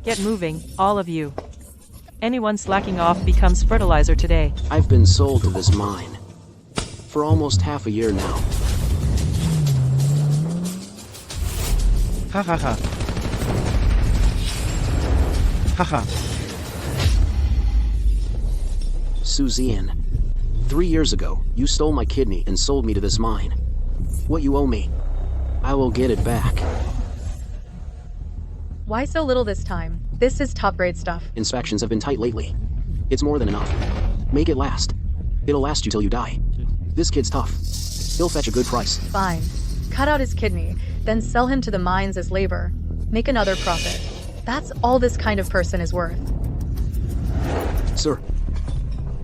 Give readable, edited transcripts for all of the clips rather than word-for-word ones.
Get moving, all of you. Anyone slacking off becomes fertilizer today. I've been sold to this mine for almost half a year now. Ha ha ha. Ha ha. Suzanne, 3 years ago, you stole my kidney and sold me to this mine. What you owe me, I will get it back. Why so little this time? This is top-grade stuff. Inspections have been tight lately. It's more than enough. Make it last. It'll last you till you die. This kid's tough. He'll fetch a good price. Fine. Cut out his kidney, then sell him to the mines as labor. Make another profit. That's all this kind of person is worth. Sir,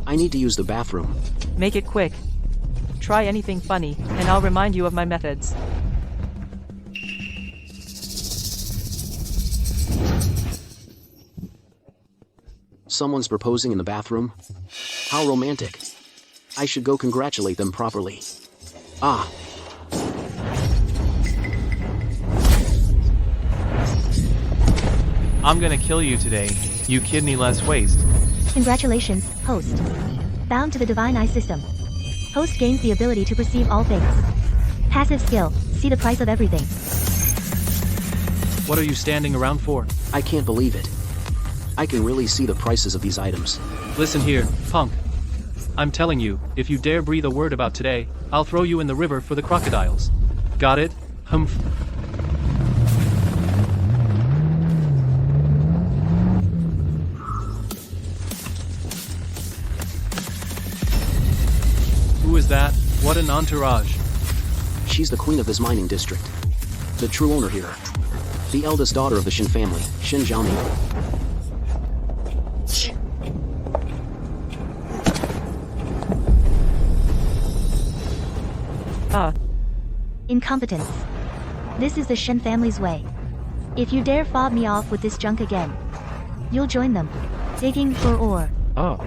I need to use the bathroom. Make it quick. Try anything funny, and I'll remind you of my methods. Someone's proposing in the bathroom? How romantic. I should go congratulate them properly. Ah. I'm gonna kill you today, you kidney-less waste. Congratulations, host. Bound to the divine eye system. Host gains the ability to perceive all things. Passive skill, see the price of everything. What are you standing around for? I can't believe it. I can really see the prices of these items. Listen here, punk. I'm telling you, if you dare breathe a word about today, I'll throw you in the river for the crocodiles. Got it? Humph. Who is that? What an entourage. She's the queen of this mining district. The true owner here. The eldest daughter of the Shin family, Shin Jiaoming. Incompetence. This is the Shen family's way. If you dare fob me off with this junk again, you'll join them, digging for ore. Oh.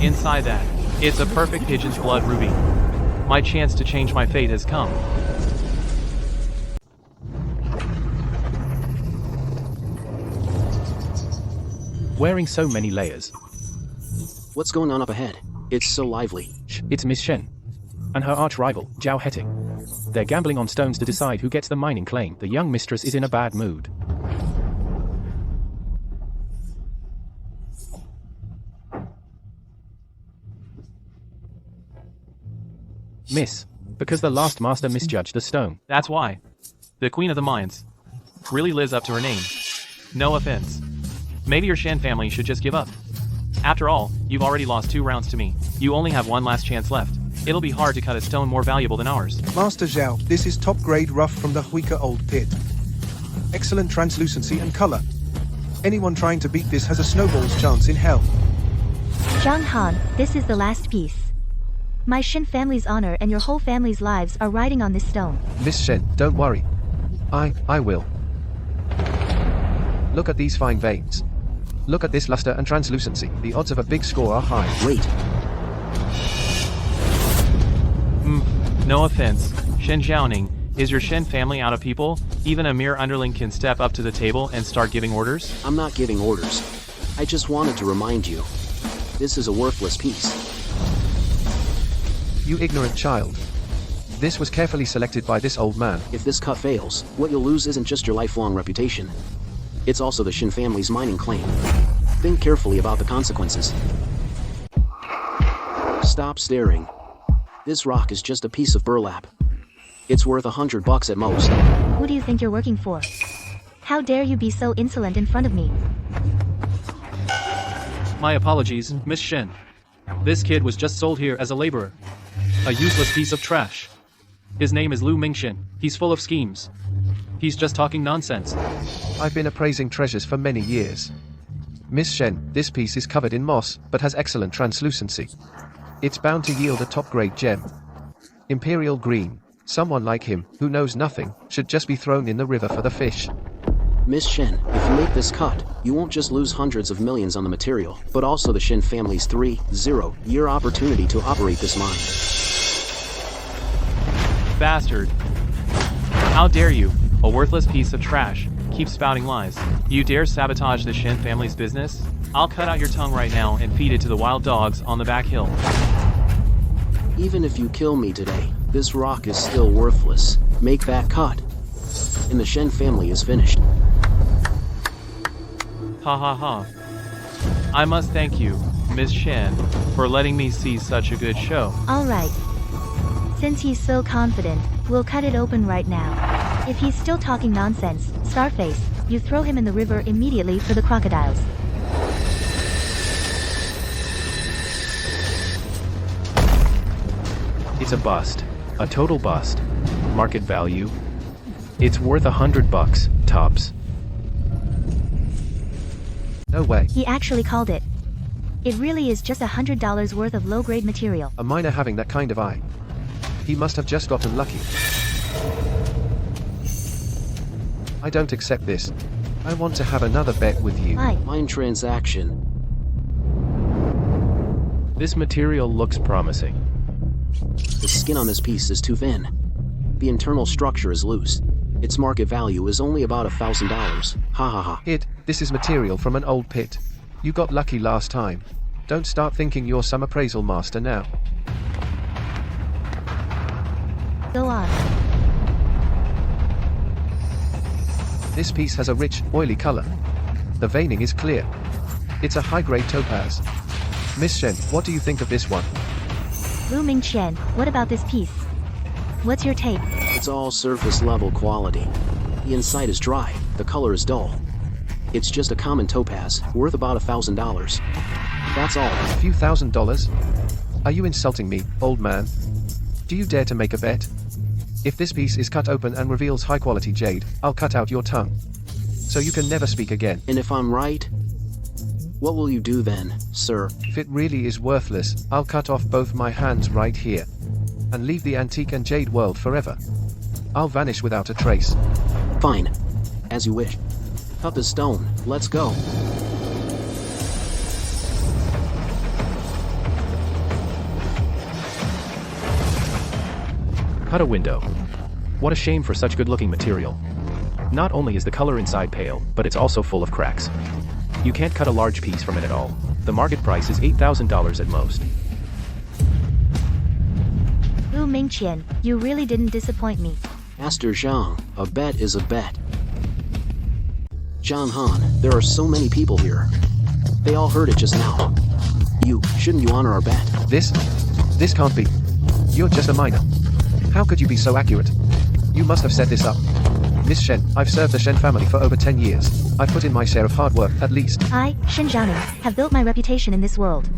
Inside that, it's a perfect pigeon's blood ruby. My chance to change my fate has come. Wearing so many layers. What's going on up ahead? It's so lively. It's Miss Shen and her arch-rival, Zhao Heting. They're gambling on stones to decide who gets the mining claim. The young mistress is in a bad mood. Miss, because the last master misjudged the stone. That's why. The queen of the mines really lives up to her name. No offense. Maybe your Shan family should just give up. After all, you've already lost 2 rounds to me. You only have one last chance left. It'll be hard to cut a stone more valuable than ours. Master Zhao, this is top-grade rough from the Huika Old Pit. Excellent translucency and color. Anyone trying to beat this has a snowball's chance in hell. Zhang Han, this is the last piece. My Shin family's honor and your whole family's lives are riding on this stone. Miss Shen, don't worry. I will. Look at these fine veins. Look at this luster and translucency. The odds of a big score are high. Wait. No offense, Shen Jiaoning, is your Shen family out of people? Even a mere underling can step up to the table and start giving orders? I'm not giving orders. I just wanted to remind you. This is a worthless piece. You ignorant child. This was carefully selected by this old man. If this cut fails, what you'll lose isn't just your lifelong reputation. It's also the Shin family's mining claim. Think carefully about the consequences. Stop staring. This rock is just a piece of burlap. It's worth $100 at most. Who do you think you're working for? How dare you be so insolent in front of me? My apologies, Miss Shen. This kid was just sold here as a laborer. A useless piece of trash. His name is Lu Mingshin. He's full of schemes. He's just talking nonsense. I've been appraising treasures for many years. Miss Shen, this piece is covered in moss, but has excellent translucency. It's bound to yield a top-grade gem. Imperial green. Someone like him, who knows nothing, should just be thrown in the river for the fish. Miss Shen, if you make this cut, you won't just lose hundreds of millions on the material, but also the Shin family's 3-0-year opportunity to operate this mine. Bastard. How dare you, a worthless piece of trash, keep spouting lies. You dare sabotage the Shen family's business? I'll cut out your tongue right now and feed it to the wild dogs on the back hill. Even if you kill me today, this rock is still worthless. Make that cut. And the Shen family is finished. Ha ha ha. I must thank you, Miss Shen, for letting me see such a good show. Alright. Since he's so confident, we'll cut it open right now. If he's still talking nonsense, Scarface, you throw him in the river immediately for the crocodiles. It's a bust. A total bust. Market value. It's worth $100, tops. No way. He actually called it. It really is just $100 worth of low-grade material. A miner having that kind of eye. He must have just gotten lucky. I don't accept this. I want to have another bet with you. Why? Mine transaction. This material looks promising. The skin on this piece is too thin. The internal structure is loose. Its market value is only about $1,000. Ha ha ha. This is material from an old pit. You got lucky last time. Don't start thinking you're some appraisal master now. Go on. This piece has a rich, oily color. The veining is clear. It's a high-grade topaz. Miss Shen, what do you think of this one? Lu Mingqian, what about this piece? What's your take? It's all surface level quality. The inside is dry, the color is dull. It's just a common topaz, worth about $1,000. That's all. A few $1,000s? Are you insulting me, old man? Do you dare to make a bet? If this piece is cut open and reveals high-quality jade, I'll cut out your tongue. So you can never speak again. And if I'm right, what will you do then, sir? If it really is worthless, I'll cut off both my hands right here. And leave the antique and jade world forever. I'll vanish without a trace. Fine. As you wish. Cut the stone. Let's go. Cut a window. What a shame for such good-looking material. Not only is the color inside pale, but it's also full of cracks. You can't cut a large piece from it at all. The market price is $8,000 at most. Lu Mingqian, you really didn't disappoint me. Master Zhang, a bet is a bet. Zhang Han, there are so many people here. They all heard it just now. Shouldn't you honor our bet? This can't be. You're just a miner. How could you be so accurate? You must have set this up. Miss Shen, I've served the Shen family for over 10 years. I've put in my share of hard work, at least. I, Shen Zhaoning, have built my reputation in this world.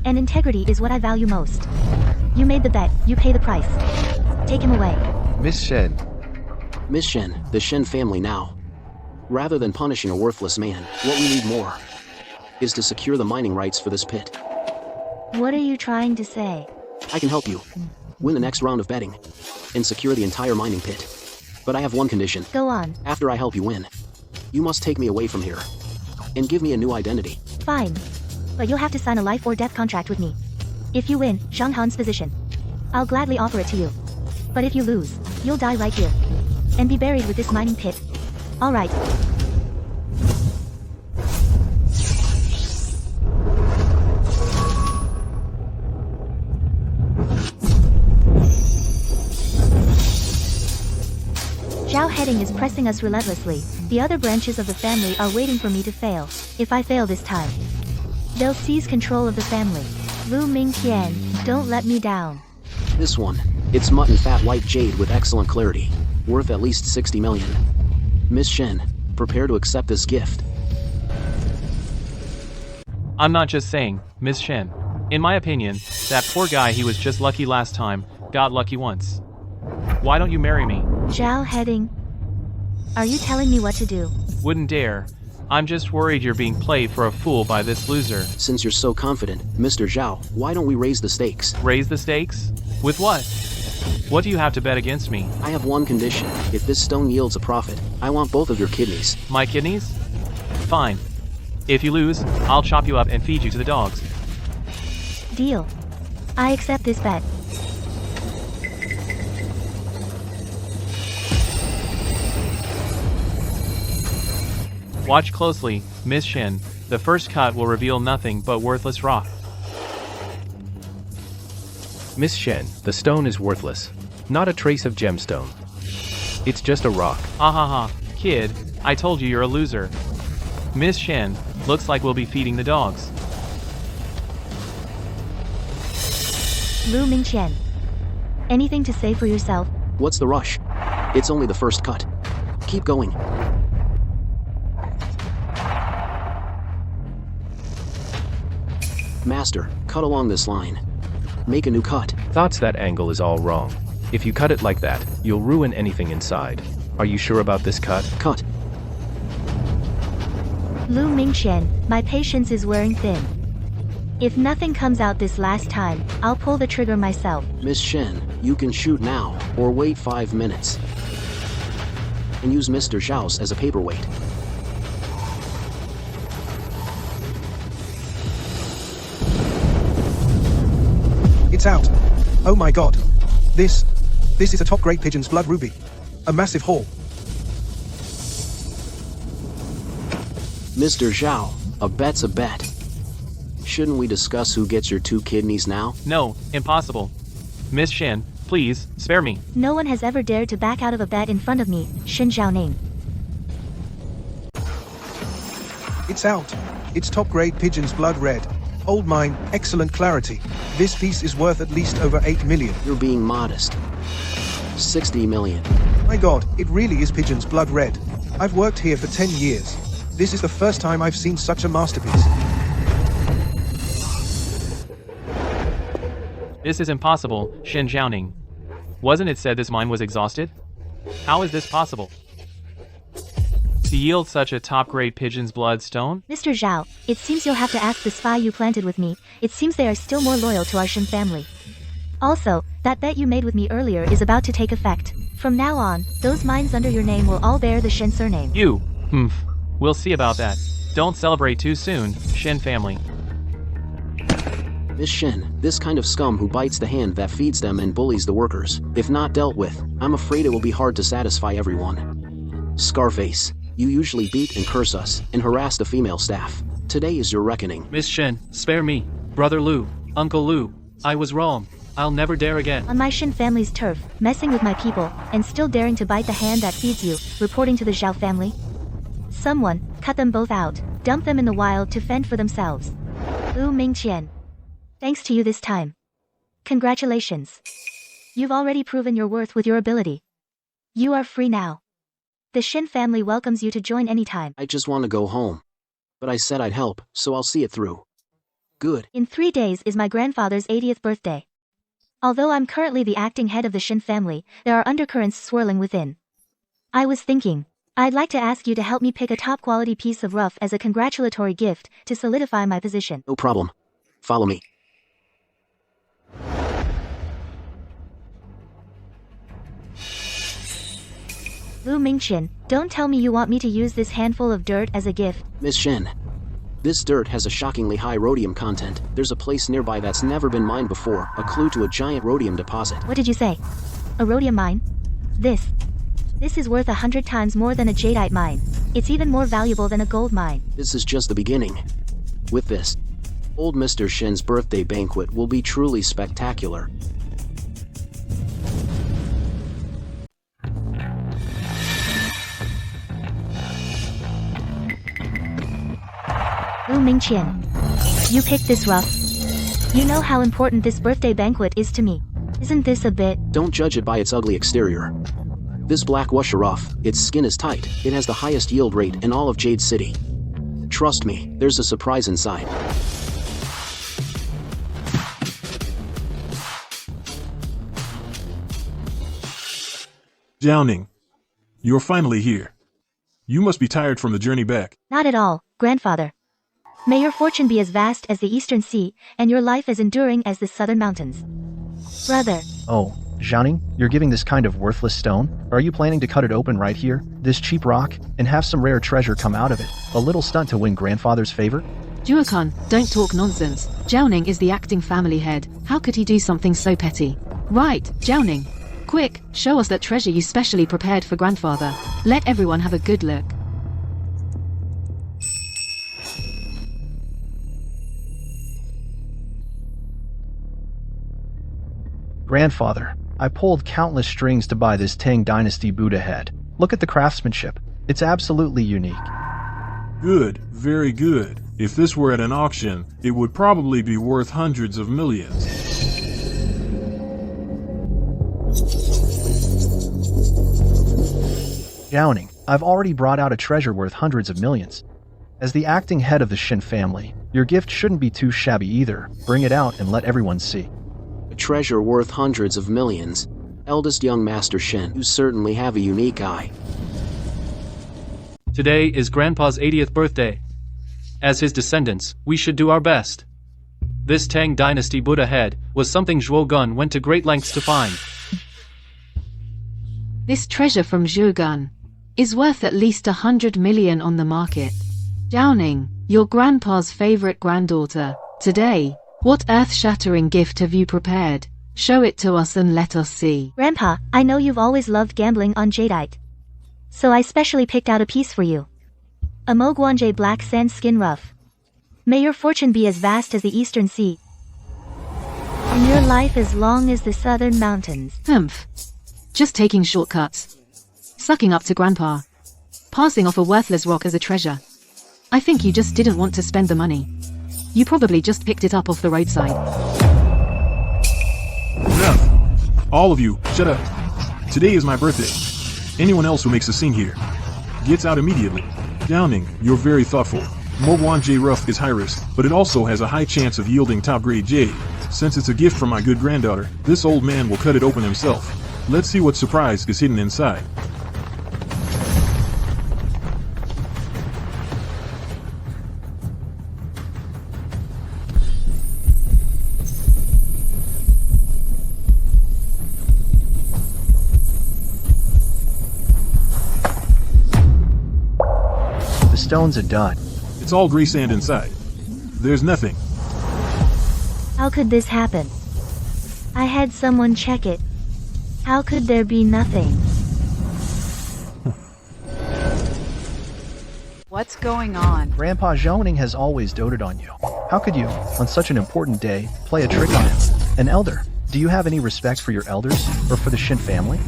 And integrity is what I value most. You made the bet, you pay the price. Take him away. Miss Shen. Miss Shen, the Shen family now. Rather than punishing a worthless man, what we need more is to secure the mining rights for this pit. What are you trying to say? I can help you. Win the next round of betting and secure the entire mining pit. But I have one condition. Go on. After I help you win, you must take me away from here and give me a new identity. Fine. But you'll have to sign a life or death contract with me. If you win, Zhang Han's position, I'll gladly offer it to you. But if you lose, you'll die right here. And be buried with this mining pit. Alright. Zhao Heading is pressing us relentlessly. The other branches of the family are waiting for me to fail. If I fail this time, they'll seize control of the family. Lu Mingqian, don't let me down. This one, it's mutton fat white jade with excellent clarity, worth at least 60 million. Miss Shen, prepare to accept this gift. I'm not just saying, Miss Shen. In my opinion, that poor guy he was just lucky last time, got lucky once. Why don't you marry me? Zhao Heading, are you telling me what to do? Wouldn't dare. I'm just worried you're being played for a fool by this loser. Since you're so confident, Mr. Zhao, why don't we raise the stakes? Raise the stakes? With what? What do you have to bet against me? I have one condition. If this stone yields a profit, I want both of your kidneys. My kidneys? Fine. If you lose, I'll chop you up and feed you to the dogs. Deal. I accept this bet. Watch closely, Miss Shin. The first cut will reveal nothing but worthless rock. Miss Shen, the stone is worthless. Not a trace of gemstone. It's just a rock. Ahaha, kid, I told you you're a loser. Miss Shen, looks like we'll be feeding the dogs. Lu Mingqian. Anything to say for yourself? What's the rush? It's only the first cut. Keep going. Master, cut along this line. Make a new cut. Thoughts that angle is all wrong. If you cut it like that, you'll ruin anything inside. Are you sure about this cut? Cut. Lu Mingqian, my patience is wearing thin. If nothing comes out this last time, I'll pull the trigger myself. Miss Shen, you can shoot now, or wait 5 minutes. And use Mr. Zhao's as a paperweight. It's out. Oh my god. This is a top-grade pigeon's blood ruby. A massive haul. Mr. Zhao, a bet's a bet. Shouldn't we discuss who gets your 2 kidneys now? No, impossible. Miss Shin, please, spare me. No one has ever dared to back out of a bet in front of me, Shin Zhaoning. It's out. It's top-grade pigeon's blood red. Old mine, excellent clarity. This piece is worth at least over 8 million. You're being modest. 60 million. My god, it really is pigeon's blood red. I've worked here for 10 years. This is the first time I've seen such a masterpiece. This is impossible, Shin Zhaoning. Wasn't it said this mine was exhausted? How is this possible? To yield such a top-grade pigeon's blood stone? Mr. Zhao, it seems you'll have to ask the spy you planted with me. It seems they are still more loyal to our Shin family. Also, that bet you made with me earlier is about to take effect. From now on, those mines under your name will all bear the Shin surname. You? We'll see about that. Don't celebrate too soon, Shin family. Miss Shin, this kind of scum who bites the hand that feeds them and bullies the workers, if not dealt with, I'm afraid it will be hard to satisfy everyone. Scarface, you usually beat and curse us, and harass the female staff. Today is your reckoning. Miss Shen, spare me. Brother Lu, Uncle Lu, I was wrong. I'll never dare again. On my Shin family's turf, messing with my people, and still daring to bite the hand that feeds you, reporting to the Zhao family? Someone, cut them both out, dump them in the wild to fend for themselves. Lu Mingqian. Thanks to you this time. Congratulations. You've already proven your worth with your ability. You are free now. The Shin family welcomes you to join anytime. I just want to go home. But I said I'd help, so I'll see it through. Good. In 3 days is my grandfather's 80th birthday. Although I'm currently the acting head of the Shin family, there are undercurrents swirling within. I was thinking, I'd like to ask you to help me pick a top-quality piece of rough as a congratulatory gift to solidify my position. No problem. Follow me. Lu Mingqian, don't tell me you want me to use this handful of dirt as a gift. Miss Shen, this dirt has a shockingly high rhodium content. There's a place nearby that's never been mined before, a clue to a giant rhodium deposit. What did you say? A rhodium mine? This is worth 100 times more than a jadeite mine. It's even more valuable than a gold mine. This is just the beginning. With this, old Mr. Shen's birthday banquet will be truly spectacular. Lu Mingqian. You picked this rough. You know how important this birthday banquet is to me. Isn't this a bit? Don't judge it by its ugly exterior. This black Wuxia rough, its skin is tight, it has the highest yield rate in all of Jade City. Trust me, there's a surprise inside. Zhaoning, you're finally here. You must be tired from the journey back. Not at all, grandfather. May your fortune be as vast as the Eastern Sea, and your life as enduring as the Southern Mountains. Brother. Oh, Zhaoning, you're giving this kind of worthless stone? Are you planning to cut it open right here, this cheap rock, and have some rare treasure come out of it? A little stunt to win grandfather's favor? Duokon, don't talk nonsense. Zhaoning is the acting family head. How could he do something so petty? Right, Zhaoning. Quick, show us that treasure you specially prepared for grandfather. Let everyone have a good look. Grandfather, I pulled countless strings to buy this Tang Dynasty Buddha head. Look at the craftsmanship. It's absolutely unique. Good, very good. If this were at an auction, it would probably be worth hundreds of millions. Downing, I've already brought out a treasure worth hundreds of millions. As the acting head of the Shin family, your gift shouldn't be too shabby either. Bring it out and let everyone see. A treasure worth hundreds of millions. Eldest young Master Shin, you certainly have a unique eye. Today is Grandpa's 80th birthday. As his descendants, we should do our best. This Tang Dynasty Buddha head was something Zhuo Gun went to great lengths to find. This treasure from Zhuogun is worth at least 100 million on the market. Downing, your grandpa's favorite granddaughter, today, what earth-shattering gift have you prepared? Show it to us and let us see. Grandpa, I know you've always loved gambling on jadeite. So I specially picked out a piece for you. A Mogwanje black sand skin ruff. May your fortune be as vast as the eastern sea. And your life as long as the southern mountains. Humph. Just taking shortcuts. Sucking up to Grandpa. Passing off a worthless rock as a treasure. I think you just didn't want to spend the money. You probably just picked it up off the roadside. Enough! All of you, shut up. Today is my birthday. Anyone else who makes a scene here gets out immediately. Downing, you're very thoughtful. Mogwan J Ruff is high risk, but it also has a high chance of yielding top-grade jade. Since it's a gift from my good granddaughter, this old man will cut it open himself. Let's see what surprise is hidden inside. The stones are done. It's all gray sand inside. There's nothing. How could this happen? I had someone check it. How could there be nothing? What's going on? Grandpa Zhongning has always doted on you. How could you, on such an important day, play a trick on him? An elder, do you have any respect for your elders, or for the Shin family?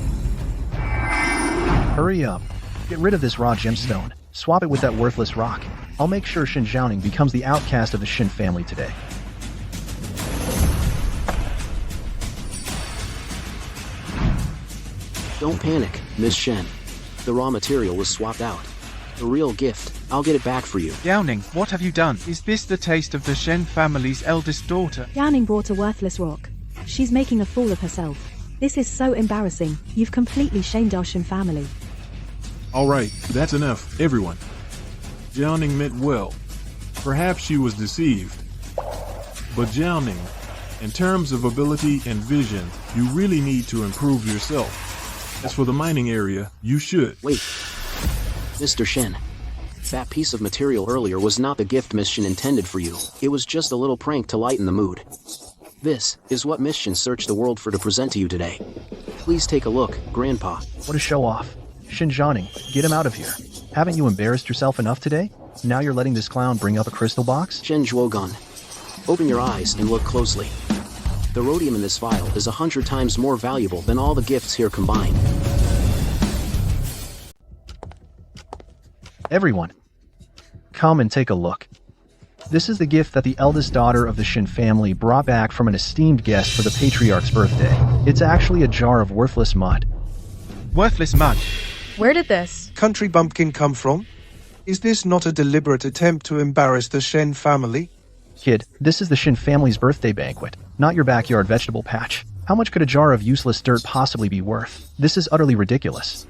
Hurry up. Get rid of this raw gemstone. Swap it with that worthless rock. I'll make sure Shin Zhaoning becomes the outcast of the Shin family today. Don't panic, Miss Shen. The raw material was swapped out. The real gift, I'll get it back for you. Downing, what have you done? Is this the taste of the Shen family's eldest daughter? Downing bought a worthless rock. She's making a fool of herself. This is so embarrassing. You've completely shamed our Shin family. Alright, that's enough, everyone. Jiaoning meant well. Perhaps she was deceived. But Jiaoning, in terms of ability and vision, you really need to improve yourself. As for the mining area, you should. Wait. Mr. Shen. That piece of material earlier was not the gift Miss Shen intended for you. It was just a little prank to lighten the mood. This is what Miss Shen searched the world for to present to you today. Please take a look, Grandpa. What a show-off. Shin Zhaoning, get him out of here. Haven't you embarrassed yourself enough today? Now you're letting this clown bring up a crystal box? Shen Zhuogun. Open your eyes and look closely. The rhodium in this vial is 100 times more valuable than all the gifts here combined. Everyone, come and take a look. This is the gift that the eldest daughter of the Shin family brought back from an esteemed guest for the patriarch's birthday. It's actually a jar of worthless mud. Worthless mud? Where did this country bumpkin come from? Is this not a deliberate attempt to embarrass the Shen family? Kid, this is the Shin family's birthday banquet, not your backyard vegetable patch. How much could a jar of useless dirt possibly be worth? This is utterly ridiculous.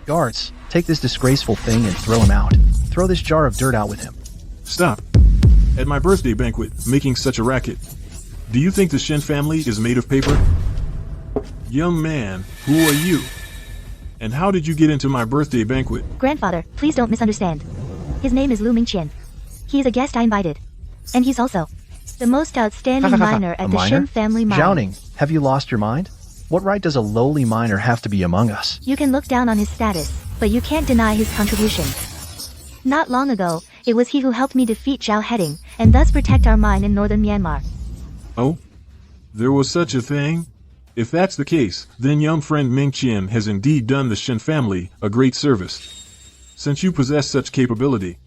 Guards, take this disgraceful thing and throw him out. Throw this jar of dirt out with him. Stop. At my birthday banquet, making such a racket. Do you think the Shen family is made of paper? Young man, who are you? And how did you get into my birthday banquet? Grandfather, please don't misunderstand. His name is Lu Mingqian. He is a guest I invited. And he's also the most outstanding miner at the Shin family mine. Zhaoning, have you lost your mind? What right does a lowly miner have to be among us? You can look down on his status, but you can't deny his contribution. Not long ago, it was he who helped me defeat Zhao Heading, and thus protect our mine in northern Myanmar. Oh? There was such a thing? If that's the case, then young friend Ming Qian has indeed done the Shen family a great service. Since you possess such capability,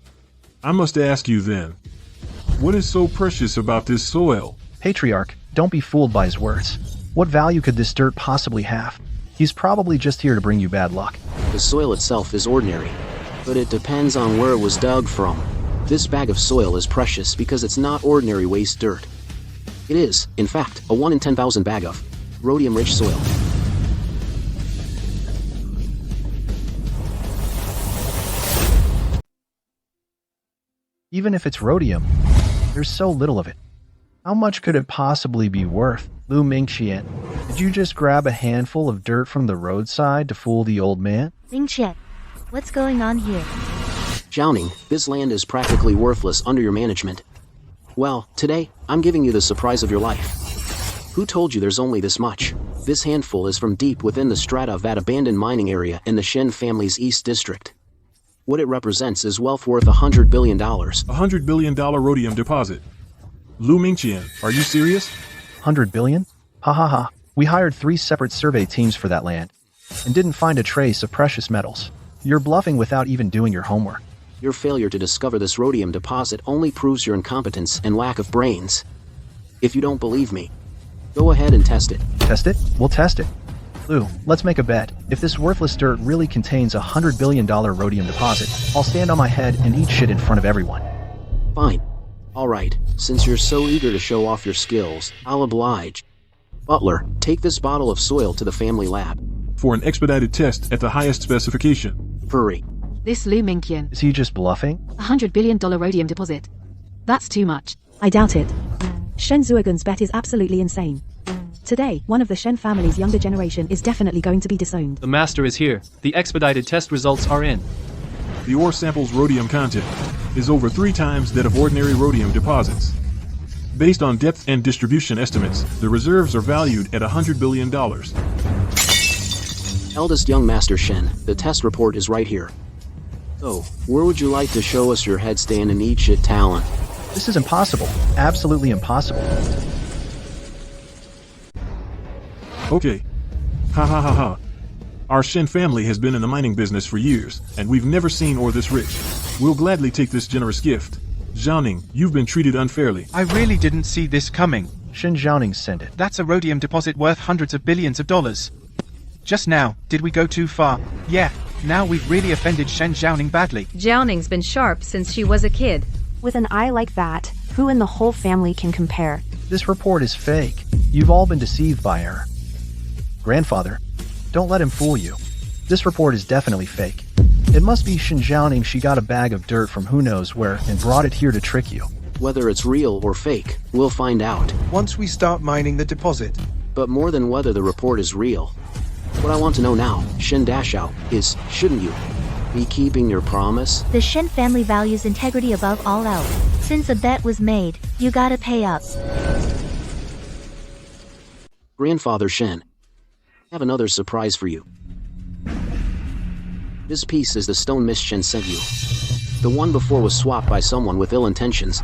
I must ask you then, what is so precious about this soil? Patriarch, don't be fooled by his words. What value could this dirt possibly have? He's probably just here to bring you bad luck. The soil itself is ordinary, but it depends on where it was dug from. This bag of soil is precious because it's not ordinary waste dirt. It is, in fact, a 1 in 10,000 bag of rhodium-rich soil. Even if it's rhodium, there's so little of it. How much could it possibly be worth? Lu Mingqian, did you just grab a handful of dirt from the roadside to fool the old man? Mingqian, what's going on here? Jiaoning, this land is practically worthless under your management. Well, today, I'm giving you the surprise of your life. Who told you there's only this much? This handful is from deep within the strata of that abandoned mining area in the Shen family's East District. What it represents is wealth worth $100 billion. $100 billion rhodium deposit. Lu Mingqian, are you serious? 100 billion? Ha ha ha. We hired 3 separate survey teams for that land, and didn't find a trace of precious metals. You're bluffing without even doing your homework. Your failure to discover this rhodium deposit only proves your incompetence and lack of brains. If you don't believe me, go ahead and test it. Test it? We'll test it. Lu, let's make a bet. If this worthless dirt really contains a $100 billion rhodium deposit, I'll stand on my head and eat shit in front of everyone. Fine. Alright, since you're so eager to show off your skills, I'll oblige. Butler, take this bottle of soil to the family lab. For an expedited test at the highest specification. Hurry. This Lu Mingqian. Is he just bluffing? $100 billion rhodium deposit. That's too much. I doubt it. Shen Zuogan's bet is absolutely insane. Today, one of the Shen family's younger generation is definitely going to be disowned. The master is here. The expedited test results are in. The ore sample's rhodium content is over 3 times that of ordinary rhodium deposits. Based on depth and distribution estimates, the reserves are valued at $100 billion. Eldest young Master Shen, the test report is right here. So, where would you like to show us your headstand and eat shit talent? This is impossible. Absolutely impossible. Okay. Ha ha ha ha. Our Shen family has been in the mining business for years, and we've never seen ore this rich. We'll gladly take this generous gift. Jiaoning, you've been treated unfairly. I really didn't see this coming. Shen Jiaoning sent it. That's a rhodium deposit worth hundreds of billions of dollars. Just now, did we go too far? Yeah, now we've really offended Shen Jiaoning badly. Jiaoning's been sharp since she was a kid. With an eye like that, who in the whole family can compare? This report is fake. You've all been deceived by her. Grandfather, don't let him fool you. This report is definitely fake. It must be Shen Jiaoning. She got a bag of dirt from who knows where and brought it here to trick you. Whether it's real or fake, we'll find out. Once we start mining the deposit. But more than whether the report is real, what I want to know now, Shen Dashao, is, shouldn't you be keeping your promise? The Shen family values integrity above all else. Since a bet was made, you gotta pay up. Grandfather Shen, I have another surprise for you. This piece is the stone Miss Shen sent you. The one before was swapped by someone with ill intentions.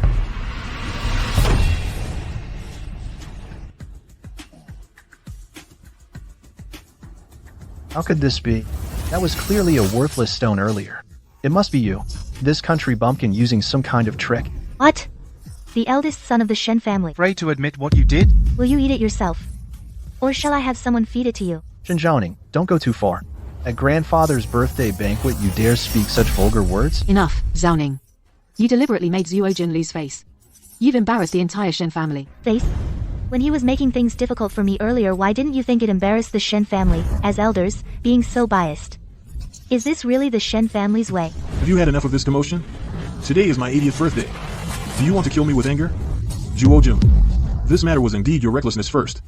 How could this be? That was clearly a worthless stone earlier. It must be you. This country bumpkin using some kind of trick. What? The eldest son of the Shen family. Afraid to admit what you did? Will you eat it yourself? Or shall I have someone feed it to you? Shen Jiaoning, don't go too far. At grandfather's birthday banquet you dare speak such vulgar words? Enough, Jiaoning. You deliberately made Zuojin lose face. You've embarrassed the entire Shen family. Face? When he was making things difficult for me earlier, why didn't you think it embarrassed the Shen family, as elders, being so biased? Is this really the Shen family's way? Have you had enough of this commotion? Today is my 80th birthday. Do you want to kill me with anger? Zuojin, this matter was indeed your recklessness first.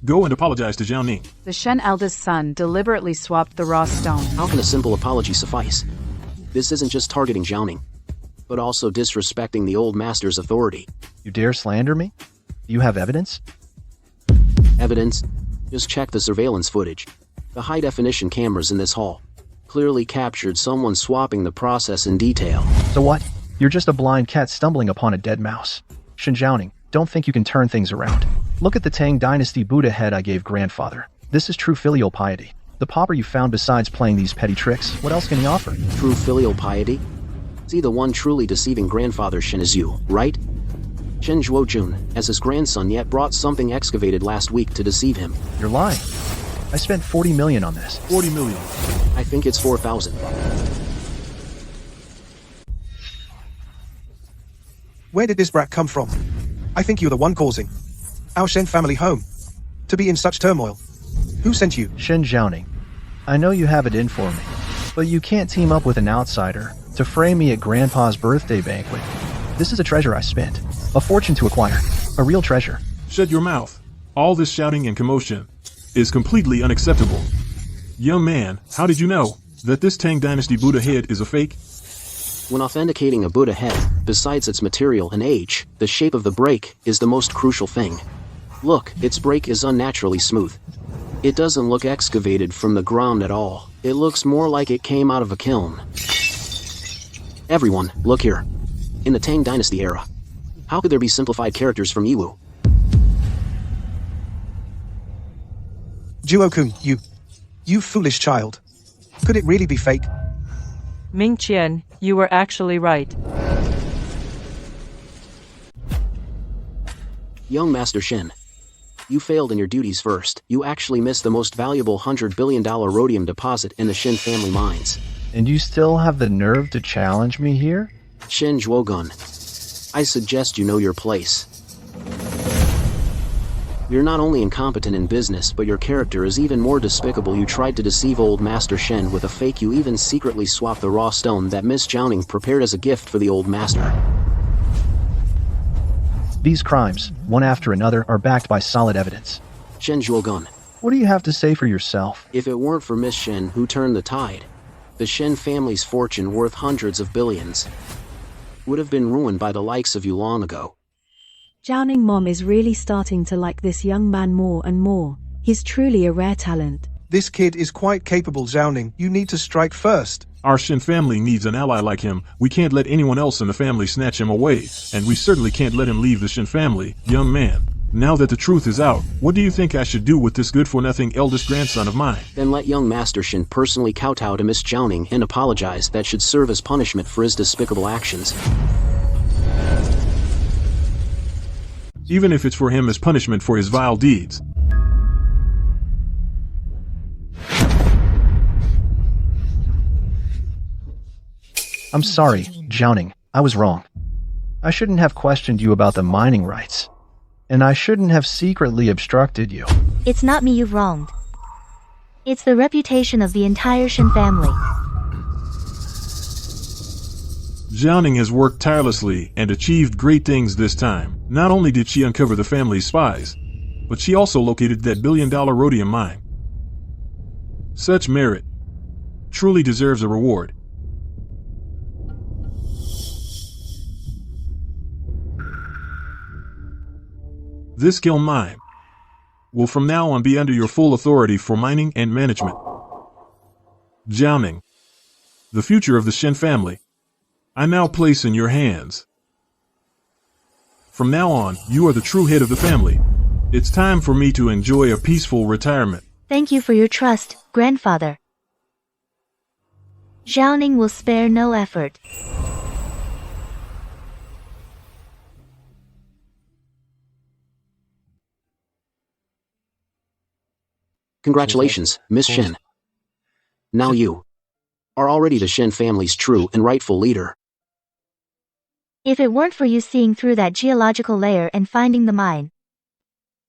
Go and apologize to Jiaoning. The Shen eldest son deliberately swapped the raw stone. How can a simple apology suffice? This isn't just targeting Jiaoning, but also disrespecting the old master's authority. You dare slander me? Do you have evidence? Evidence? Just check the surveillance footage. The high-definition cameras in this hall clearly captured someone swapping the process in detail. So what? You're just a blind cat stumbling upon a dead mouse. Shen Jiaoning, don't think you can turn things around. Look at the Tang Dynasty Buddha head I gave grandfather. This is true filial piety. The pauper you found besides playing these petty tricks, what else can he offer? True filial piety? See, the one truly deceiving grandfather Shen is you, right? Shen Zhuojun, as his grandson, yet brought something excavated last week to deceive him. You're lying. I spent 40 million on this. 40 million. I think it's 4,000. Where did this brat come from? I think you're the one causing our Shen family home to be in such turmoil. Who sent you? Shen Zhaoning. I know you have it in for me, but you can't team up with an outsider to frame me at Grandpa's birthday banquet. This is a treasure I spent. A fortune to acquire. A real treasure. Shut your mouth. All this shouting and commotion is completely unacceptable. Young man, how did you know that this Tang Dynasty Buddha head is a fake? When authenticating a Buddha head, besides its material and age, the shape of the break is the most crucial thing. Look, its break is unnaturally smooth. It doesn't look excavated from the ground at all. It looks more like it came out of a kiln. Everyone, look here. In the Tang Dynasty era, how could there be simplified characters from Yiwu? Zhuo-kun, you foolish child. Could it really be fake? Ming Qian, you were actually right. Young Master Shen, you failed in your duties first. You actually missed the most valuable $100 billion rhodium deposit in the Shen family mines. And you still have the nerve to challenge me here? Shen Zhuogun, I suggest you know your place. You're not only incompetent in business, but your character is even more despicable. You tried to deceive old Master Shen with a fake. You even secretly swapped the raw stone that Miss Zhaoning prepared as a gift for the old master. These crimes, one after another, are backed by solid evidence. Shen Zhuogun. What do you have to say for yourself? If it weren't for Miss Shen who turned the tide, the Shen family's fortune worth hundreds of billions would have been ruined by the likes of you long ago. Zhaoning Mom is really starting to like this young man more and more. He's truly a rare talent. This kid is quite capable, Zhaoning. You need to strike first. Our Shen family needs an ally like him. We can't let anyone else in the family snatch him away, and we certainly can't let him leave the Shen family. Young man, now that the truth is out, what do you think I should do with this good-for-nothing eldest grandson of mine? Then let young Master Shen personally kowtow to Miss Zhaoning and apologize. That should serve as punishment for his despicable actions. Even if it's for him as punishment for his vile deeds. I'm sorry, Zhaoning. I was wrong. I shouldn't have questioned you about the mining rights. And I shouldn't have secretly obstructed you. It's not me you've wronged. It's the reputation of the entire Shen family. Zhaoning has worked tirelessly and achieved great things this time. Not only did she uncover the family's spies, but she also located that billion-dollar rhodium mine. Such merit truly deserves a reward. This kiln mine will from now on be under your full authority for mining and management. Zhaoning, the future of the Shen family, I now place in your hands. From now on, you are the true head of the family. It's time for me to enjoy a peaceful retirement. Thank you for your trust, grandfather. Zhaoning will spare no effort. Congratulations, Miss Shen. Now you are already the Shen family's true and rightful leader. If it weren't for you seeing through that geological layer and finding the mine,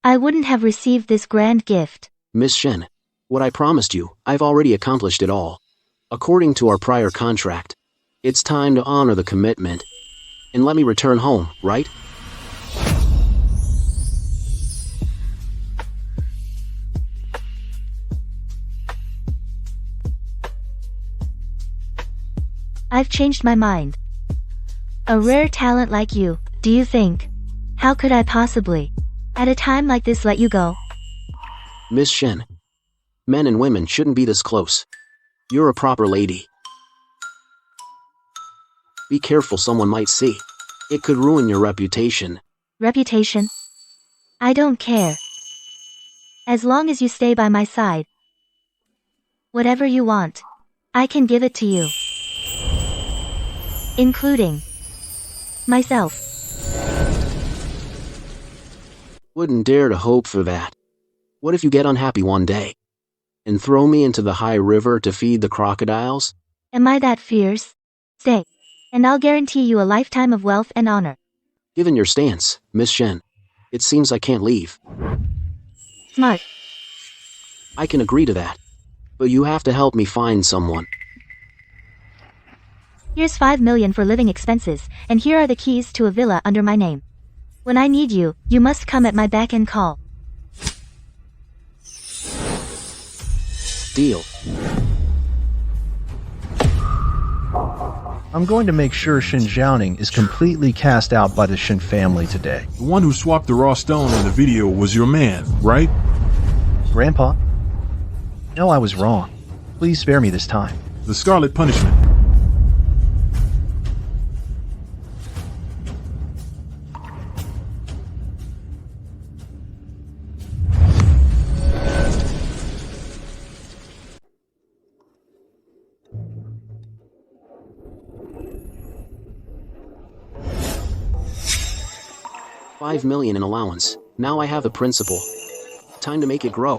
I wouldn't have received this grand gift. Miss Shen, what I promised you, I've already accomplished it all. According to our prior contract, it's time to honor the commitment and let me return home, right? I've changed my mind. A rare talent like you, do you think? How could I possibly, at a time like this, let you go? Miss Shen, men and women shouldn't be this close. You're a proper lady. Be careful, someone might see. It could ruin your reputation. Reputation? I don't care. As long as you stay by my side. Whatever you want. I can give it to you. Including myself. Wouldn't dare to hope for that. What if you get unhappy one day? And throw me into the high river to feed the crocodiles? Am I that fierce? Stay. And I'll guarantee you a lifetime of wealth and honor. Given your stance, Miss Shen, it seems I can't leave. Smart. I can agree to that. But you have to help me find someone. Here's 5 million for living expenses, and here are the keys to a villa under my name. When I need you, you must come at my beck and call. Deal. I'm going to make sure Xinjiang is completely cast out by the Shen family today. The one who swapped the raw stone in the video was your man, right? Grandpa? No, I was wrong. Please spare me this time. The Scarlet Punishment. $5 million in allowance. Now I have the principal. Time to make it grow.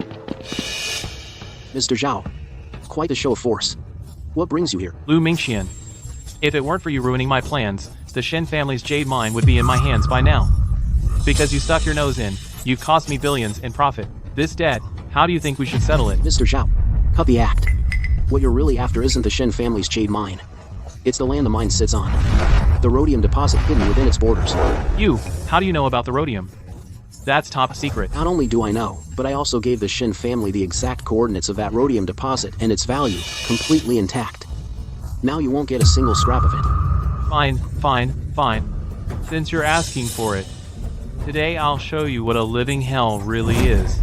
Mr. Zhao, quite a show of force. What brings you here? Lu Mingqian. If it weren't for you ruining my plans, the Shen family's jade mine would be in my hands by now. Because you stuck your nose in, you've cost me billions in profit. This debt, how do you think we should settle it? Mr. Zhao, cut the act. What you're really after isn't the Shen family's jade mine. It's the land the mine sits on. The rhodium deposit hidden within its borders. How do you know about the rhodium? That's top secret. Not only do I know, but I also gave the Shen family the exact coordinates of that rhodium deposit and its value, completely intact. Now you won't get a single scrap of it. Fine. Since you're asking for it, today I'll show you what a living hell really is.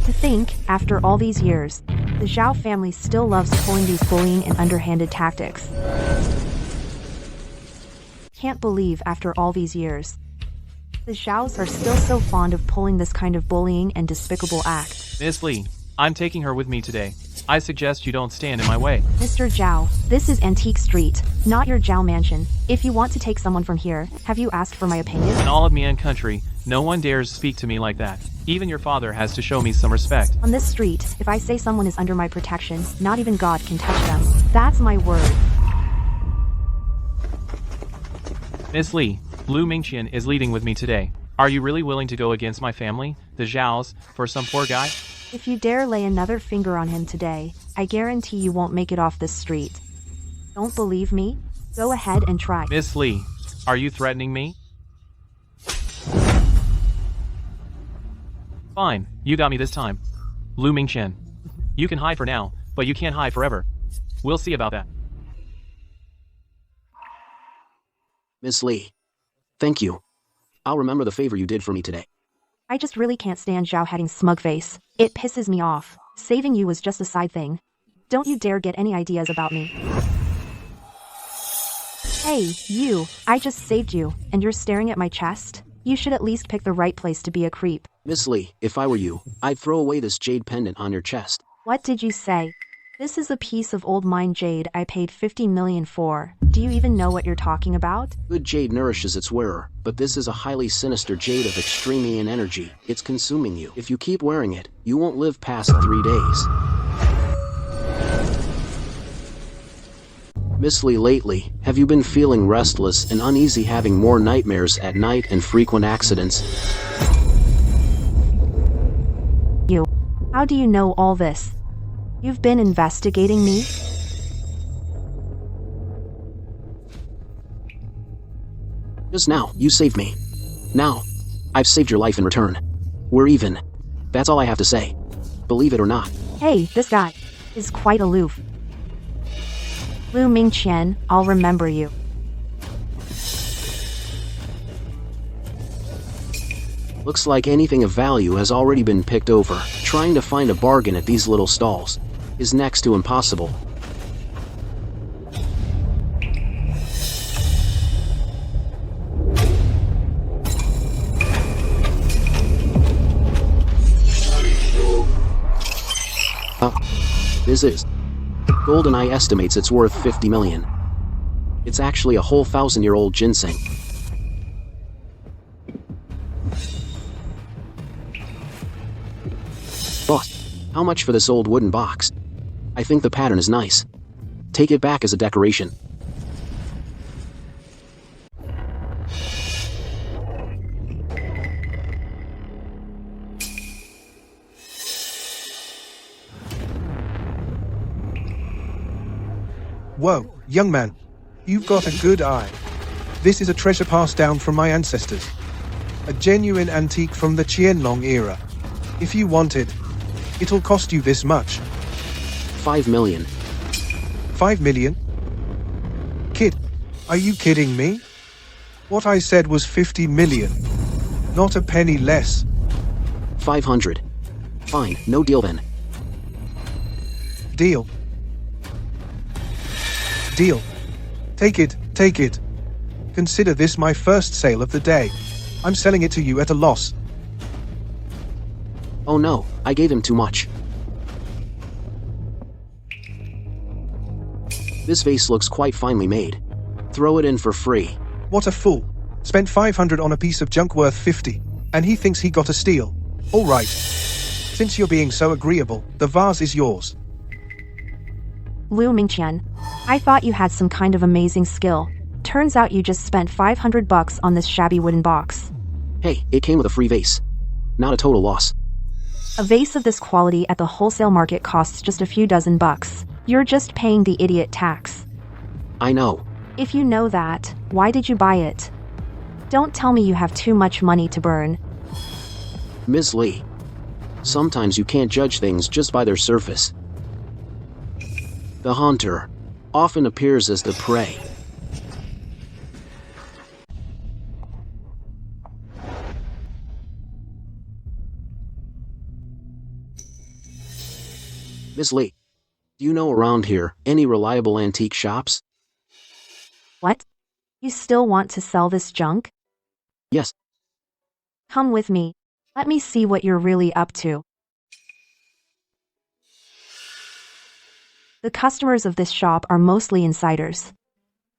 To think, after all these years, the Zhao family still loves pulling these bullying and underhanded tactics. Can't believe after all these years, the Zhaos are still so fond of pulling this kind of bullying and despicable act. Miss Li, I'm taking her with me today. I suggest you don't stand in my way. Mr. Zhao, this is Antique Street, not your Zhao mansion. If you want to take someone from here, have you asked for my opinion? In all of Mian country, no one dares speak to me like that. Even your father has to show me some respect. On this street, if I say someone is under my protection, not even God can touch them. That's my word. Miss Li, Lu Mingqian is leading with me today. Are you really willing to go against my family, the Zhaos, for some poor guy? If you dare lay another finger on him today, I guarantee you won't make it off this street. Don't believe me? Go ahead and try. Miss Li, are you threatening me? Fine, you got me this time. Lu Mingqian. You can hide for now, but you can't hide forever. We'll see about that. Miss Li, thank you. I'll remember the favor you did for me today. I just really can't stand Zhao having smug face. It pisses me off. Saving you was just a side thing. Don't you dare get any ideas about me. Hey, you, I just saved you, and you're staring at my chest? You should at least pick the right place to be a creep. Miss Li, if I were you, I'd throw away this jade pendant on your chest. What did you say? This is a piece of old mine jade I paid 50 million for. Do you even know what you're talking about? Good jade nourishes its wearer, but this is a highly sinister jade of extreme Ian energy. It's consuming you. If you keep wearing it, you won't live past 3 days. Miss Li, lately, have you been feeling restless and uneasy, having more nightmares at night and frequent accidents? You. How do you know all this? You've been investigating me? Just now, you saved me. Now, I've saved your life in return. We're even. That's all I have to say. Believe it or not. Hey, this guy is quite aloof. Lu Mingqian, I'll remember you. Looks like anything of value has already been picked over. Trying to find a bargain at these little stalls is next to impossible. This is. GoldenEye estimates it's worth 50 million. It's actually a whole 1,000-year-old ginseng. Boss, how much for this old wooden box? I think the pattern is nice. Take it back as a decoration. Whoa, young man. You've got a good eye. This is a treasure passed down from my ancestors. A genuine antique from the Qianlong era. If you want it, it'll cost you this much. 5 million. 5 million? Kid, are you kidding me? What I said was 50 million. Not a penny less. 500. Fine, no deal then. Deal. Deal. Take it, take it. Consider this my first sale of the day. I'm selling it to you at a loss. Oh no, I gave him too much. This vase looks quite finely made. Throw it in for free. What a fool. Spent 500 on a piece of junk worth 50, and he thinks he got a steal. All right. Since you're being so agreeable, the vase is yours. Lu Mingqian, I thought you had some kind of amazing skill. Turns out you just spent $500 on this shabby wooden box. Hey, it came with a free vase. Not a total loss. A vase of this quality at the wholesale market costs just a few dozen bucks. You're just paying the idiot tax. I know. If you know that, why did you buy it? Don't tell me you have too much money to burn. Ms. Lee. Sometimes you can't judge things just by their surface. The hunter often appears as the prey. Ms. Lee, do you know around here any reliable antique shops? What? You still want to sell this junk? Yes. Come with me. Let me see what you're really up to. The customers of this shop are mostly insiders.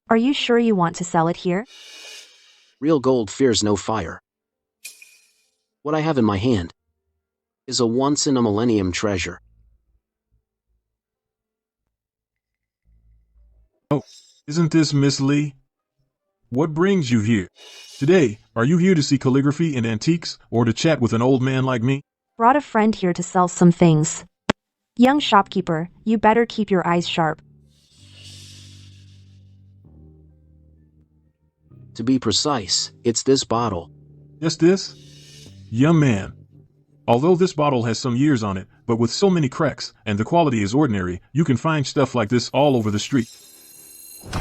Are you sure you want to sell it here? Real gold fears no fire. What I have in my hand is a once-in-a-millennium treasure. Oh, isn't this Miss Lee? What brings you here? Today, are you here to see calligraphy and antiques, or to chat with an old man like me? Brought a friend here to sell some things. Young shopkeeper, you better keep your eyes sharp. To be precise, it's this bottle. Just this? Young man. Although this bottle has some years on it, but with so many cracks, and the quality is ordinary, you can find stuff like this all over the street.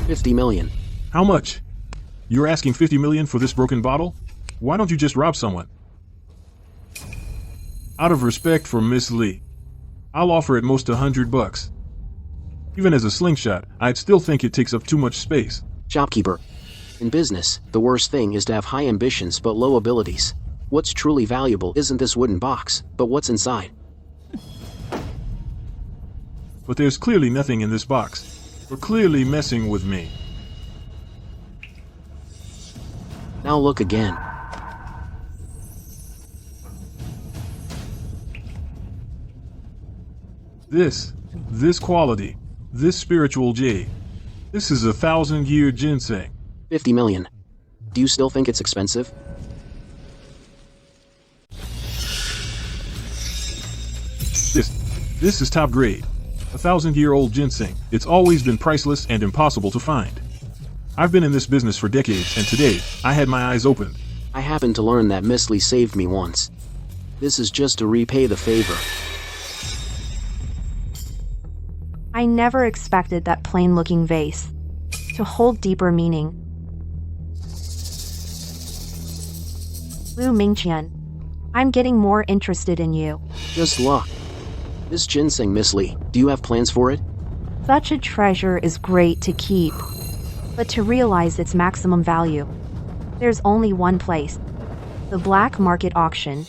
50 million. How much? You're asking 50 million for this broken bottle? Why don't you just rob someone? Out of respect for Miss Lee, I'll offer at most $100. Even as a slingshot, I'd still think it takes up too much space. Shopkeeper. In business, the worst thing is to have high ambitions but low abilities. What's truly valuable isn't this wooden box, but what's inside. But there's clearly nothing in this box. You're clearly messing with me. Now look again. This quality, this spiritual jade. This is 1,000-year ginseng. 50 million. Do you still think it's expensive? This is top grade. 1,000-year-old ginseng. It's always been priceless and impossible to find. I've been in this business for decades, and today, I had my eyes opened. I happened to learn that Miss Lee saved me once. This is just to repay the favor. I never expected that plain-looking vase to hold deeper meaning. Lu Mingqian, I'm getting more interested in you. Just luck. This ginseng, Miss Lee, do you have plans for it? Such a treasure is great to keep, but to realize its maximum value, there's only one place: the black market auction.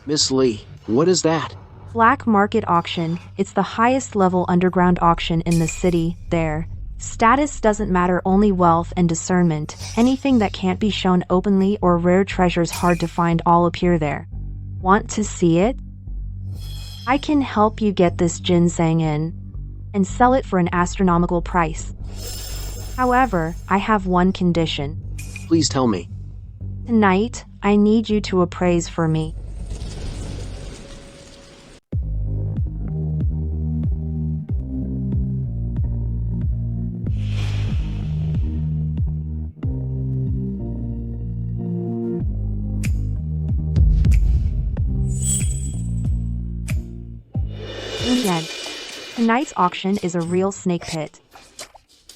Miss Lee, what is that? Black market auction, it's the highest level underground auction in the city, there. Status doesn't matter, only wealth and discernment. Anything that can't be shown openly or rare treasures hard to find all appear there. Want to see it? I can help you get this ginseng in and sell it for an astronomical price. However, I have one condition. Please tell me. Tonight, I need you to appraise for me. Again, tonight's auction is a real snake pit.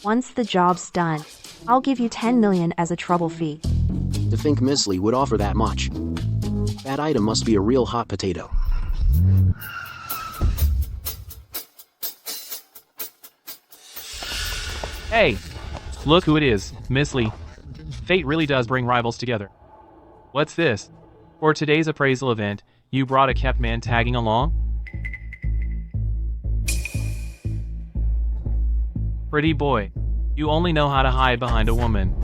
Once the job's done, I'll give you 10 million as a trouble fee. To think Miss Lee would offer that much. That item must be a real hot potato. Hey! Look who it is, Miss Lee. Fate really does bring rivals together. What's this? For today's appraisal event, you brought a kept man tagging along? Pretty boy, you only know how to hide behind a woman.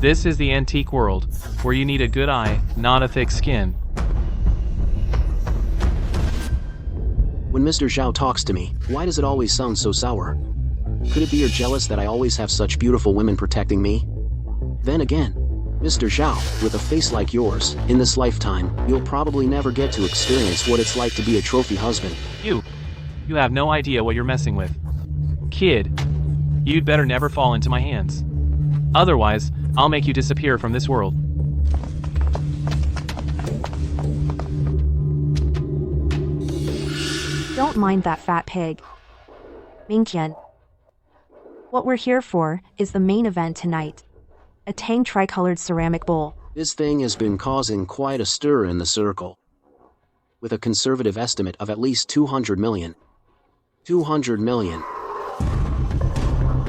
This is the antique world, where you need a good eye, not a thick skin. When Mr. Zhao talks to me, why does it always sound so sour? Could it be you're jealous that I always have such beautiful women protecting me? Then again, Mr. Zhao, with a face like yours, in this lifetime, you'll probably never get to experience what it's like to be a trophy husband. You have no idea what you're messing with. Kid, you'd better never fall into my hands. Otherwise, I'll make you disappear from this world. Don't mind that fat pig. Mingqian. What we're here for is the main event tonight. A Tang tricolored ceramic bowl. This thing has been causing quite a stir in the circle. With a conservative estimate of at least 200 million. 200 million.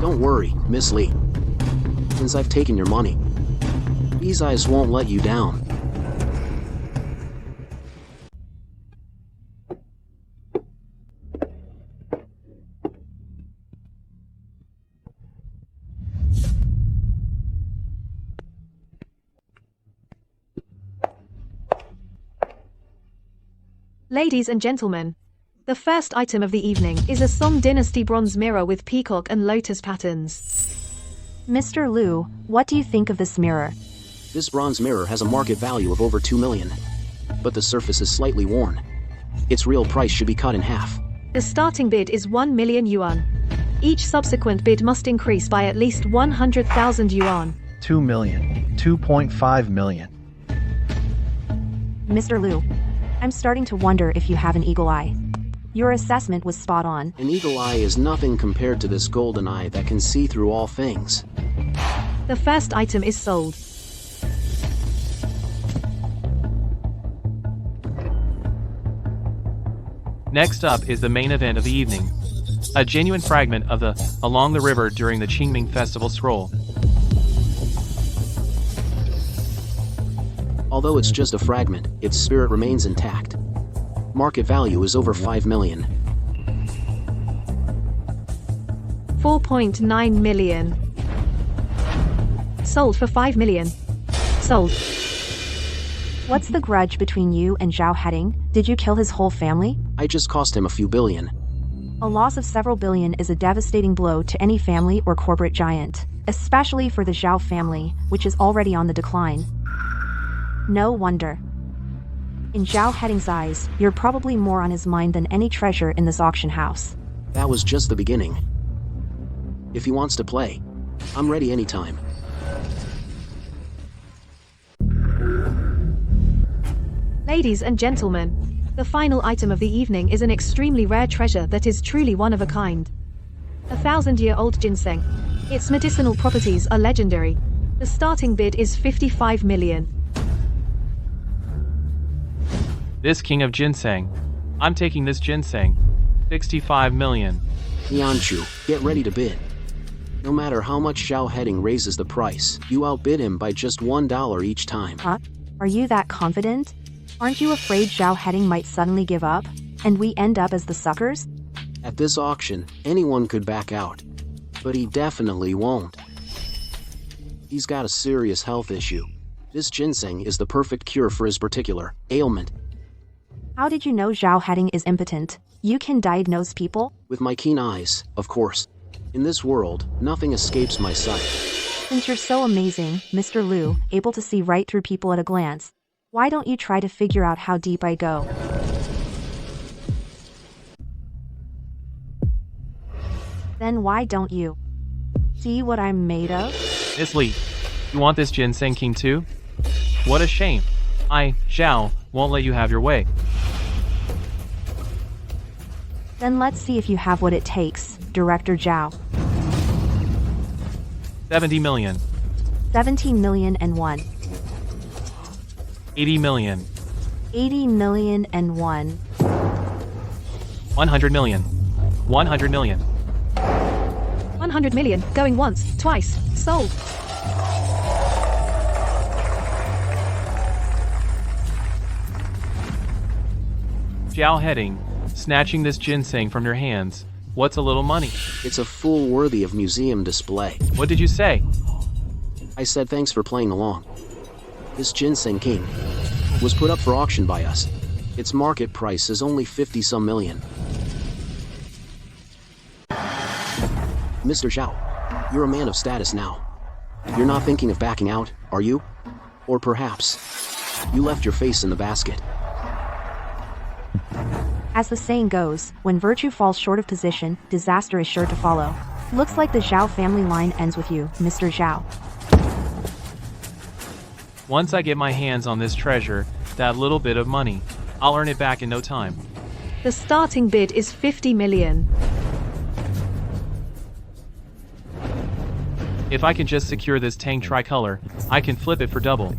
Don't worry, Miss Lee. Since I've taken your money, these eyes won't let you down. Ladies and gentlemen, the first item of the evening is a Song Dynasty bronze mirror with peacock and lotus patterns. Mr. Liu, what do you think of this mirror? This bronze mirror has a market value of over 2 million. But the surface is slightly worn. Its real price should be cut in half. The starting bid is 1 million yuan. Each subsequent bid must increase by at least 100,000 yuan. 2 million. 2.5 million. Mr. Liu, I'm starting to wonder if you have an eagle eye. Your assessment was spot on. An eagle eye is nothing compared to this golden eye that can see through all things. The first item is sold. Next up is the main event of the evening. A genuine fragment of the Along the River during the Qingming Festival scroll. Although it's just a fragment, its spirit remains intact. Market value is over 5 million. 4.9 million. Sold for 5 million. Sold. What's the grudge between you and Zhao Heading? Did you kill his whole family? I just cost him a few billion. A loss of several billion is a devastating blow to any family or corporate giant, especially for the Zhao family, which is already on the decline. No wonder. In Zhao Heading's eyes, you're probably more on his mind than any treasure in this auction house. That was just the beginning. If he wants to play, I'm ready anytime. Ladies and gentlemen, the final item of the evening is an extremely rare treasure that is truly one of a kind. A 1,000-year-old ginseng. Its medicinal properties are legendary. The starting bid is 55 million. This king of ginseng. I'm taking this ginseng. 65 million. Yanchu, get ready to bid. No matter how much Zhao Heading raises the price, you outbid him by just $1 each time. Huh? Are you that confident? Aren't you afraid Zhao Heading might suddenly give up? and we end up as the suckers? At this auction, anyone could back out. But he definitely won't. He's got a serious health issue. This ginseng is the perfect cure for his particular ailment. How did you know Zhao Heading is impotent? You can diagnose people? With my keen eyes, of course. In this world, nothing escapes my sight. Since you're so amazing, Mr. Liu, able to see right through people at a glance, why don't you try to figure out how deep I go? Then why don't you see what I'm made of? Miss Li, you want this ginseng king too? What a shame. Zhao, won't let you have your way. Then let's see if you have what it takes, Director Zhao. 70 million. 17 million and 1. 80 million. 80 million and 1. 100 million. 100 million. 100 million, going once, twice, sold. Zhao Heading, snatching this ginseng from your hands. What's a little money? It's a fool worthy of museum display. What did you say? I said thanks for playing along. This ginseng king was put up for auction by us. Its market price is only 50-some million. Mr. Zhao, you're a man of status now. You're not thinking of backing out, are you? Or perhaps you left your face in the basket. As the saying goes, when virtue falls short of position, disaster is sure to follow. Looks like the Zhao family line ends with you, Mr. Zhao. Once I get my hands on this treasure, that little bit of money, I'll earn it back in no time. The starting bid is 50 million. If I can just secure this Tang tricolor, I can flip it for double.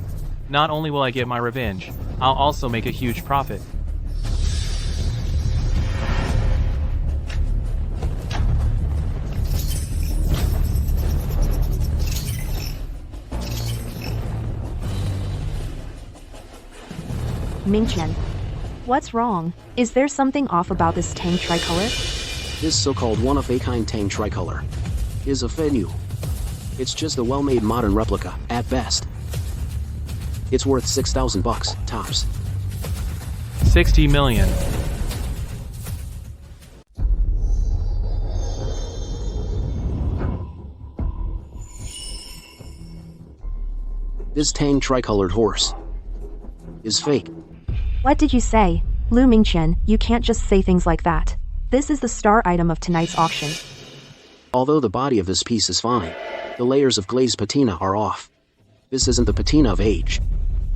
Not only will I get my revenge, I'll also make a huge profit. Mingqian, what's wrong? Is there something off about this Tang tricolor? This so-called one-of-a-kind Tang tricolor is a fake new. It's just a well-made modern replica, at best. It's worth $6,000 tops. 60 million. This Tang tricolored horse is fake. What did you say? Lu Mingqian, you can't just say things like that. This is the star item of tonight's auction. Although the body of this piece is fine, the layers of glazed patina are off. This isn't the patina of age.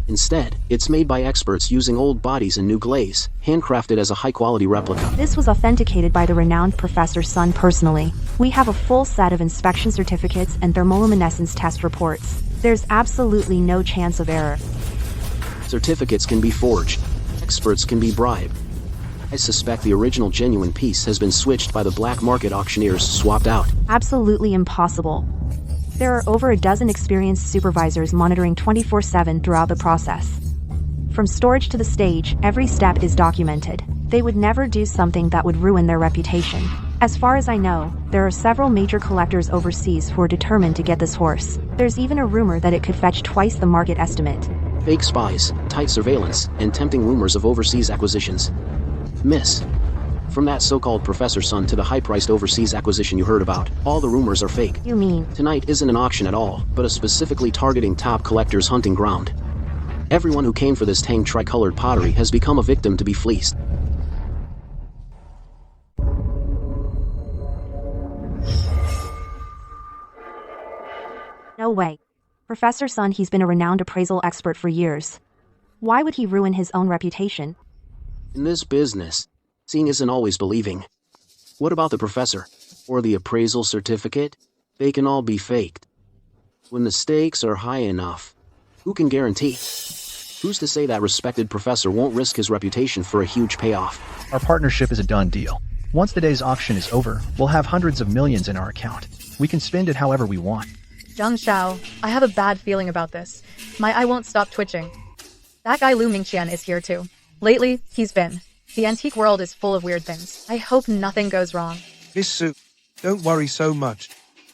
Instead, it's made by experts using old bodies and new glaze, handcrafted as a high-quality replica. This was authenticated by the renowned Professor Sun personally. We have a full set of inspection certificates and thermoluminescence test reports. There's absolutely no chance of error. Certificates can be forged. Experts can be bribed. I suspect the original genuine piece has been switched by the black market auctioneers, swapped out. Absolutely impossible. There are over a dozen experienced supervisors monitoring 24/7 throughout the process. From storage to the stage, every step is documented. They would never do something that would ruin their reputation. As far as I know, there are several major collectors overseas who are determined to get this horse. There's even a rumor that it could fetch twice the market estimate. Fake spies, tight surveillance, and tempting rumors of overseas acquisitions. Miss, from that so-called Professor Sun to the high-priced overseas acquisition you heard about, all the rumors are fake. You mean? Tonight isn't an auction at all, but a specifically targeting top collectors' hunting ground. Everyone who came for this Tang tricolored pottery has become a victim to be fleeced. No way. Professor Sun, he's been a renowned appraisal expert for years. Why would he ruin his own reputation? In this business, seeing isn't always believing. What about the professor? Or the appraisal certificate? They can all be faked. When the stakes are high enough, who can guarantee? Who's to say that respected professor won't risk his reputation for a huge payoff? Our partnership is a done deal. Once the day's auction is over, we'll have hundreds of millions in our account. We can spend it however we want. Zhang Xiao, I have a bad feeling about this. My eye won't stop twitching. That guy Lu Mingqian is here too. Lately, he's been The antique world is full of weird things. I hope nothing goes wrong. Miss Sue, don't worry so much.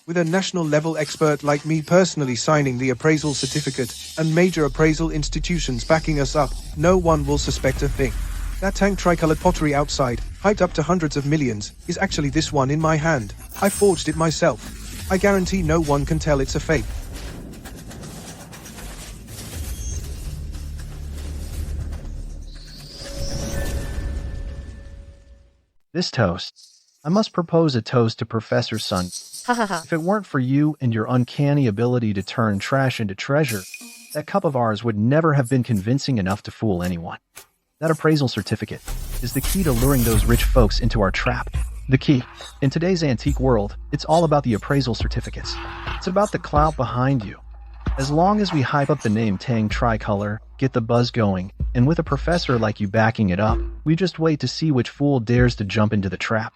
With a national level expert like me personally signing the appraisal certificate and major appraisal institutions backing us up, no one will suspect a thing. That Tang tricolored pottery outside, hyped up to hundreds of millions, is actually this one in my hand. I forged it myself. I guarantee no one can tell it's a fake. This toast. I must propose a toast to Professor Sun. If it weren't for you and your uncanny ability to turn trash into treasure, that cup of ours would never have been convincing enough to fool anyone. That appraisal certificate is the key to luring those rich folks into our trap. The key. In today's antique world, it's all about the appraisal certificates. It's about the clout behind you. As long as we hype up the name Tang Tricolor, get the buzz going, and with a professor like you backing it up, we just wait to see which fool dares to jump into the trap.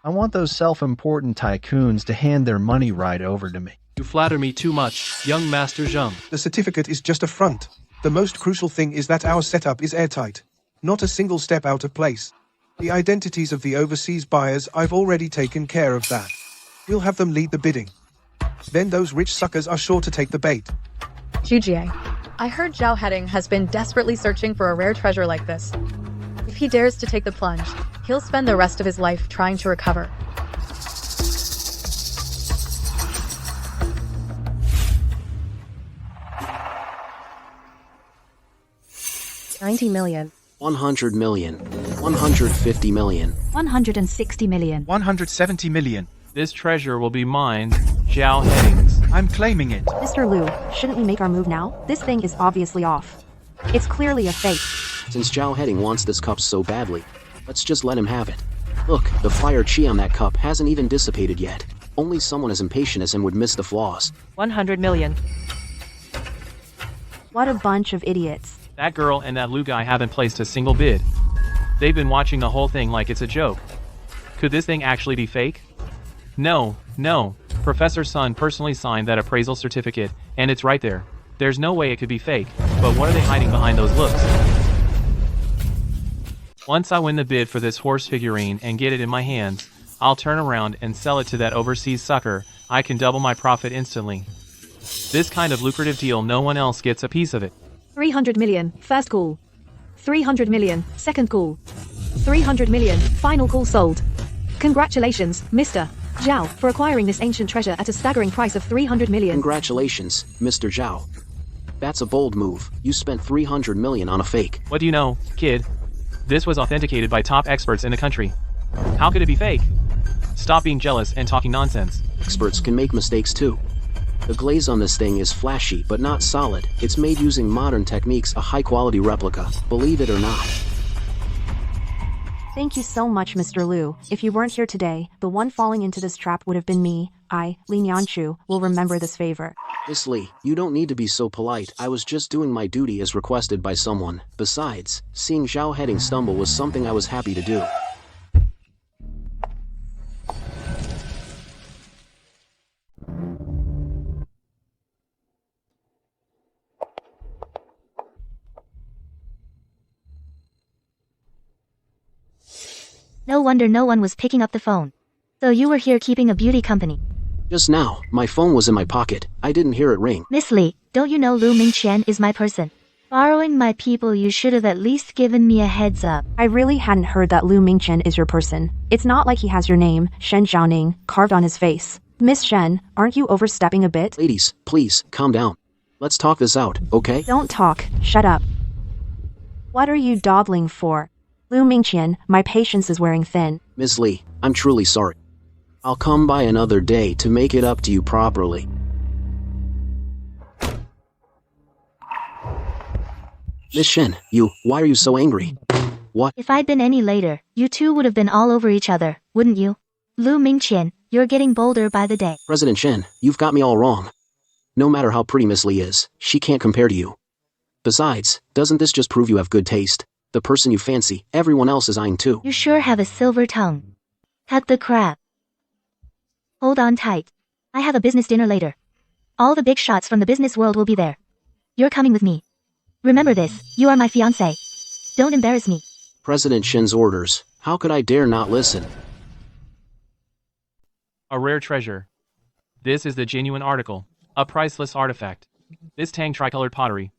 I want those self-important tycoons to hand their money right over to me. You flatter me too much, young Master Zheng. The certificate is just a front. The most crucial thing is that our setup is airtight. Not a single step out of place. The identities of the overseas buyers, I've already taken care of that. We'll have them lead the bidding. Then those rich suckers are sure to take the bait. GGA. I heard Zhao Heading has been desperately searching for a rare treasure like this. If he dares to take the plunge, he'll spend the rest of his life trying to recover. $90 million. 100 million. 150 million. 160 million. 170 million. This treasure will be mine, Zhao Headings. I'm claiming it. Mr. Liu, shouldn't we make our move now? This thing is obviously off. It's clearly a fake. Since Zhao Heading wants this cup so badly, let's just let him have it. Look, the fire chi on that cup hasn't even dissipated yet. Only someone as impatient as him would miss the flaws. 100 million. What a bunch of idiots. That girl and that Liu guy haven't placed a single bid. They've been watching the whole thing like it's a joke. Could this thing actually be fake? No. Professor Sun personally signed that appraisal certificate, and it's right there. There's no way it could be fake, but what are they hiding behind those looks? Once I win the bid for this horse figurine and get it in my hands, I'll turn around and sell it to that overseas sucker. I can double my profit instantly. This kind of lucrative deal, no one else gets a piece of it. 300 million, first call. 300 million, second call. 300 million, final call sold. Congratulations, Mr. Zhao, for acquiring this ancient treasure at a staggering price of 300 million. Congratulations, Mr. Zhao. That's a bold move. You spent 300 million on a fake. What do you know, kid? This was authenticated by top experts in the country. How could it be fake? Stop being jealous and talking nonsense. Experts can make mistakes too. The glaze on this thing is flashy, but not solid. It's made using modern techniques, a high-quality replica, believe it or not. Thank you so much, Mr. Liu. If you weren't here today, the one falling into this trap would have been me. I, Li Nianchu, will remember this favor. Miss Li, you don't need to be so polite. I was just doing my duty as requested by someone. Besides, seeing Zhao Heading stumble was something I was happy to do. No wonder no one was picking up the phone. So you were here keeping a beauty company. Just now, my phone was in my pocket. I didn't hear it ring. Miss Li, don't you know Lu Mingqian is my person? Borrowing my people, you should have at least given me a heads up. I really hadn't heard that Lu Mingqian is your person. It's not like he has your name, Shen Zhaoning, carved on his face. Miss Shen, aren't you overstepping a bit? Ladies, please, calm down. Let's talk this out, okay? Don't talk, shut up. What are you dawdling for? Lu Mingqian, my patience is wearing thin. Ms. Li, I'm truly sorry. I'll come by another day to make it up to you properly. Miss Shen, why are you so angry? What? If I'd been any later, you two would have been all over each other, wouldn't you? Lu Mingqian, you're getting bolder by the day. President Shen, you've got me all wrong. No matter how pretty Miss Li is, she can't compare to you. Besides, doesn't this just prove you have good taste? The person you fancy, everyone else is eyeing too. You sure have a silver tongue. Cut the crap. Hold on tight. I have a business dinner later. All the big shots from the business world will be there. You're coming with me. Remember this, you are my fiancé. Don't embarrass me. President Shen's orders. How could I dare not listen? A rare treasure. This is the genuine article. A priceless artifact. This Tang tricolored pottery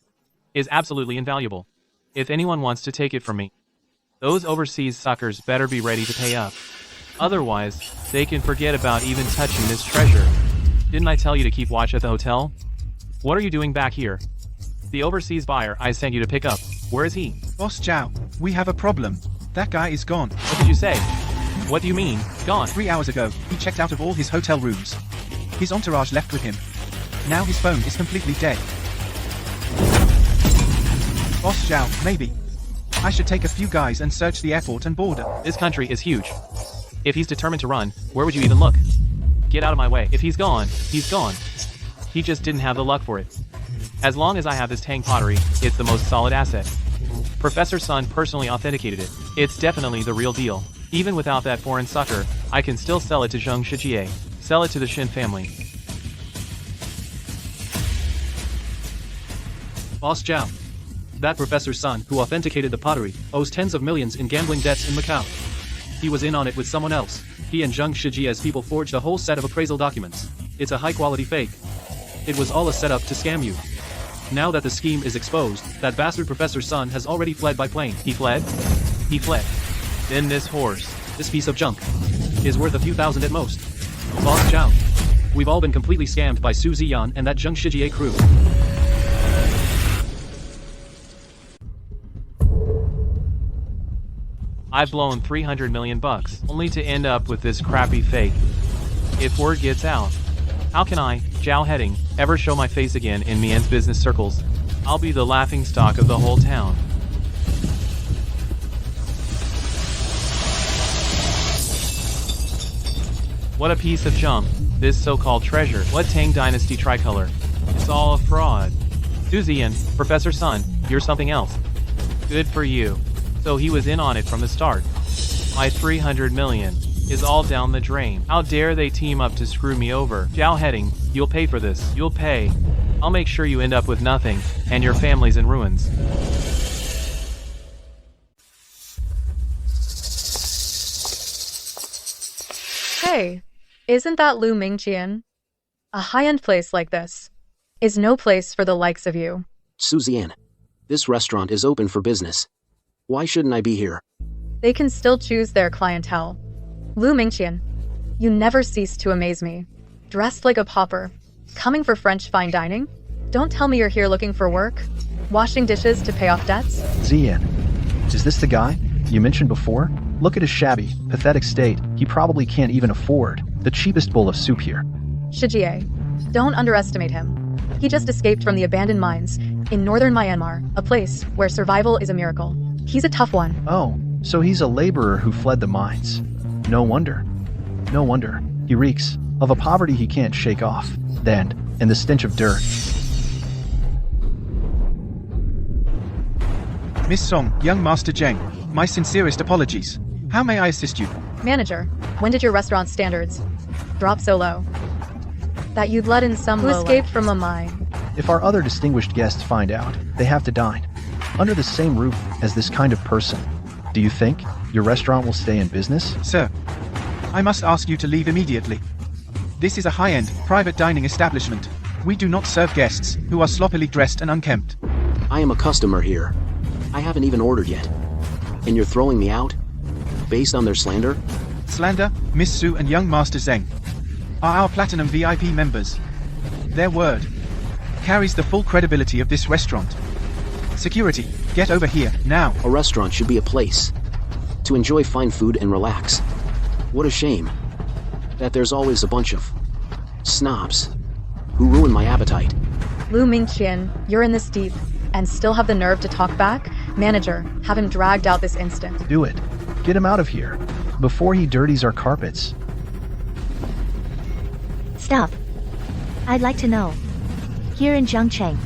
is absolutely invaluable. If anyone wants to take it from me, those overseas suckers better be ready to pay up. Otherwise, they can forget about even touching this treasure. Didn't I tell you to keep watch at the hotel? What are you doing back here? The overseas buyer I sent you to pick up. Where is he? Boss Zhao, we have a problem. That guy is gone. What did you say? What do you mean, gone? 3 hours ago, he checked out of all his hotel rooms. His entourage left with him. Now his phone is completely dead. Boss Zhao, maybe I should take a few guys and search the airport and border. This country is huge. If he's determined to run, where would you even look? Get out of my way. If he's gone, he's gone. He just didn't have the luck for it. As long as I have this Tang pottery, it's the most solid asset. Professor Sun personally authenticated it. It's definitely the real deal. Even without that foreign sucker, I can still sell it to Zheng Shijie. Sell it to the Shin family. Boss Zhao. That Professor Sun, who authenticated the pottery, owes tens of millions in gambling debts in Macau. He was in on it with someone else. He and Zheng Shijie's people forged a whole set of appraisal documents. It's a high-quality fake. It was all a setup to scam you. Now that the scheme is exposed, that bastard Professor Sun has already fled by plane. He fled? He fled. Then this horse, this piece of junk, is worth a few thousand at most. Boss Zhao. We've all been completely scammed by Su Ziyan and that Zheng Shijie crew. I've blown 300 million bucks, only to end up with this crappy fake. If word gets out, how can I, Zhao Heading, ever show my face again in Mian's business circles? I'll be the laughingstock of the whole town. What a piece of junk, this so-called treasure. What Tang Dynasty tricolor? It's all a fraud. Suzian, Professor Sun, you're something else. Good for you. So he was in on it from the start. My 300 million is all down the drain. How dare they team up to screw me over? Zhao Heading, you'll pay for this. You'll pay. I'll make sure you end up with nothing, and your family's in ruins. Hey, isn't that Lu Mingqian? A high-end place like this is no place for the likes of you. Suzian, this restaurant is open for business. Why shouldn't I be here? They can still choose their clientele. Lu Mingqian, you never cease to amaze me. Dressed like a pauper, coming for French fine dining? Don't tell me you're here looking for work, washing dishes to pay off debts? Ziyan, is this the guy you mentioned before? Look at his shabby, pathetic state. He probably can't even afford the cheapest bowl of soup here. Shijie, don't underestimate him. He just escaped from the abandoned mines in northern Myanmar, a place where survival is a miracle. He's a tough one. Oh, so he's a laborer who fled the mines. No wonder. No wonder. He reeks of a poverty he can't shake off. Then, and the stench of dirt. Miss Song, young Master Zheng, my sincerest apologies. How may I assist you? Manager, when did your restaurant standards drop so low that you'd let in some who escaped from a mine? If our other distinguished guests find out, they have to dine under the same roof as this kind of person. Do you think your restaurant will stay in business? Sir, I must ask you to leave immediately. This is a high-end, private dining establishment. We do not serve guests who are sloppily dressed and unkempt. I am a customer here. I haven't even ordered yet. And you're throwing me out? Based on their slander? Slander, Miss Su and young Master Zheng are our Platinum VIP members. Their word carries the full credibility of this restaurant. Security, get over here, now. A restaurant should be a place to enjoy fine food and relax. What a shame that there's always a bunch of snobs who ruin my appetite. Lu Mingqian, you're in this deep and still have the nerve to talk back? Manager, have him dragged out this instant. Do it. Get him out of here before he dirties our carpets. Stop. I'd like to know, here in Zhangcheng,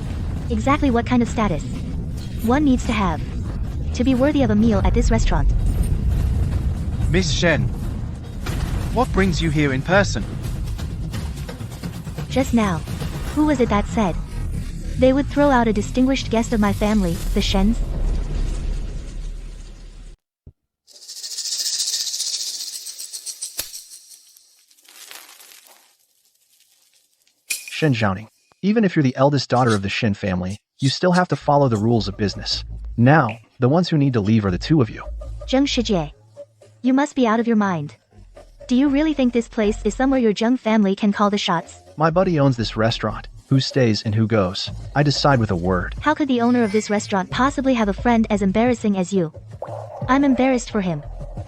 exactly what kind of status one needs to have to be worthy of a meal at this restaurant. Miss Shen, what brings you here in person? Just now, who was it that said they would throw out a distinguished guest of my family, the Shens? Shen Zhaoning. Even if you're the eldest daughter of the Shen family, you still have to follow the rules of business. Now, the ones who need to leave are the two of you. Zheng Shijie. You must be out of your mind. Do you really think this place is somewhere your Zheng family can call the shots? My buddy owns this restaurant. Who stays and who goes? I decide with a word. How could the owner of this restaurant possibly have a friend as embarrassing as you? I'm embarrassed for him.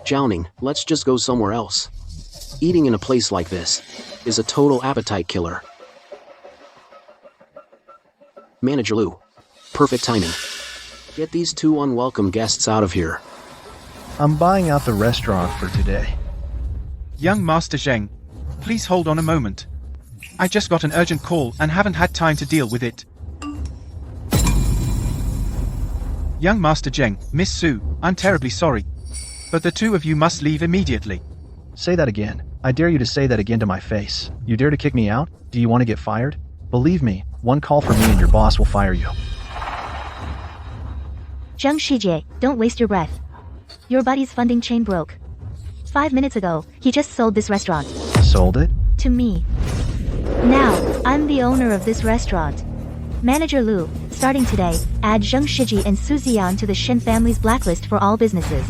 Zhaoning, let's just go somewhere else. Eating in a place like this is a total appetite killer. Manager Lu. Perfect timing. Get these two unwelcome guests out of here. I'm buying out the restaurant for today. Young Master Zheng, please hold on a moment. I just got an urgent call and haven't had time to deal with it. Young Master Zheng, Miss Su, I'm terribly sorry. But the two of you must leave immediately. Say that again. I dare you to say that again to my face. You dare to kick me out? Do you want to get fired? Believe me, one call from me and your boss will fire you. Zheng Shijie, don't waste your breath. Your buddy's funding chain broke. 5 minutes ago, he just sold this restaurant. Sold it? To me. Now, I'm the owner of this restaurant. Manager Lu, starting today, add Zheng Shiji and Su Ziyan to the Shen family's blacklist for all businesses.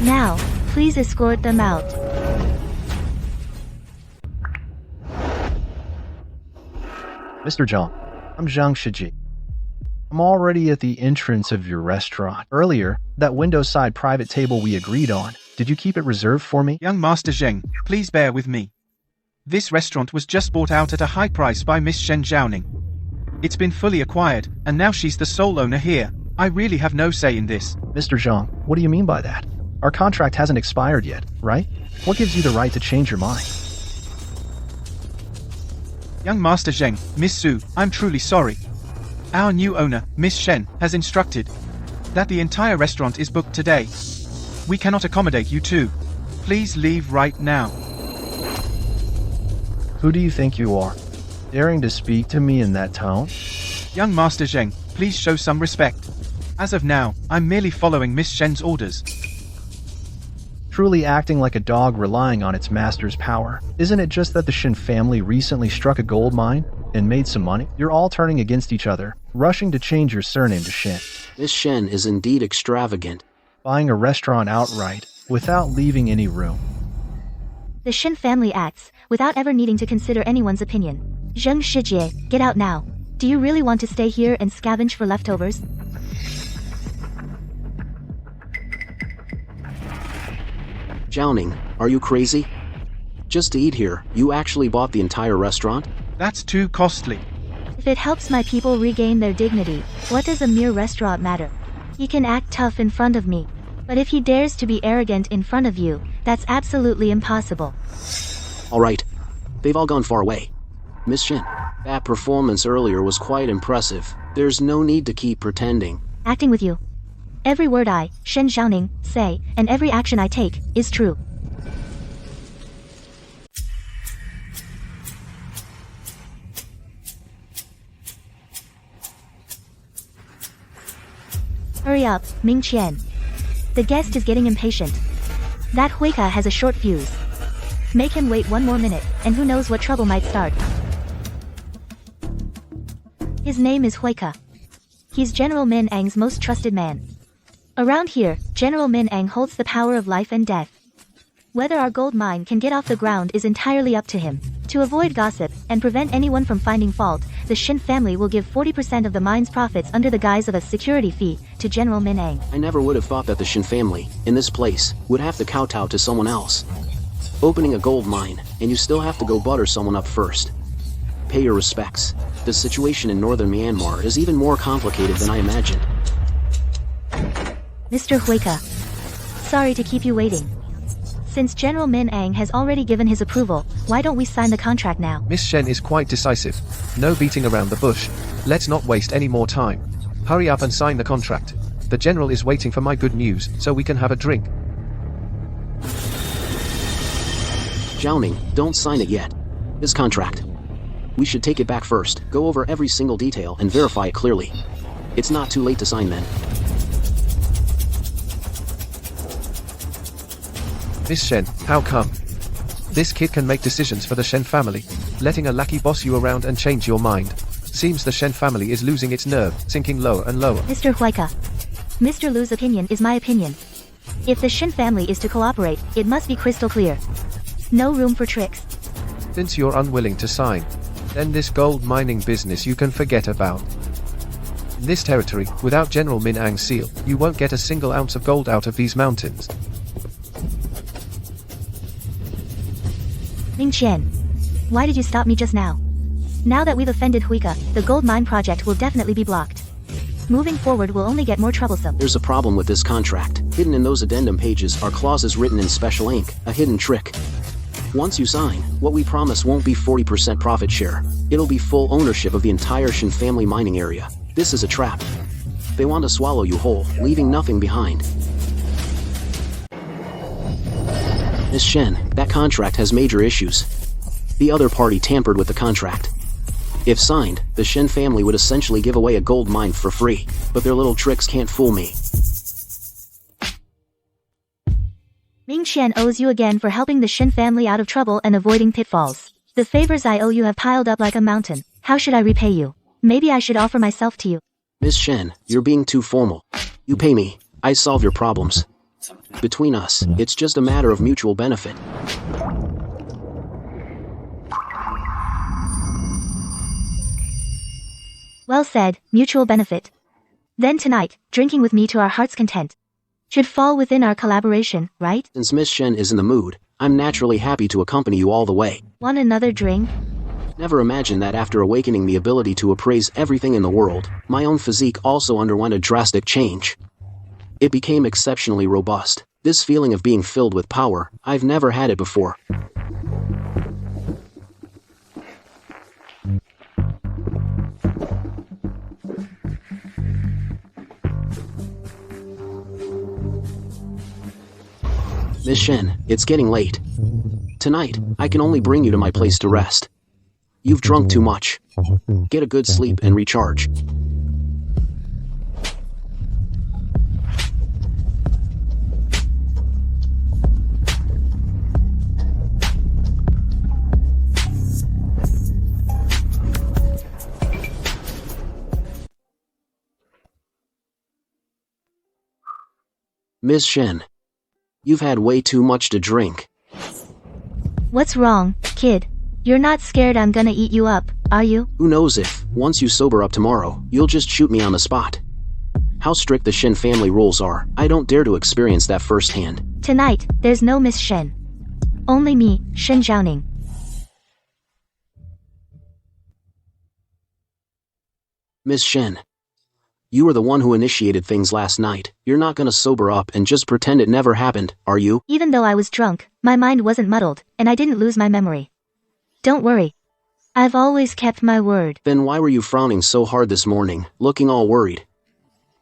Now, please escort them out. Mr. Zhang, I'm Zhang Shiji. I'm already at the entrance of your restaurant. Earlier, that window side private table we agreed on, did you keep it reserved for me? Young Master Zheng, please bear with me. This restaurant was just bought out at a high price by Miss Shen Zhaoning. It's been fully acquired, and now she's the sole owner here. I really have no say in this. Mr. Zhang, what do you mean by that? Our contract hasn't expired yet, right? What gives you the right to change your mind? Young Master Zheng, Miss Su, I'm truly sorry. Our new owner, Miss Shen, has instructed that the entire restaurant is booked today. We cannot accommodate you two. Please leave right now. Who do you think you are? Daring to speak to me in that tone? Young Master Zheng, please show some respect. As of now, I'm merely following Miss Shen's orders. Truly acting like a dog relying on its master's power. Isn't it just that the Shen family recently struck a gold mine and made some money? You're all turning against each other, rushing to change your surname to Shen. This Shen is indeed extravagant. Buying a restaurant outright, without leaving any room. The Shen family acts without ever needing to consider anyone's opinion. Zheng Shijie, get out now. Do you really want to stay here and scavenge for leftovers? Zhaoning, are you crazy? Just to eat here, you actually bought the entire restaurant? That's too costly. If it helps my people regain their dignity, what does a mere restaurant matter? He can act tough in front of me. But if he dares to be arrogant in front of you, that's absolutely impossible. Alright. They've all gone far away. Miss Shen, that performance earlier was quite impressive. There's no need to keep pretending. Acting with you. Every word I, Shen Zhaoning, say, and every action I take, is true. Hurry up, Ming Qian. The guest is getting impatient. That Huika has a short fuse. Make him wait 1 more minute, and who knows what trouble might start. His name is Huika. He's General Min Ang's most trusted man. Around here, General Min Ang holds the power of life and death. Whether our gold mine can get off the ground is entirely up to him. To avoid gossip, and prevent anyone from finding fault, the Shin family will give 40% of the mine's profits under the guise of a security fee to General Min Ang. I never would have thought that the Shin family, in this place, would have to kowtow to someone else. Opening a gold mine, and you still have to go butter someone up first. Pay your respects. The situation in northern Myanmar is even more complicated than I imagined. Mr. Huika. Sorry to keep you waiting. Since General Min Ang has already given his approval, why don't we sign the contract now? Miss Shen is quite decisive. No beating around the bush. Let's not waste any more time. Hurry up and sign the contract. The general is waiting for my good news, so we can have a drink. Zhaoning, don't sign it yet. This contract. We should take it back first, go over every single detail and verify it clearly. It's not too late to sign then. Miss Shen, how come? This kid can make decisions for the Shen family. letting a lackey boss you around and change your mind. Seems the Shen family is losing its nerve, sinking lower and lower. Mr. Huaika. Mr. Lu's opinion is my opinion. If the Shen family is to cooperate, it must be crystal clear. No room for tricks. Since you're unwilling to sign, then this gold mining business you can forget about. In this territory, without General Min Aang's seal, you won't get a single ounce of gold out of these mountains. Ming Qian. Why did you stop me just now? Now that we've offended Huika, the gold mine project will definitely be blocked. Moving forward will only get more troublesome. There's a problem with this contract. Hidden in those addendum pages are clauses written in special ink, a hidden trick. Once you sign, what we promise won't be 40% profit share. It'll be full ownership of the entire Shen family mining area. This is a trap. They want to swallow you whole, leaving nothing behind. Miss Shen, that contract has major issues. The other party tampered with the contract. If signed, the Shen family would essentially give away a gold mine for free, but their little tricks can't fool me. Ming Qian owes you again for helping the Shen family out of trouble and avoiding pitfalls. The favors I owe you have piled up like a mountain. How should I repay you? Maybe I should offer myself to you. Miss Shen, you're being too formal. You pay me, I solve your problems. Between us, it's just a matter of mutual benefit. Well said, mutual benefit. Then tonight, drinking with me to our heart's content. Should fall within our collaboration, right? Since Miss Shen is in the mood, I'm naturally happy to accompany you all the way. Want another drink? Never imagined that after awakening the ability to appraise everything in the world, my own physique also underwent a drastic change. It became exceptionally robust. This feeling of being filled with power, I've never had it before. Miss Shen, it's getting late. Tonight, I can only bring you to my place to rest. You've drunk too much. Get a good sleep and recharge. Miss Shen, you've had way too much to drink. What's wrong, kid? You're not scared I'm gonna eat you up, are you? Who knows if, once you sober up tomorrow, you'll just shoot me on the spot. How strict the Shen family rules are, I don't dare to experience that firsthand. Tonight, there's no Miss Shen. Only me, Shen Zhaoning. Miss Shen, you were the one who initiated things last night. You're not gonna sober up and just pretend it never happened, are you? Even though I was drunk, my mind wasn't muddled, and I didn't lose my memory. Don't worry. I've always kept my word. Then why were you frowning so hard this morning, looking all worried?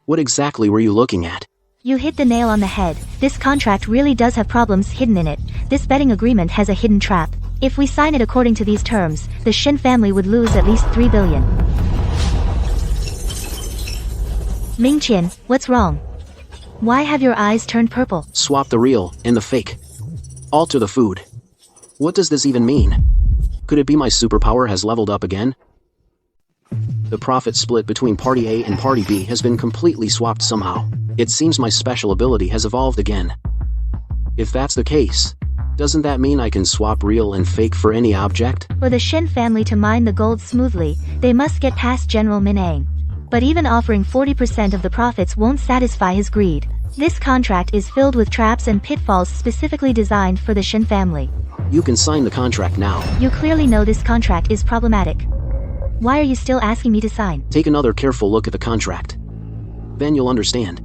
What exactly were you looking at? You hit the nail on the head. This contract really does have problems hidden in it. This betting agreement has a hidden trap. If we sign it according to these terms, the Shen family would lose at least 3 billion. Ming Qian, what's wrong? Why have your eyes turned purple? Swap the real and the fake. Alter the food. What does this even mean? Could it be my superpower has leveled up again? The profit split between Party A and Party B has been completely swapped somehow. It seems my special ability has evolved again. If that's the case, doesn't that mean I can swap real and fake for any object? For the Shen family to mine the gold smoothly, they must get past General Min Aang. But even offering 40% of the profits won't satisfy his greed. This contract is filled with traps and pitfalls specifically designed for the Shen family. You can sign the contract now. You clearly know this contract is problematic. Why are you still asking me to sign? Take another careful look at the contract. Then you'll understand.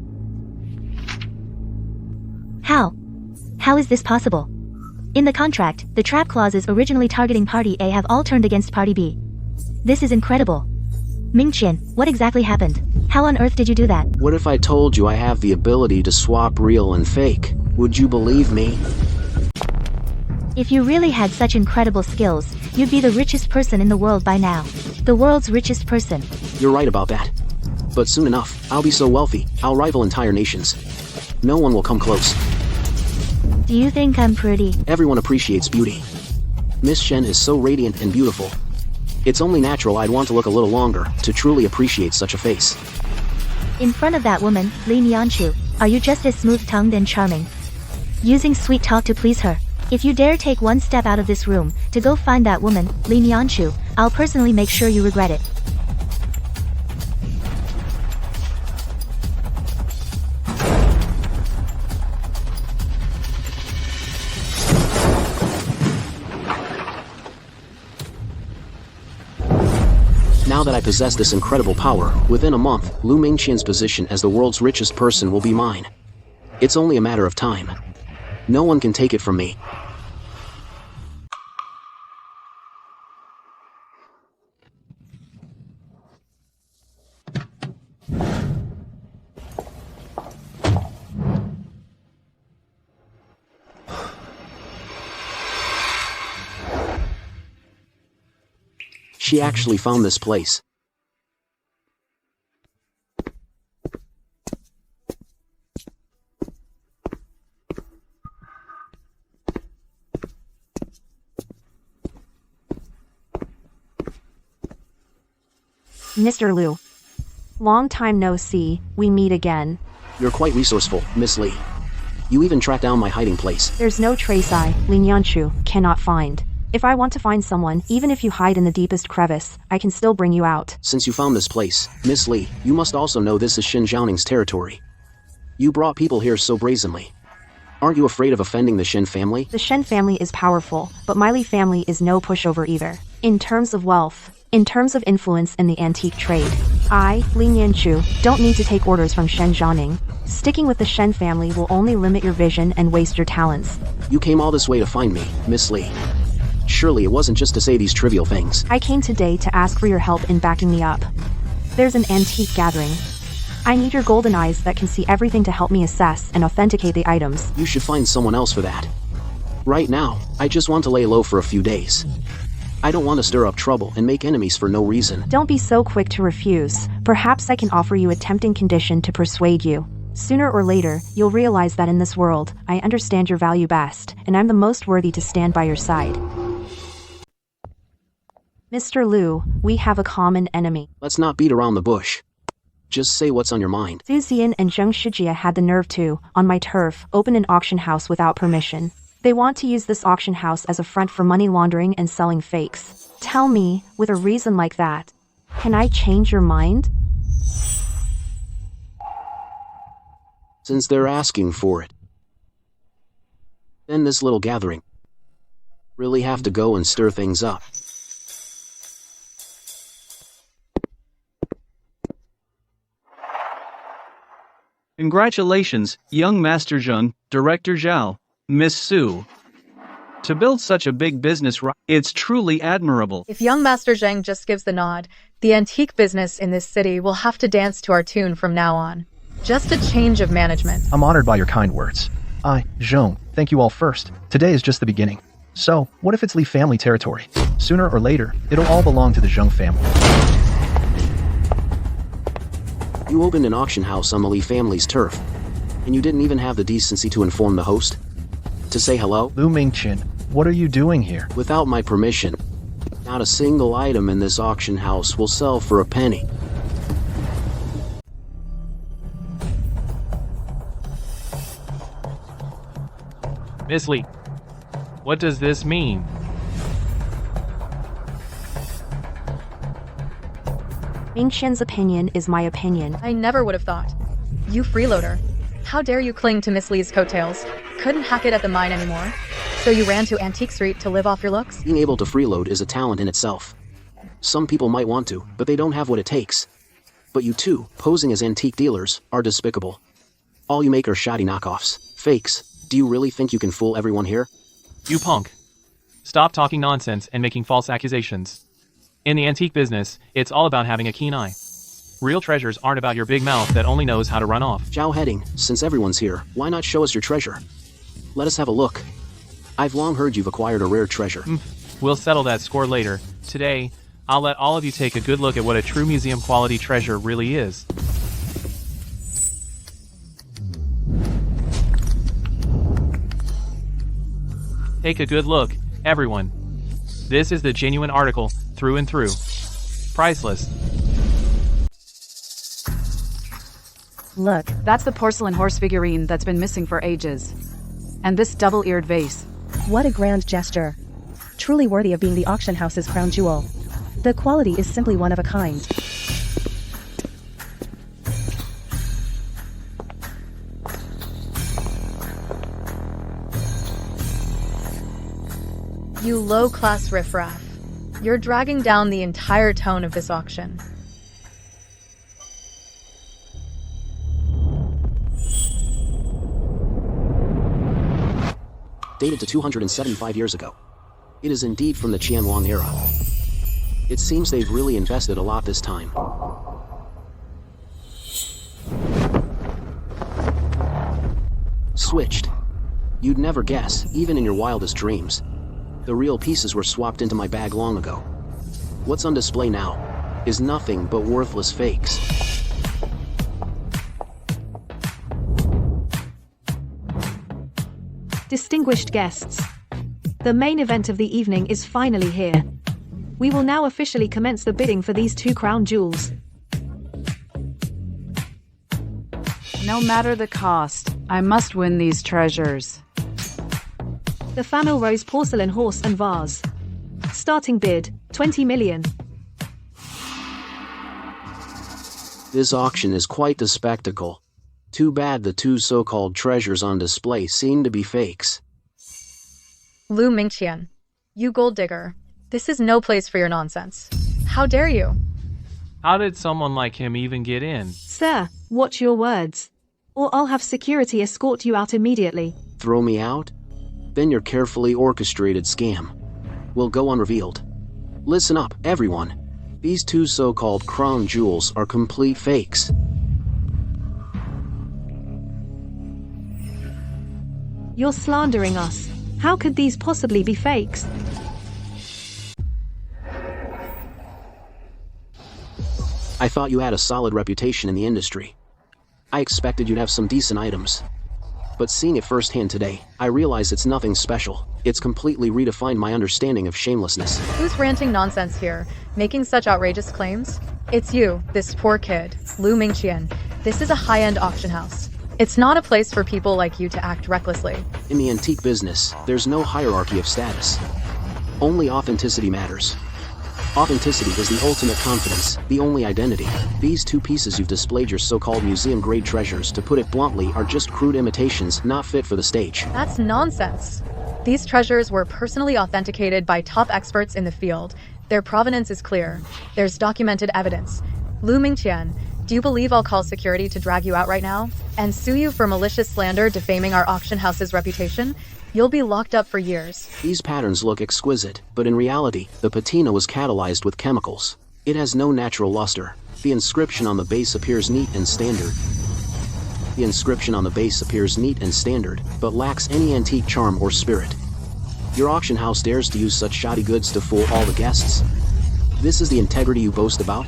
How? How is this possible? In the contract, the trap clauses originally targeting Party A have all turned against Party B. This is incredible. Ming Qian, what exactly happened? How on earth did you do that? What if I told you I have the ability to swap real and fake? Would you believe me? If you really had such incredible skills, you'd be the richest person in the world by now. The world's richest person. You're right about that. But soon enough, I'll be so wealthy, I'll rival entire nations. No one will come close. Do you think I'm pretty? Everyone appreciates beauty. Miss Shen is so radiant and beautiful. It's only natural I'd want to look a little longer to truly appreciate such a face. In front of that woman, Li Nianchu, are you just as smooth-tongued and charming? Using sweet talk to please her. If you dare take one step out of this room to go find that woman, Li Nianchu, I'll personally make sure you regret it. Now that I possess this incredible power, within a month, Lu Mingqian's position as the world's richest person will be mine. It's only a matter of time. No one can take it from me. She actually found this place. Mr. Liu. Long time no see, we meet again. You're quite resourceful, Miss Li. You even tracked down my hiding place. There's no trace I, Li Nianchu, cannot find. If I want to find someone, even if you hide in the deepest crevice, I can still bring you out. Since you found this place, Miss Li, you must also know this is Xin Zhaoning's territory. You brought people here so brazenly. Aren't you afraid of offending the Shen family? The Shen family is powerful, but my Li family is no pushover either. In terms of wealth, in terms of influence in the antique trade, I, Li Nianchu, don't need to take orders from Shen Zhaoning. Sticking with the Shen family will only limit your vision and waste your talents. You came all this way to find me, Miss Li. Surely it wasn't just to say these trivial things. I came today to ask for your help in backing me up. There's an antique gathering. I need your golden eyes that can see everything to help me assess and authenticate the items. You should find someone else for that. Right now, I just want to lay low for a few days. I don't want to stir up trouble and make enemies for no reason. Don't be so quick to refuse. Perhaps I can offer you a tempting condition to persuade you. Sooner or later, you'll realize that in this world, I understand your value best, and I'm the most worthy to stand by your side. Mr. Liu, we have a common enemy. Let's not beat around the bush. Just say what's on your mind. Xu Xian and Zheng Shijie had the nerve to, on my turf, open an auction house without permission. They want to use this auction house as a front for money laundering and selling fakes. Tell me, with a reason like that, can I change your mind? Since they're asking for it. Then this little gathering. Really have to go and stir things up. Congratulations, young Master Zheng, Director Zhao, Miss Su. To build such a big business, it's truly admirable. If young Master Zheng just gives the nod, the antique business in this city will have to dance to our tune from now on. Just a change of management. I'm honored by your kind words. I, Zhong, thank you all first. Today is just the beginning. So, what if it's Li family territory? Sooner or later, it'll all belong to the Zheng family. You opened an auction house on the Li family's turf, and you didn't even have the decency to inform the host? To say hello? Lu Mingqian, what are you doing here? Without my permission, not a single item in this auction house will sell for a penny. Miss Li, what does this mean? Mingqian's opinion is my opinion. I never would have thought. You freeloader. How dare you cling to Miss Li's coattails? Couldn't hack it at the mine anymore. So you ran to Antique Street to live off your looks? Being able to freeload is a talent in itself. Some people might want to, but they don't have what it takes. But you two, posing as antique dealers, are despicable. All you make are shoddy knockoffs, fakes. Do you really think you can fool everyone here? You punk. Stop talking nonsense and making false accusations. In the antique business, it's all about having a keen eye. Real treasures aren't about your big mouth that only knows how to run off. Zhao Heading, since everyone's here, why not show us your treasure? Let us have a look. I've long heard you've acquired a rare treasure. We'll settle that score later. Today, I'll let all of you take a good look at what a true museum quality treasure really is. Take a good look, everyone. This is the genuine article, through and through. Priceless. Look, that's the porcelain horse figurine that's been missing for ages. And this double-eared vase. What a grand gesture. Truly worthy of being the auction house's crown jewel. The quality is simply one of a kind. You low-class riffraff. You're dragging down the entire tone of this auction. Dated to 275 years ago. It is indeed from the Qianlong era. It seems they've really invested a lot this time. Switched. You'd never guess, even in your wildest dreams. The real pieces were swapped into my bag long ago. What's on display now is nothing but worthless fakes. Distinguished guests, the main event of the evening is finally here. We will now officially commence the bidding for these two crown jewels. No matter the cost, I must win these treasures. The Famille Rose porcelain horse and vase. Starting bid, 20 million. This auction is quite the spectacle. Too bad the two so-called treasures on display seem to be fakes. Lu Mingqian, you gold digger. This is no place for your nonsense. How dare you? How did someone like him even get in? Sir, watch your words. Or I'll have security escort you out immediately. Throw me out? Then your carefully orchestrated scam will go unrevealed. Listen up, everyone. These two so-called crown jewels are complete fakes. You're slandering us. How could these possibly be fakes? I thought you had a solid reputation in the industry. I expected you'd have some decent items. But seeing it firsthand today, I realize it's nothing special. It's completely redefined my understanding of shamelessness. Who's ranting nonsense here, making such outrageous claims? It's you, this poor kid, Lu Mingqian. This is a high-end auction house. It's not a place for people like you to act recklessly. In the antique business, there's no hierarchy of status. Only authenticity matters. Authenticity is the ultimate confidence, the only identity. These two pieces you've displayed your so-called museum-grade treasures, to put it bluntly, are just crude imitations, not fit for the stage. That's nonsense. These treasures were personally authenticated by top experts in the field. Their provenance is clear. There's documented evidence. Lu Mingqian, do you believe I'll call security to drag you out right now and sue you for malicious slander defaming our auction house's reputation? You'll be locked up for years. These patterns look exquisite, but in reality, the patina was catalyzed with chemicals. It has no natural luster. The inscription on the base appears neat and standard. But lacks any antique charm or spirit. Your auction house dares to use such shoddy goods to fool all the guests? This is the integrity you boast about?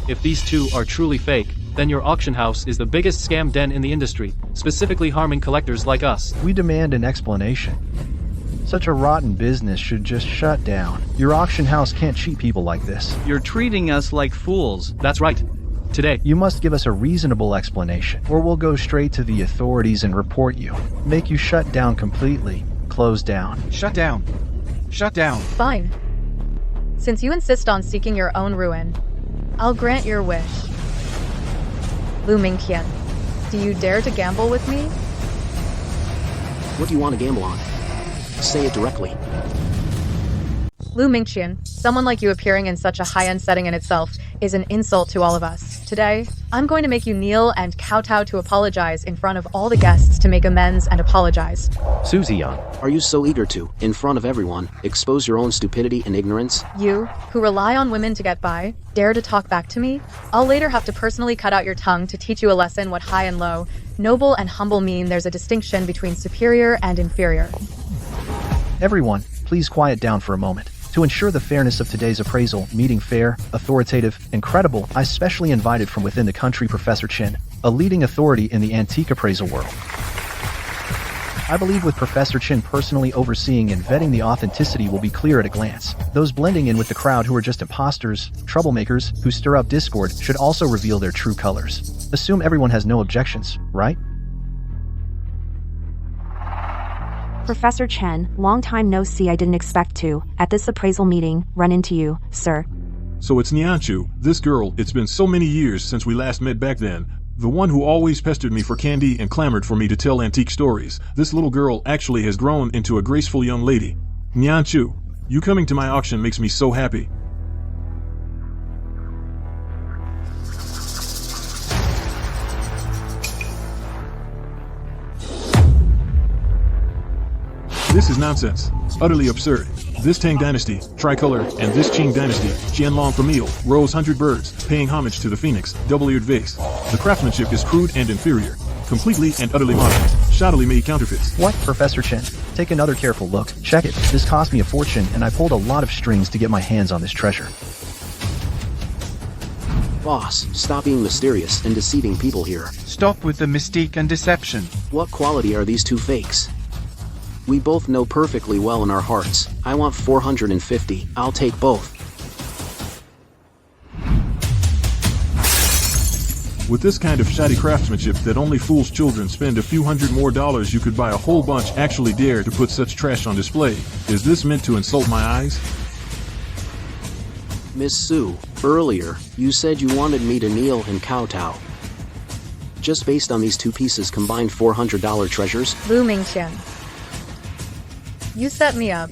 If these two are truly fake, then your auction house is the biggest scam den in the industry, specifically harming collectors like us. We demand an explanation. Such a rotten business should just shut down. Your auction house can't cheat people like this. You're treating us like fools. That's right. Today, you must give us a reasonable explanation, or we'll go straight to the authorities and report you. Make you shut down completely. Close down. Shut down. Shut down. Fine. Since you insist on seeking your own ruin, I'll grant your wish. Lu Mingqian, do you dare to gamble with me? What do you want to gamble on? Say it directly. Lu Mingqian, someone like you appearing in such a high-end setting in itself is an insult to all of us. Today, I'm going to make you kneel and kowtow to apologize in front of all the guests to make amends and apologize. Susie Young. Are you so eager to, in front of everyone, expose your own stupidity and ignorance? You, who rely on women to get by, dare to talk back to me? I'll later have to personally cut out your tongue to teach you a lesson what high and low, noble and humble mean. There's a distinction between superior and inferior. Everyone, please quiet down for a moment. To ensure the fairness of today's appraisal meeting fair, authoritative, and credible, I specially invited from within the country Professor Chin, a leading authority in the antique appraisal world. I believe with Professor Chin personally overseeing and vetting the authenticity will be clear at a glance. Those blending in with the crowd who are just imposters, troublemakers, who stir up discord should also reveal their true colors. Assume everyone has no objections, right? Professor Chen, long time no see. I didn't expect to, at this appraisal meeting, run into you, sir. So it's Nyanchu, this girl. It's been so many years since we last met back then. The one who always pestered me for candy and clamored for me to tell antique stories. This little girl actually has grown into a graceful young lady. Nyanchu, you coming to my auction makes me so happy. This is nonsense. Utterly absurd. This Tang dynasty, tricolor, and this Qing dynasty, Qianlong famille, rose 100 birds, paying homage to the phoenix, double-eared vase. The craftsmanship is crude and inferior. Completely and utterly modern. Shoddily made counterfeits. What, Professor Chen? Take another careful look. Check it. This cost me a fortune, and I pulled a lot of strings to get my hands on this treasure. Boss, stop being mysterious and deceiving people here. Stop with the mystique and deception. What quality are these two fakes? We both know perfectly well in our hearts. I want 450. I'll take both. With this kind of shoddy craftsmanship that only fools children, spend a few $100 more, you could buy a whole bunch. Actually dare to put such trash on display. Is this meant to insult my eyes? Miss Su, earlier, you said you wanted me to kneel and kowtow. Just based on these two pieces combined $400 treasures? Lu Mingqian. You set me up.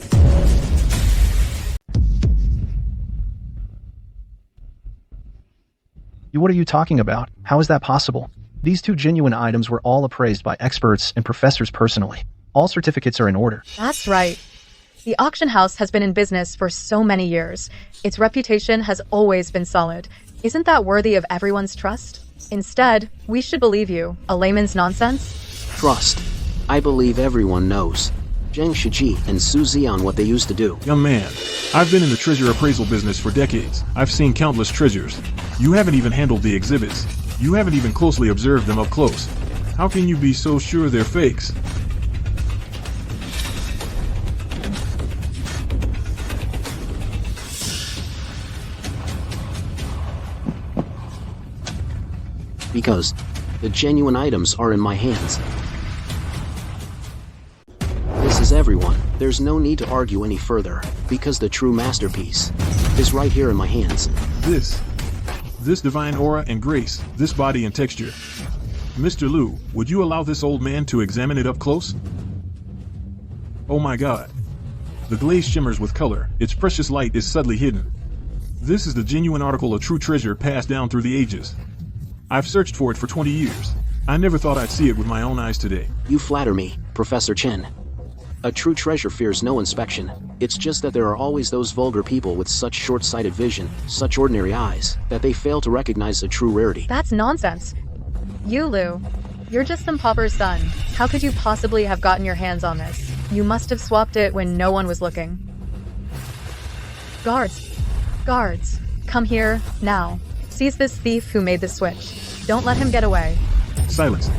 What are you talking about? How is that possible? These two genuine items were all appraised by experts and professors personally. All certificates are in order. That's right. The auction house has been in business for so many years. Its reputation has always been solid. Isn't that worthy of everyone's trust? Instead, we should believe you. A layman's nonsense? Trust. I believe everyone knows. Zheng Shiji and Su Zian what they used to do. Young man, I've been in the treasure appraisal business for decades. I've seen countless treasures. You haven't even handled the exhibits. You haven't even closely observed them up close. How can you be so sure they're fakes? Because the genuine items are in my hands. This is everyone. There's no need to argue any further, because the true masterpiece is right here in my hands. This divine aura and grace, this body and texture. Mr. Liu, would you allow this old man to examine it up close? Oh my god. The glaze shimmers with color, its precious light is subtly hidden. This is the genuine article, a true treasure passed down through the ages. I've searched for it for 20 years. I never thought I'd see it with my own eyes today. You flatter me, Professor Chen. A true treasure fears no inspection. It's just that there are always those vulgar people with such short-sighted vision, such ordinary eyes, that they fail to recognize a true rarity. That's nonsense. You, Liu, you're just some pauper's son. How could you possibly have gotten your hands on this? You must have swapped it when no one was looking. Guards! Guards! Come here, now. Seize this thief who made the switch. Don't let him get away. Silence.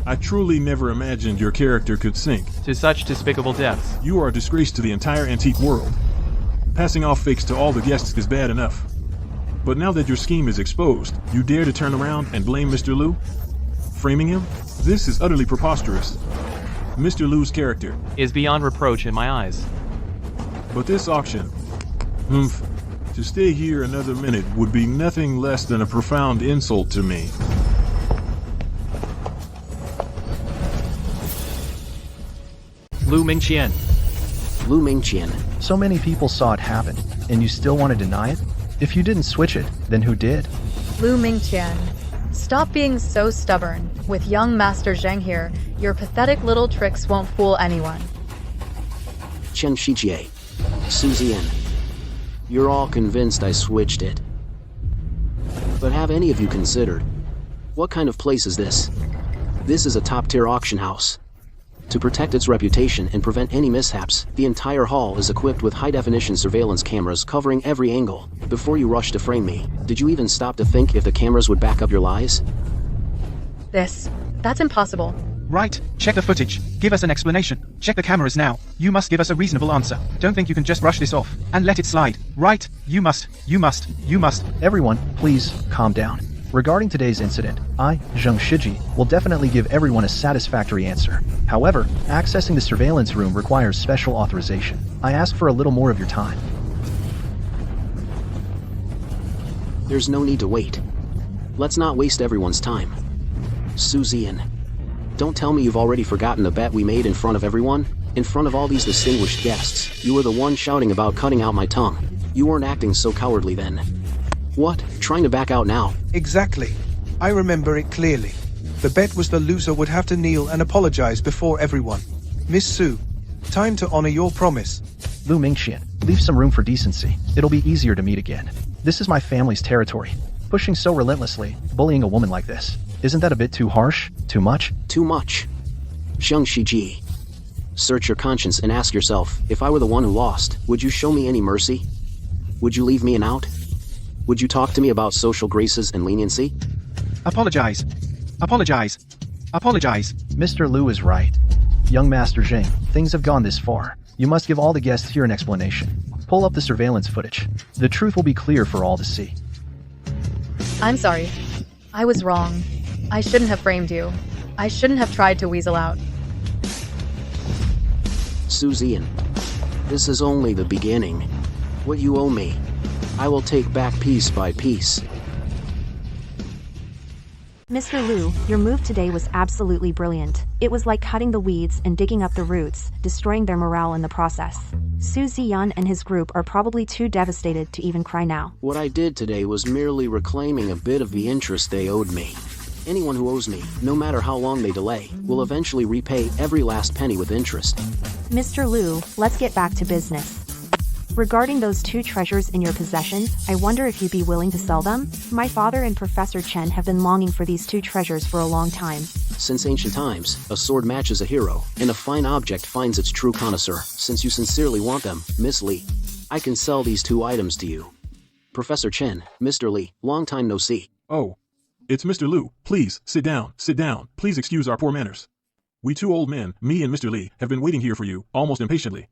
I truly never imagined your character could sink to such despicable depths. You are a disgrace to the entire antique world. Passing off fakes to all the guests is bad enough. But now that your scheme is exposed, you dare to turn around and blame Mr. Liu? Framing him? This is utterly preposterous. Mr. Liu's character is beyond reproach in my eyes. But this auction, to stay here another minute would be nothing less than a profound insult to me. Lu Mingqian. Lu Mingqian. So many people saw it happen, and you still want to deny it? If you didn't switch it, then who did? Lu Mingqian. Stop being so stubborn. With young Master Zheng here, your pathetic little tricks won't fool anyone. Chen Shijie. Su Zian. You're all convinced I switched it. But have any of you considered, what kind of place is this? This is a top-tier auction house. To protect its reputation and prevent any mishaps, the entire hall is equipped with high-definition surveillance cameras covering every angle. Before you rush to frame me, did you even stop to think if the cameras would back up your lies? That's impossible. Right, check the footage. Give us an explanation. Check the cameras now. You must give us a reasonable answer. Don't think you can just brush this off and let it slide. Right, you must. Everyone, please, calm down. Regarding today's incident, I, Zheng Shiji, will definitely give everyone a satisfactory answer. However, accessing the surveillance room requires special authorization. I ask for a little more of your time. There's no need to wait. Let's not waste everyone's time. Suzian, don't tell me you've already forgotten the bet we made in front of everyone? In front of all these distinguished guests, you were the one shouting about cutting out my tongue. You weren't acting so cowardly then. What? Trying to back out now? Exactly. I remember it clearly. The bet was the loser would have to kneel and apologize before everyone. Miss Su, time to honor your promise. Lu Mingqian, leave some room for decency. It'll be easier to meet again. This is my family's territory. Pushing so relentlessly, bullying a woman like this. Isn't that a bit too harsh? Too much? Too much. Zheng Shiji. Search your conscience and ask yourself, if I were the one who lost, would you show me any mercy? Would you leave me an out? Would you talk to me about social graces and leniency? Apologize. Mr. Lu is right. Young Master Zheng, things have gone this far. You must give all the guests here an explanation. Pull up the surveillance footage. The truth will be clear for all to see. I'm sorry. I was wrong. I shouldn't have framed you. I shouldn't have tried to weasel out. Suzian, this is only the beginning. What you owe me, I will take back piece by piece. Mr. Lu, your move today was absolutely brilliant. It was like cutting the weeds and digging up the roots, destroying their morale in the process. Su Ziyan and his group are probably too devastated to even cry now. What I did today was merely reclaiming a bit of the interest they owed me. Anyone who owes me, no matter how long they delay, will eventually repay every last penny with interest. Mr. Lu, let's get back to business. Regarding those 2 treasures in your possession, I wonder if you'd be willing to sell them? My father and Professor Chen have been longing for these 2 treasures for a long time. Since ancient times, a sword matches a hero, and a fine object finds its true connoisseur. Since you sincerely want them, Miss Li, I can sell these 2 items to you. Professor Chen, Mr. Li, long time no see. Oh, it's Mr. Lu. Please, sit down. Please excuse our poor manners. We 2 old men, me and Mr. Li, have been waiting here for you, almost impatiently.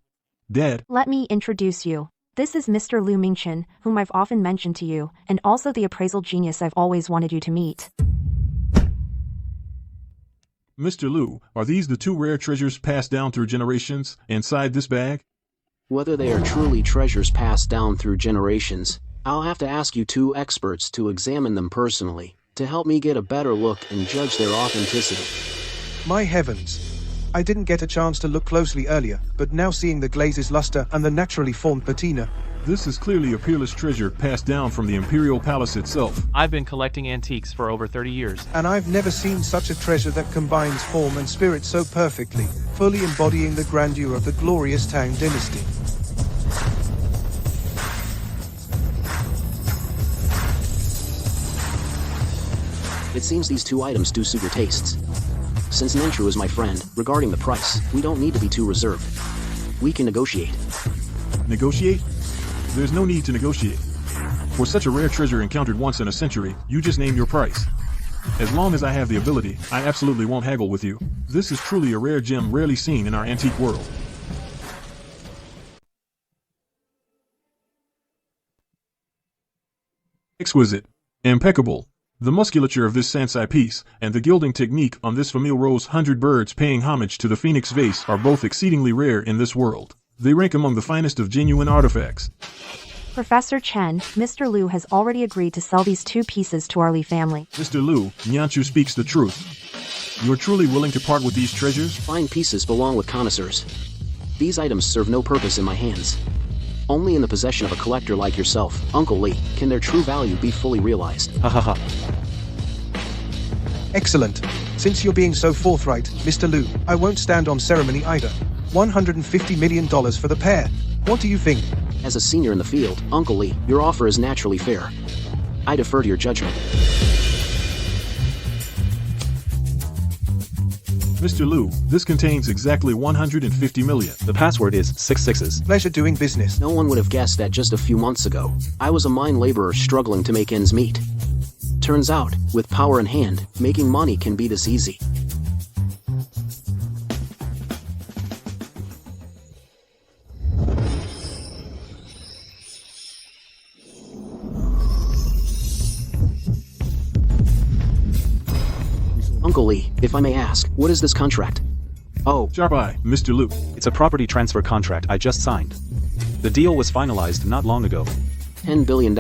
Dad. Let me introduce you. This is Mr. Lu Mingqian, whom I've often mentioned to you, and also the appraisal genius I've always wanted you to meet. Mr. Lu, are these the 2 rare treasures passed down through generations inside this bag? Whether they are truly treasures passed down through generations, I'll have to ask you 2 experts to examine them personally, to help me get a better look and judge their authenticity. My heavens. I didn't get a chance to look closely earlier, but now seeing the glaze's luster and the naturally formed patina. This is clearly a peerless treasure passed down from the Imperial Palace itself. I've been collecting antiques for over 30 years. And I've never seen such a treasure that combines form and spirit so perfectly, fully embodying the grandeur of the glorious Tang dynasty. It seems these 2 items do suit your tastes. Since Nenshu is my friend, regarding the price, we don't need to be too reserved. We can negotiate. Negotiate? There's no need to negotiate. For such a rare treasure encountered once in a century, you just name your price. As long as I have the ability, I absolutely won't haggle with you. This is truly a rare gem rarely seen in our antique world. Exquisite. Impeccable. The musculature of this Sansai piece, and the gilding technique on this Famille Rose 100 birds paying homage to the Phoenix vase are both exceedingly rare in this world. They rank among the finest of genuine artifacts. Professor Chen, Mr. Lu has already agreed to sell these 2 pieces to our Li family. Mr. Lu, Nyanchu speaks the truth. You're truly willing to part with these treasures? Fine pieces belong with connoisseurs. These items serve no purpose in my hands. Only in the possession of a collector like yourself, Uncle Li, can their true value be fully realized. Ha ha ha. Excellent. Since you're being so forthright, Mr. Lu, I won't stand on ceremony either. $150 million for the pair. What do you think? As a senior in the field, Uncle Li, your offer is naturally fair. I defer to your judgment. Mr. Lu, this contains exactly 150 million. The password is 6 6s. Pleasure doing business. No one would have guessed that just a few months ago. I was a mine laborer struggling to make ends meet. Turns out, with power in hand, making money can be this easy. Uncle Lee, if I may ask, what is this contract? Oh. Sharp eye, Mr. Liu. It's a property transfer contract I just signed. The deal was finalized not long ago. $10 billion.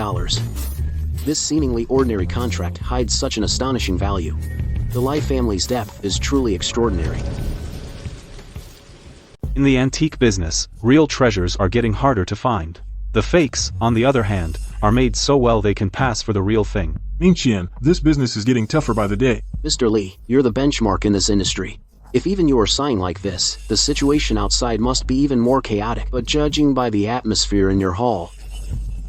This seemingly ordinary contract hides such an astonishing value. The Lai family's depth is truly extraordinary. In the antique business, real treasures are getting harder to find. The fakes, on the other hand, are made so well they can pass for the real thing. Mingqian, this business is getting tougher by the day. Mr. Lee, you're the benchmark in this industry. If even you are sighing like this, the situation outside must be even more chaotic. But judging by the atmosphere in your hall,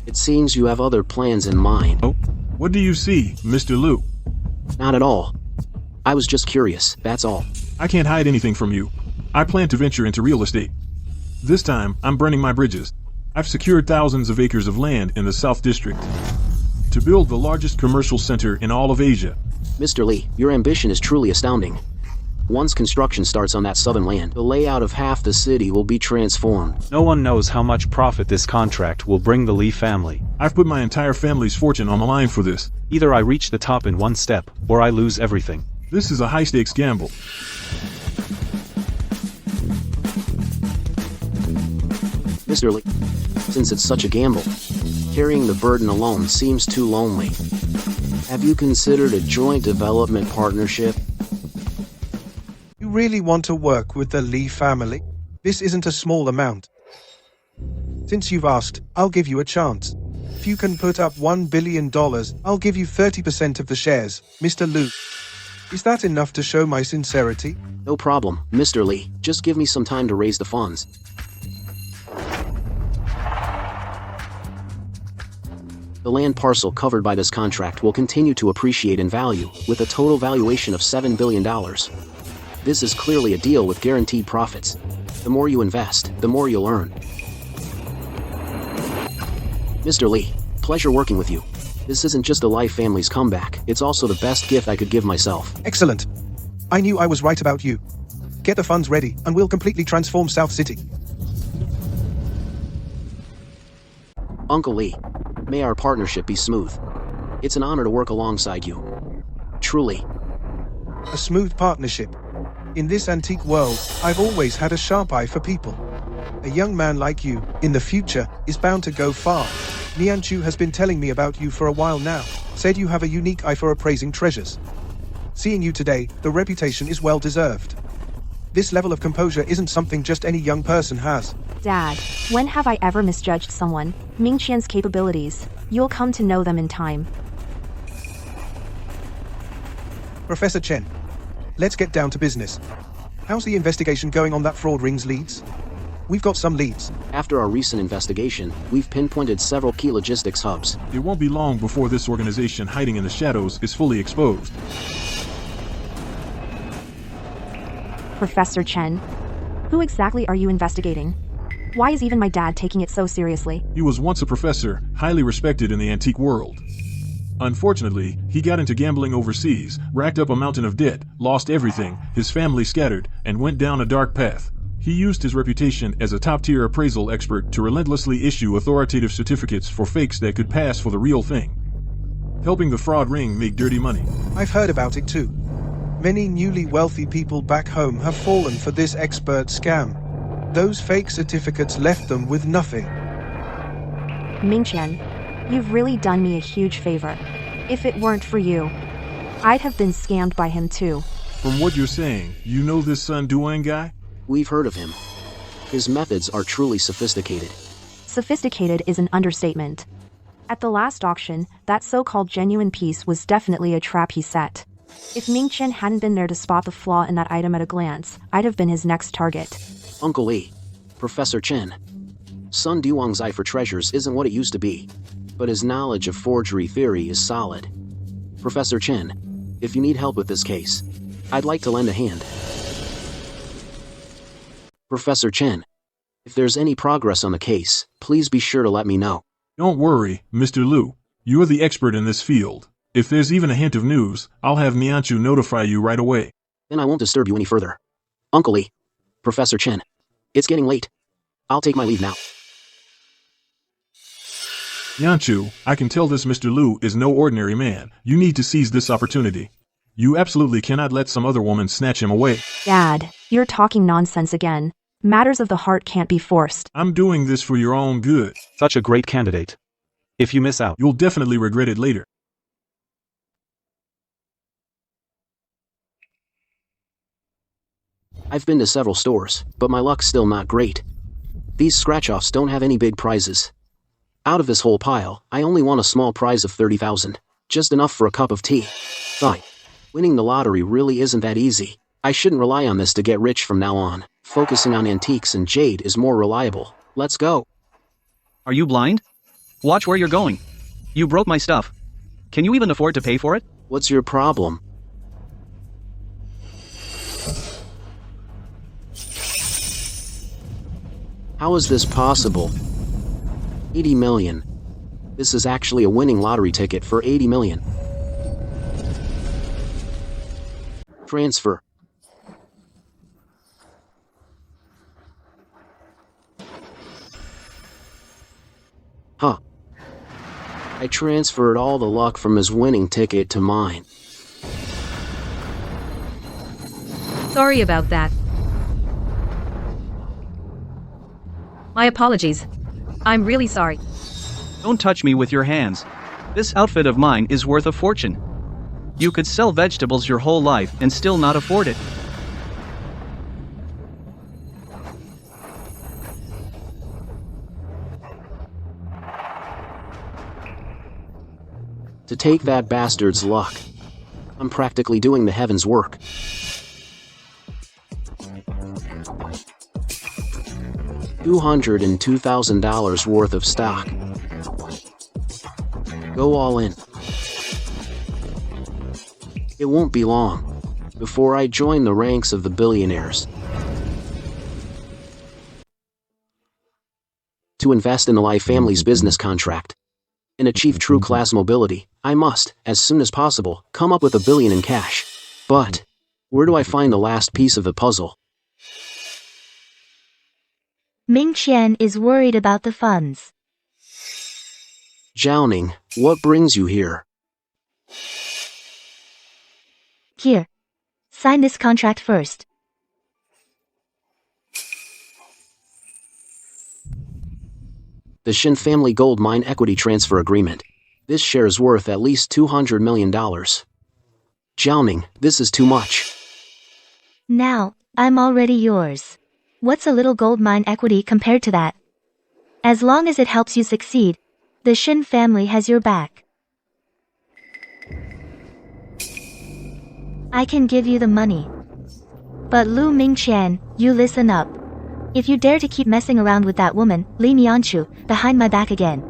it seems you have other plans in mind. Oh, what do you see, Mr. Liu? Not at all. I was just curious, that's all. I can't hide anything from you. I plan to venture into real estate. This time, I'm burning my bridges. I've secured thousands of acres of land in the South District to build the largest commercial center in all of Asia. Mr. Lee, your ambition is truly astounding. Once construction starts on that southern land, the layout of half the city will be transformed. No one knows how much profit this contract will bring the Lee family. I've put my entire family's fortune on the line for this. Either I reach the top in one step, or I lose everything. This is a high-stakes gamble. Mr. Lee, since it's such a gamble, carrying the burden alone seems too lonely. Have you considered a joint development partnership? You really want to work with the Lee family? This isn't a small amount. Since you've asked, I'll give you a chance. If you can put up $1 billion, I'll give you 30% of the shares, Mr. Liu. Is that enough to show my sincerity? No problem, Mr. Lee. Just give me some time to raise the funds. The land parcel covered by this contract will continue to appreciate in value, with a total valuation of $7 billion. This is clearly a deal with guaranteed profits. The more you invest, the more you'll earn. Mr. Lee, pleasure working with you. This isn't just a Lai family's comeback, it's also the best gift I could give myself. Excellent. I knew I was right about you. Get the funds ready, and we'll completely transform South City. Uncle Lee, may our partnership be smooth. It's an honor to work alongside you. Truly. A smooth partnership. In this antique world, I've always had a sharp eye for people. A young man like you, in the future, is bound to go far. Nianchu has been telling me about you for a while now, said you have a unique eye for appraising treasures. Seeing you today, the reputation is well deserved. This level of composure isn't something just any young person has. Dad, when have I ever misjudged someone? Mingqian's capabilities. You'll come to know them in time. Professor Chen, let's get down to business. How's the investigation going on that fraud rings leads? We've got some leads. After our recent investigation, we've pinpointed several key logistics hubs. It won't be long before this organization hiding in the shadows is fully exposed. Professor Chen, who exactly are you investigating? Why is even my dad taking it so seriously? He was once a professor, highly respected in the antique world. Unfortunately, he got into gambling overseas, racked up a mountain of debt, lost everything, his family scattered, and went down a dark path. He used his reputation as a top-tier appraisal expert to relentlessly issue authoritative certificates for fakes that could pass for the real thing, helping the fraud ring make dirty money. I've heard about it too. Many newly wealthy people back home have fallen for this expert scam. Those fake certificates left them with nothing. Mingqian, you've really done me a huge favor. If it weren't for you, I'd have been scammed by him too. From what you're saying, you know this Sun Duan guy? We've heard of him. His methods are truly sophisticated. Sophisticated is an understatement. At the last auction, that so-called genuine piece was definitely a trap he set. If Mingqian hadn't been there to spot the flaw in that item at a glance, I'd have been his next target. Uncle Lee, Professor Chen, Sun Duang's eye for treasures isn't what it used to be, but his knowledge of forgery theory is solid. Professor Chen, if you need help with this case, I'd like to lend a hand. Professor Chen, if there's any progress on the case, please be sure to let me know. Don't worry, Mr. Liu. You're the expert in this field. If there's even a hint of news, I'll have Nianchu notify you right away. Then I won't disturb you any further. Uncle Lee, Professor Chen, it's getting late. I'll take my leave now. Nianchu, I can tell this Mr. Liu is no ordinary man. You need to seize this opportunity. You absolutely cannot let some other woman snatch him away. Dad, you're talking nonsense again. Matters of the heart can't be forced. I'm doing this for your own good. Such a great candidate. If you miss out, you'll definitely regret it later. I've been to several stores, but my luck's still not great. These scratch-offs don't have any big prizes. Out of this whole pile, I only won a small prize of 30,000. Just enough for a cup of tea. Fine. Winning the lottery really isn't that easy. I shouldn't rely on this to get rich from now on. Focusing on antiques and jade is more reliable. Let's go. Are you blind? Watch where you're going. You broke my stuff. Can you even afford to pay for it? What's your problem? How is this possible? 80 million. This is actually a winning lottery ticket for 80 million. Transfer. Huh. I transferred all the luck from his winning ticket to mine. Sorry about that. My apologies. I'm really sorry. Don't touch me with your hands. This outfit of mine is worth a fortune. You could sell vegetables your whole life and still not afford it. To take that bastard's luck. I'm practically doing the heavens' work. $202,000 worth of stock. Go all in. It won't be long before I join the ranks of the billionaires. To invest in the Lai family's business contract and achieve true class mobility, I must, as soon as possible, come up with $1 billion in cash. But where do I find the last piece of the puzzle? Ming Qian is worried about the funds. Jiaoning, what brings you here? Here. Sign this contract first. The Shin Family Gold Mine Equity Transfer Agreement. This share is worth at least $200 million. Jiaoning, this is too much. Now, I'm already yours. What's a little gold mine equity compared to that? As long as it helps you succeed, the Shin family has your back. I can give you the money. But Lu Mingqian, you listen up. If you dare to keep messing around with that woman, Li Mianchu, behind my back again,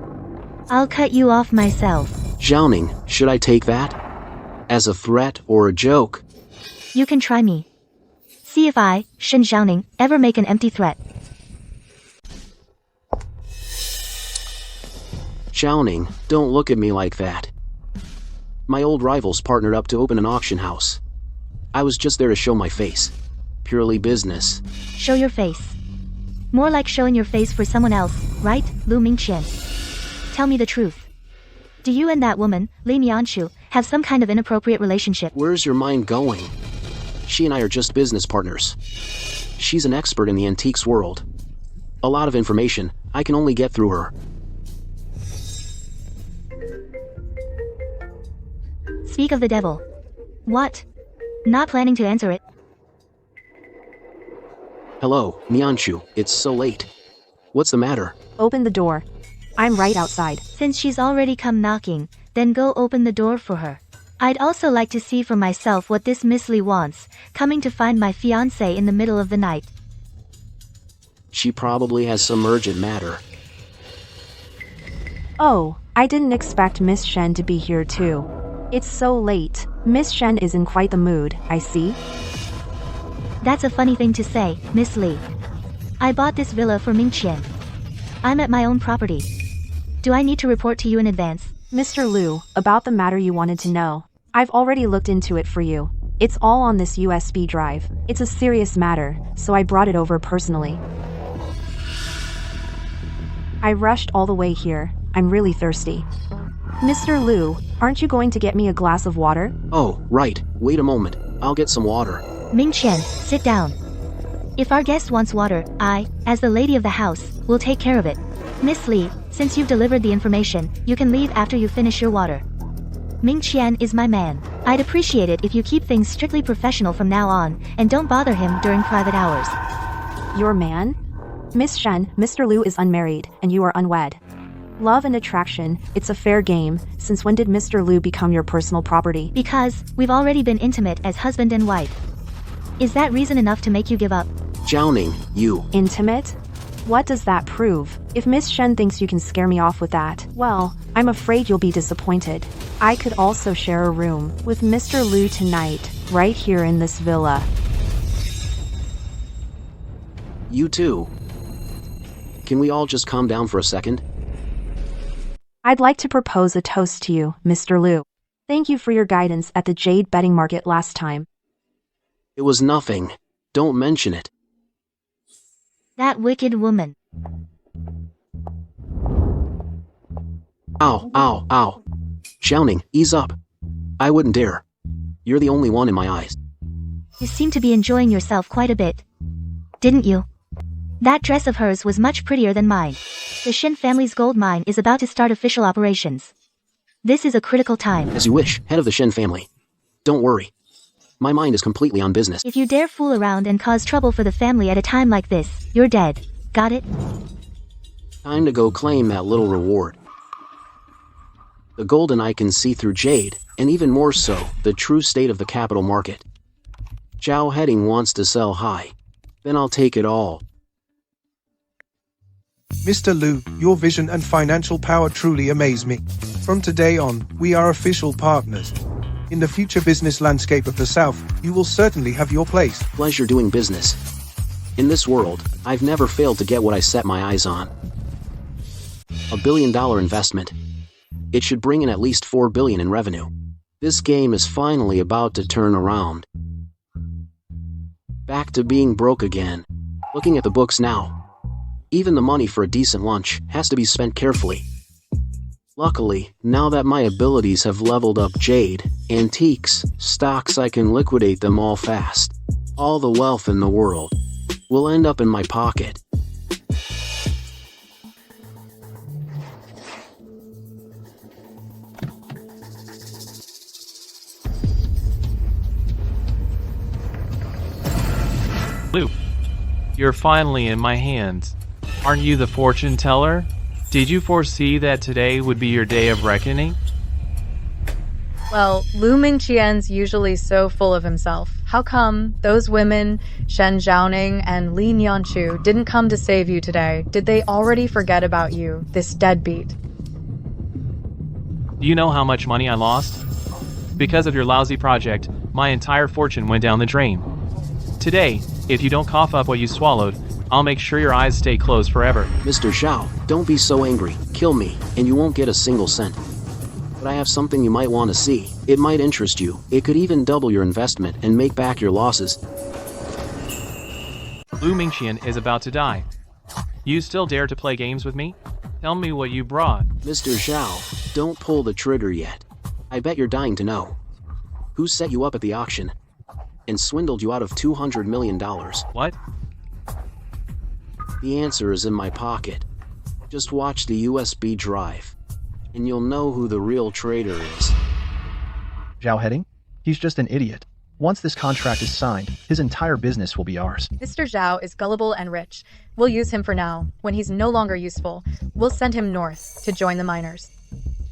I'll cut you off myself. Jiaoning, should I take that as a threat or a joke? You can try me. See if I, Shin Jiaoning, ever make an empty threat. Jiaoning, don't look at me like that. My old rivals partnered up to open an auction house. I was just there to show my face. Purely business. Show your face. More like showing your face for someone else, right, Lu Mingqian? Tell me the truth. Do you and that woman, Li Mianchu, have some kind of inappropriate relationship? Where's your mind going? She and I are just business partners. She's an expert in the antiques world. A lot of information I can only get through her. Speak of the devil. What? Not planning to answer it. Hello, Mianchu, it's so late. What's the matter? Open the door. I'm right outside. Since she's already come knocking, then go open the door for her. I'd also like to see for myself what this Miss Li wants, coming to find my fiancé in the middle of the night. She probably has some urgent matter. Oh, I didn't expect Miss Shen to be here too. It's so late. Miss Shen is in quite the mood, I see. That's a funny thing to say, Miss Li. I bought this villa for Mingqian. I'm at my own property. Do I need to report to you in advance? Mr. Liu, about the matter you wanted to know. I've already looked into it for you. It's all on this USB drive. It's a serious matter, so I brought it over personally. I rushed all the way here. I'm really thirsty. Mr. Liu, aren't you going to get me a glass of water? Oh, right. Wait a moment. I'll get some water. Ming Qian, sit down. If our guest wants water, I, as the lady of the house, will take care of it. Miss Li, since you've delivered the information, you can leave after you finish your water. Ming Qian is my man. I'd appreciate it if you keep things strictly professional from now on, and don't bother him during private hours. Your man? Miss Shen, Mr. Liu is unmarried, and you are unwed. Love and attraction, it's a fair game. Since when did Mr. Liu become your personal property? Because we've already been intimate as husband and wife. Is that reason enough to make you give up? Jiaoning, you. Intimate? What does that prove? If Miss Shen thinks you can scare me off with that, well, I'm afraid you'll be disappointed. I could also share a room with Mr. Liu tonight, right here in this villa. You too. Can we all just calm down for a second? I'd like to propose a toast to you, Mr. Liu. Thank you for your guidance at the jade betting market last time. It was nothing. Don't mention it. That wicked woman. Ow, ow, ow. Jiaoning, ease up. I wouldn't dare. You're the only one in my eyes. You seem to be enjoying yourself quite a bit. Didn't you? That dress of hers was much prettier than mine. The Shin family's gold mine is about to start official operations. This is a critical time. As you wish, head of the Shin family. Don't worry. My mind is completely on business. If you dare fool around and cause trouble for the family at a time like this, you're dead. Got it? Time to go claim that little reward. The golden eye can see through jade, and even more so, the true state of the capital market. Zhao Heading wants to sell high. Then I'll take it all. Mr. Liu, your vision and financial power truly amaze me. From today on, we are official partners. In the future business landscape of the South, you will certainly have your place. Pleasure doing business. In this world, I've never failed to get what I set my eyes on. $1 billion investment. It should bring in at least $4 billion in revenue. This game is finally about to turn around. Back to being broke again. Looking at the books now. Even the money for a decent lunch has to be spent carefully. Luckily, now that my abilities have leveled up jade, antiques, stocks, I can liquidate them all fast. All the wealth in the world will end up in my pocket. Luke, you're finally in my hands. Aren't you the fortune teller? Did you foresee that today would be your day of reckoning? Well, Lu Mingqian's usually so full of himself. How come those women, Shen Zhaoning and Li Nianchu, didn't come to save you today? Did they already forget about you, this deadbeat? Do you know how much money I lost? Because of your lousy project, my entire fortune went down the drain. Today, if you don't cough up what you swallowed, I'll make sure your eyes stay closed forever. Mr. Zhao, don't be so angry. Kill me, and you won't get a single cent. But I have something you might want to see. It might interest you. It could even double your investment and make back your losses. Lu Mingqian is about to die. You still dare to play games with me? Tell me what you brought. Mr. Zhao, don't pull the trigger yet. I bet you're dying to know. Who set you up at the auction and swindled you out of $200 million? What? The answer is in my pocket. Just watch the USB drive, and you'll know who the real traitor is. Zhao Heading? He's just an idiot. Once this contract is signed, his entire business will be ours. Mr. Zhao is gullible and rich. We'll use him for now. When he's no longer useful, we'll send him north to join the miners.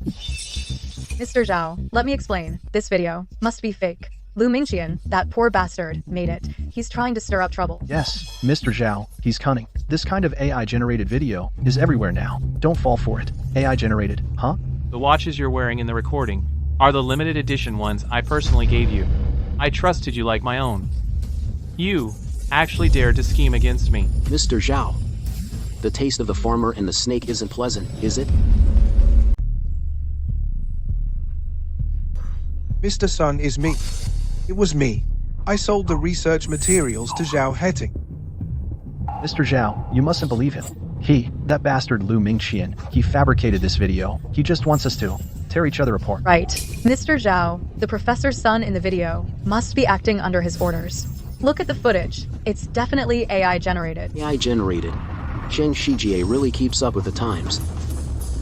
Mr. Zhao, let me explain. This video must be fake. Lu Mingqian, that poor bastard, made it. He's trying to stir up trouble. Yes, Mr. Zhao, he's cunning. This kind of AI-generated video is everywhere now. Don't fall for it. AI-generated, huh? The watches you're wearing in the recording are the limited edition ones I personally gave you. I trusted you like my own. You actually dared to scheme against me. Mr. Zhao, the taste of the farmer and the snake isn't pleasant, is it? Mr. Sun is me. It was me. I sold the research materials to Zhao Heting. Mr. Zhao, you mustn't believe him. That bastard Lu Mingqian, he fabricated this video. He just wants us to tear each other apart. Right. Mr. Zhao, the professor's son in the video, must be acting under his orders. Look at the footage. It's definitely AI generated. AI generated. Sheng Shijie really keeps up with the times.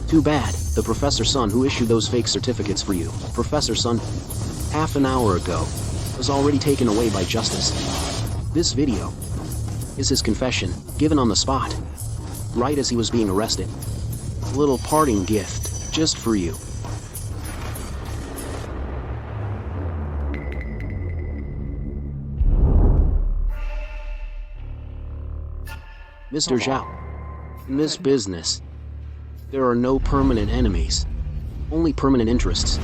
Too bad, the professor's son who issued those fake certificates for you, Professor Sun, half an hour ago, was already taken away by justice. This video is his confession, given on the spot, right as he was being arrested. A little parting gift, just for you. Mr. Zhao, in this business, there are no permanent enemies, only permanent interests.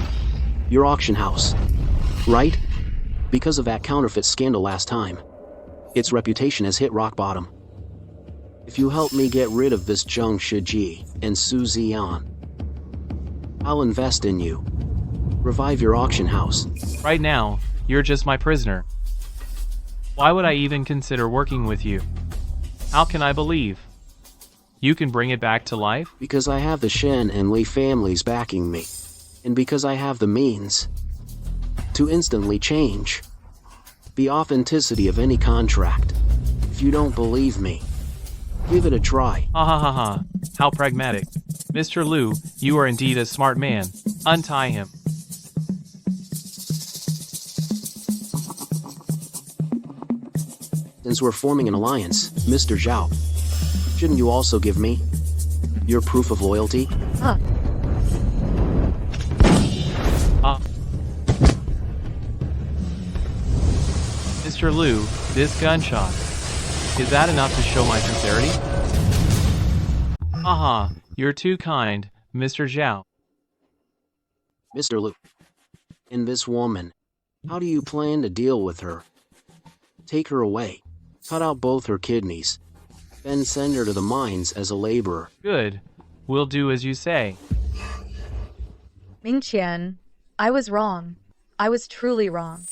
Your auction house, right? Because of that counterfeit scandal last time, its reputation has hit rock bottom. If you help me get rid of this Zheng Shiji and Su Ziyan, I'll invest in you. Revive your auction house. Right now, you're just my prisoner. Why would I even consider working with you? How can I believe you can bring it back to life? Because I have the Shen and Li families backing me, and because I have the means to instantly change the authenticity of any contract. If you don't believe me, give it a try. Ha ha ha ha. How pragmatic. Mr. Liu, you are indeed a smart man. Untie him. Since we're forming an alliance, Mr. Zhao, shouldn't you also give me your proof of loyalty? Mr. Liu, this gunshot. Is that enough to show my sincerity? Haha, you're too kind, Mr. Zhao. Mr. Liu, and this woman, how do you plan to deal with her? Take her away, cut out both her kidneys, then send her to the mines as a laborer. Good. We'll do as you say. Mingqian, I was wrong. I was truly wrong.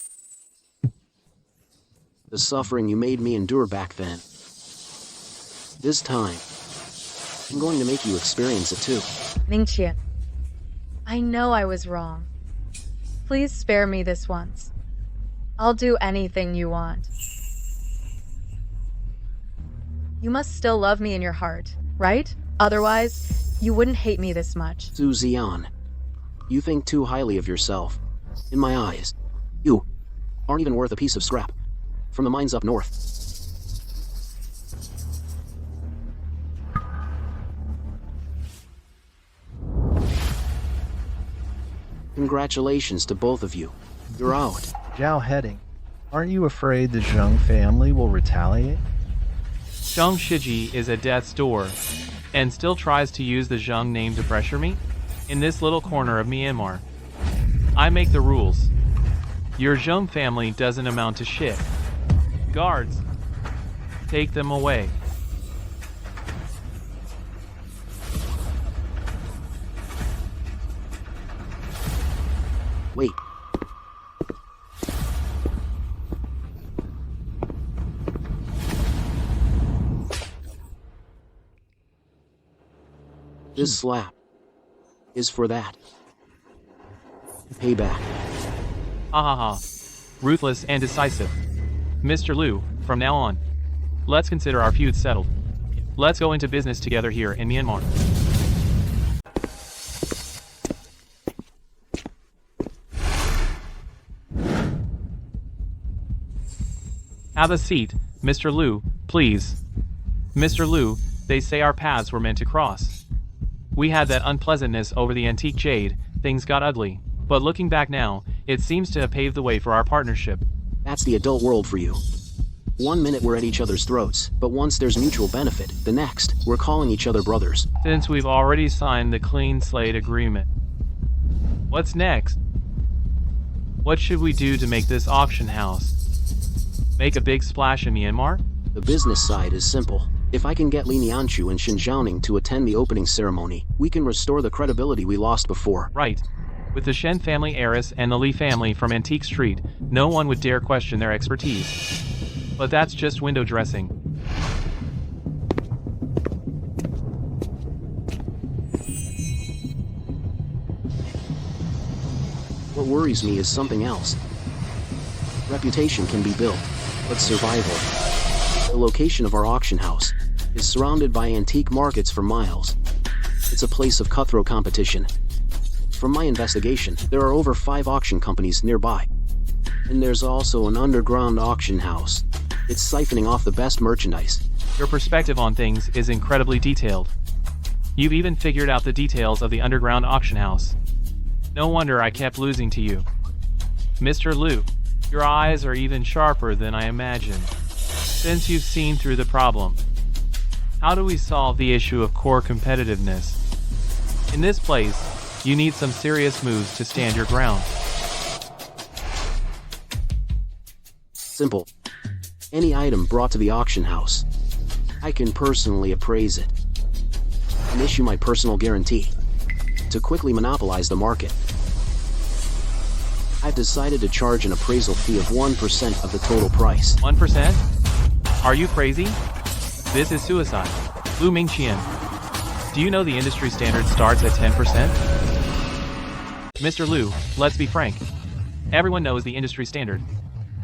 The suffering you made me endure back then. This time, I'm going to make you experience it too. Mingqian, I know I was wrong. Please spare me this once. I'll do anything you want. You must still love me in your heart, right? Otherwise, you wouldn't hate me this much. Su Ziyan, you think too highly of yourself. In my eyes, you aren't even worth a piece of scrap from the mines up north. Congratulations to both of you. You're out. Zhao Heading, aren't you afraid the Zheng family will retaliate? Zheng Shiji is at death's door, and still tries to use the Zheng name to pressure me? In this little corner of Myanmar, I make the rules. Your Zheng family doesn't amount to shit. Guards, take them away. Wait. This slap is for that. Payback. Ha ha ha. Ruthless and decisive. Mr. Liu, from now on, let's consider our feud settled. Let's go into business together here in Myanmar. Have a seat, Mr. Liu, please. Mr. Liu, they say our paths were meant to cross. We had that unpleasantness over the antique jade, things got ugly, but looking back now, it seems to have paved the way for our partnership. That's the adult world for you. 1 minute we're at each other's throats, but once there's mutual benefit, the next, we're calling each other brothers. Since we've already signed the clean slate agreement. What's next? What should we do to make this auction house make a big splash in Myanmar? The business side is simple. If I can get Li Nianchu and Xin Zhaoning to attend the opening ceremony, we can restore the credibility we lost before. Right. With the Shen family heiress and the Li family from Antique Street, no one would dare question their expertise. But that's just window dressing. What worries me is something else. Reputation can be built, but survival. The location of our auction house is surrounded by antique markets for miles. It's a place of cutthroat competition. From my investigation, there are over 5 auction companies nearby. And there's also an underground auction house. It's siphoning off the best merchandise. Your perspective on things is incredibly detailed. You've even figured out the details of the underground auction house. No wonder I kept losing to you. Mr. Liu, your eyes are even sharper than I imagined. Since you've seen through the problem, how do we solve the issue of core competitiveness? In this place, you need some serious moves to stand your ground. Simple. Any item brought to the auction house, I can personally appraise it and issue my personal guarantee to quickly monopolize the market. I've decided to charge an appraisal fee of 1% of the total price. 1%? Are you crazy? This is suicide. Lu Mingqian, do you know the industry standard starts at 10%? Mr. Liu, let's be frank. Everyone knows the industry standard.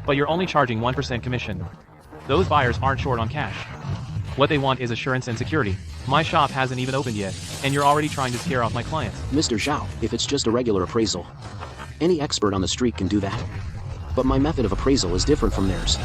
But you're only charging 1% commission. Those buyers aren't short on cash. What they want is assurance and security. My shop hasn't even opened yet, and you're already trying to scare off my clients. Mr. Zhao, if it's just a regular appraisal, any expert on the street can do that. But my method of appraisal is different from theirs.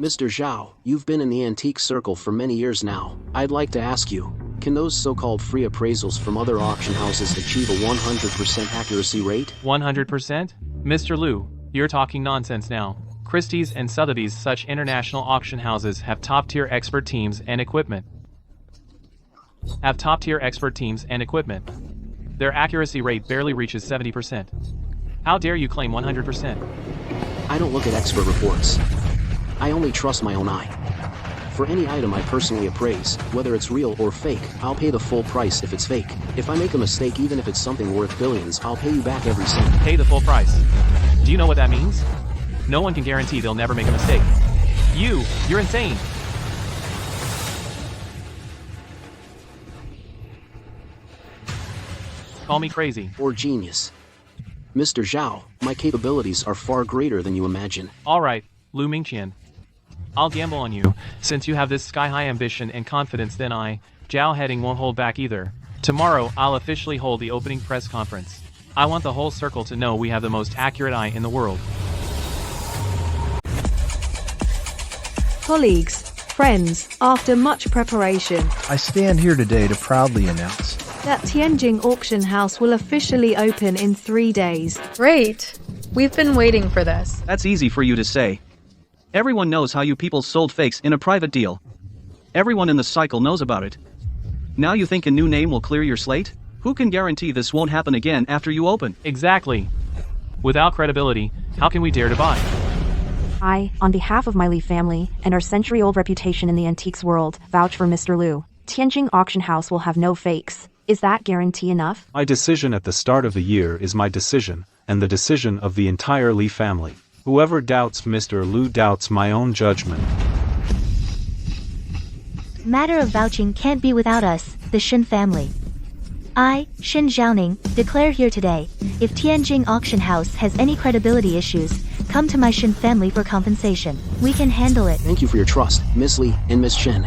Mr. Zhao, you've been in the antique circle for many years now. I'd like to ask you, can those so-called free appraisals from other auction houses achieve a 100% accuracy rate? 100%? Mr. Liu, you're talking nonsense now. Christie's and Sotheby's, such international auction houses, have top-tier expert teams and equipment. Their accuracy rate barely reaches 70%. How dare you claim 100%? I don't look at expert reports. I only trust my own eye. For any item I personally appraise, whether it's real or fake, I'll pay the full price if it's fake. If I make a mistake, even if it's something worth billions, I'll pay you back every cent. Pay the full price. Do you know what that means? No one can guarantee they'll never make a mistake. You're insane. Call me crazy. Or genius. Mr. Zhao, my capabilities are far greater than you imagine. Alright, Lu Mingqian. I'll gamble on you. Since you have this sky-high ambition and confidence, then I, Zhao Heading, won't hold back either. Tomorrow, I'll officially hold the opening press conference. I want the whole circle to know we have the most accurate eye in the world. Colleagues, friends, after much preparation, I stand here today to proudly announce that Tianjin Auction House will officially open in 3 days. Great! We've been waiting for this. That's easy for you to say. Everyone knows how you people sold fakes in a private deal. Everyone in the cycle knows about it. Now you think a new name will clear your slate? Who can guarantee this won't happen again after you open? Exactly. Without credibility, how can we dare to buy? I, on behalf of my Li family and our century-old reputation in the antiques world, vouch for Mr. Liu. Tianjin Auction House will have no fakes. Is that guarantee enough? My decision at the start of the year is my decision, and the decision of the entire Li family. Whoever doubts Mr. Liu doubts my own judgment. Matter of vouching can't be without us, the Shin family. I, Shin Zhaoning, declare here today, if Tianjin Auction House has any credibility issues, come to my Shin family for compensation. We can handle it. Thank you for your trust, Miss Li and Miss Shin.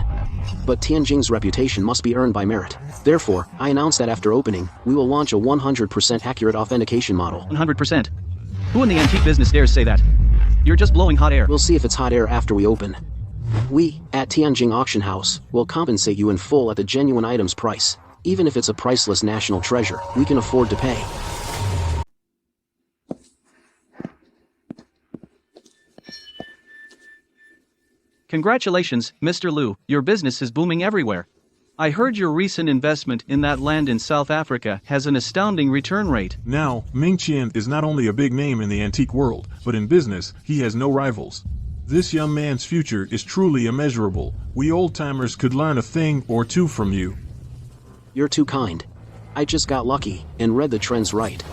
But Tianjin's reputation must be earned by merit. Therefore, I announce that after opening, we will launch a 100% accurate authentication model. 100%? Who in the antique business dares say that? You're just blowing hot air. We'll see if it's hot air after we open. We, at Tianjin Auction House, will compensate you in full at the genuine item's price. Even if it's a priceless national treasure, we can afford to pay. Congratulations, Mr. Liu, your business is booming everywhere. I heard your recent investment in that land in South Africa has an astounding return rate. Now, Mingqian is not only a big name in the antique world, but in business, he has no rivals. This young man's future is truly immeasurable. We old-timers could learn a thing or two from you. You're too kind. I just got lucky and read the trends right.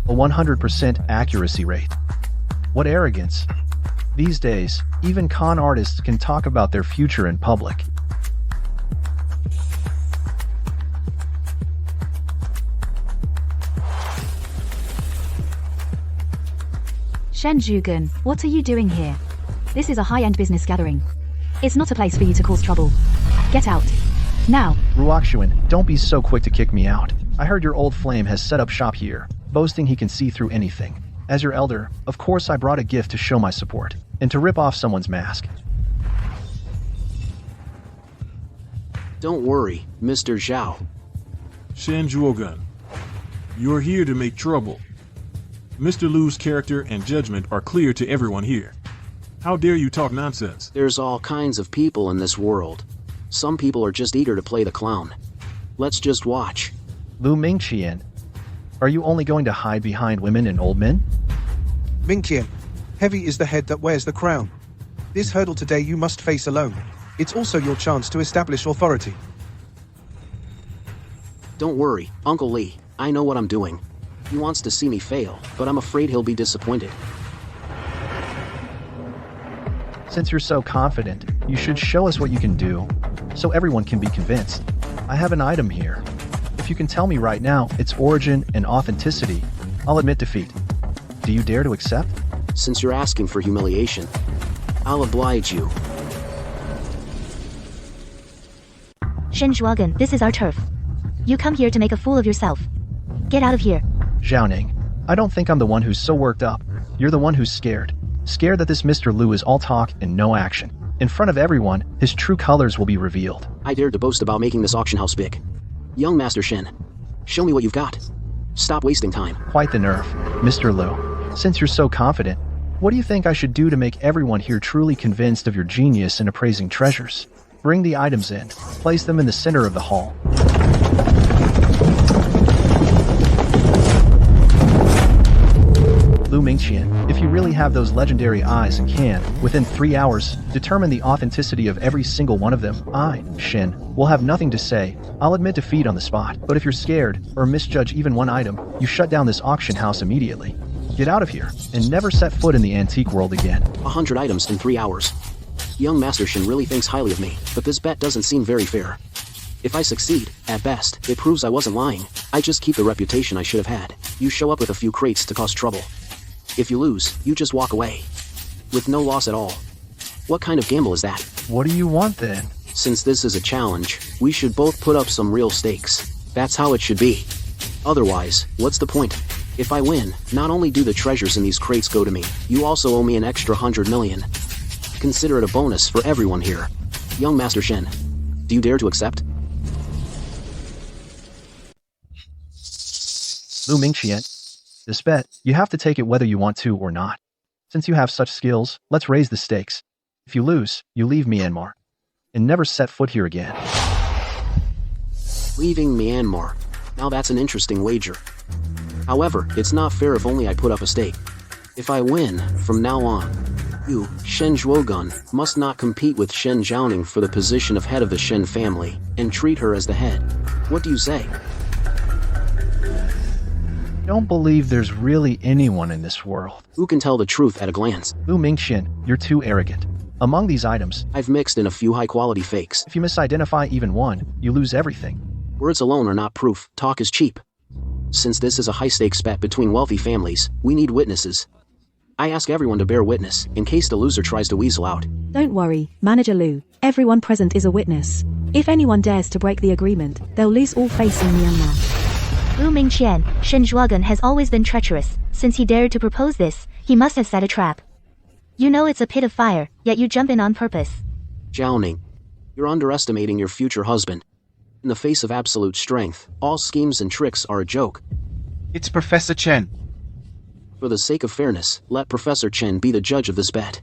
a 100% accuracy rate. What arrogance. These days, even con artists can talk about their future in public. Shen Zhugan, what are you doing here? This is a high-end business gathering. It's not a place for you to cause trouble. Get out. Now. Ruoxuan, don't be so quick to kick me out. I heard your old flame has set up shop here, boasting he can see through anything. As your elder, of course I brought a gift to show my support, and to rip off someone's mask. Don't worry, Mr. Zhao. Shen Zhuogun, you're here to make trouble. Mr. Lu's character and judgment are clear to everyone here. How dare you talk nonsense? There's all kinds of people in this world. Some people are just eager to play the clown. Let's just watch. Lu Mingqian, are you only going to hide behind women and old men? Mingqian, heavy is the head that wears the crown. This hurdle today you must face alone. It's also your chance to establish authority. Don't worry, Uncle Lee, I know what I'm doing. He wants to see me fail, but I'm afraid he'll be disappointed. Since you're so confident, you should show us what you can do, so everyone can be convinced. I have an item here. If you can tell me right now its origin and authenticity, I'll admit defeat. Do you dare to accept? Since you're asking for humiliation, I'll oblige you. Shen Zhuogan, this is our turf. You come here to make a fool of yourself. Get out of here. Zhaoning, I don't think I'm the one who's so worked up. You're the one who's scared. Scared that this Mr. Lu is all talk and no action. In front of everyone, his true colors will be revealed. I dared to boast about making this auction house big. Young Master Shen, show me what you've got. Stop wasting time. Quite the nerve, Mr. Lu. Since you're so confident, what do you think I should do to make everyone here truly convinced of your genius in appraising treasures? Bring the items in. Place them in the center of the hall. Lu Mingqian, if you really have those legendary eyes and can, within 3 hours, determine the authenticity of every single one of them, I, Shen, will have nothing to say. I'll admit defeat on the spot. But if you're scared, or misjudge even one item, you shut down this auction house immediately. Get out of here, and never set foot in the antique world again. 100 items in 3 hours. Young Master Shen really thinks highly of me, but this bet doesn't seem very fair. If I succeed, at best, it proves I wasn't lying. I just keep the reputation I should have had. You show up with a few crates to cause trouble. If you lose, you just walk away. With no loss at all. What kind of gamble is that? What do you want then? Since this is a challenge, we should both put up some real stakes. That's how it should be. Otherwise, what's the point? If I win, not only do the treasures in these crates go to me, you also owe me an extra 100 million. Consider it a bonus for everyone here. Young Master Shen, do you dare to accept? Lu Mingqian, this bet, you have to take it whether you want to or not. Since you have such skills, let's raise the stakes. If you lose, you leave Myanmar. And never set foot here again. Leaving Myanmar. Now that's an interesting wager. However, it's not fair if only I put up a stake. If I win, from now on, you, Shen Zhuogun, must not compete with Shen Zhaoning for the position of head of the Shen family, and treat her as the head. What do you say? Don't believe there's really anyone in this world. Who can tell the truth at a glance? Lu Mingqian, you're too arrogant. Among these items, I've mixed in a few high-quality fakes. If you misidentify even one, you lose everything. Words alone are not proof. Talk is cheap. Since this is a high-stakes bet between wealthy families, we need witnesses. I ask everyone to bear witness, in case the loser tries to weasel out. Don't worry, Manager Lu. Everyone present is a witness. If anyone dares to break the agreement, they'll lose all face in Myanmar. Lu Mingqian, Shen Zhuogun has always been treacherous. Since he dared to propose this, he must have set a trap. You know it's a pit of fire, yet you jump in on purpose. Zhaoning, you're underestimating your future husband. In the face of absolute strength, all schemes and tricks are a joke. It's Professor Chen. For the sake of fairness, let Professor Chen be the judge of this bet.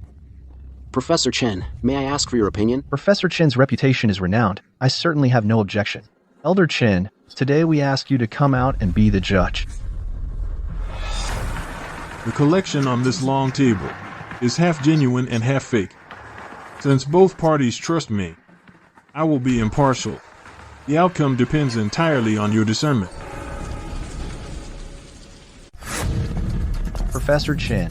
Professor Chen, may I ask for your opinion? Professor Chen's reputation is renowned. I certainly have no objection. Elder Chen, today we ask you to come out and be the judge. The collection on this long table is half genuine and half fake. Since both parties trust me, I will be impartial. The outcome depends entirely on your discernment. Professor Chen,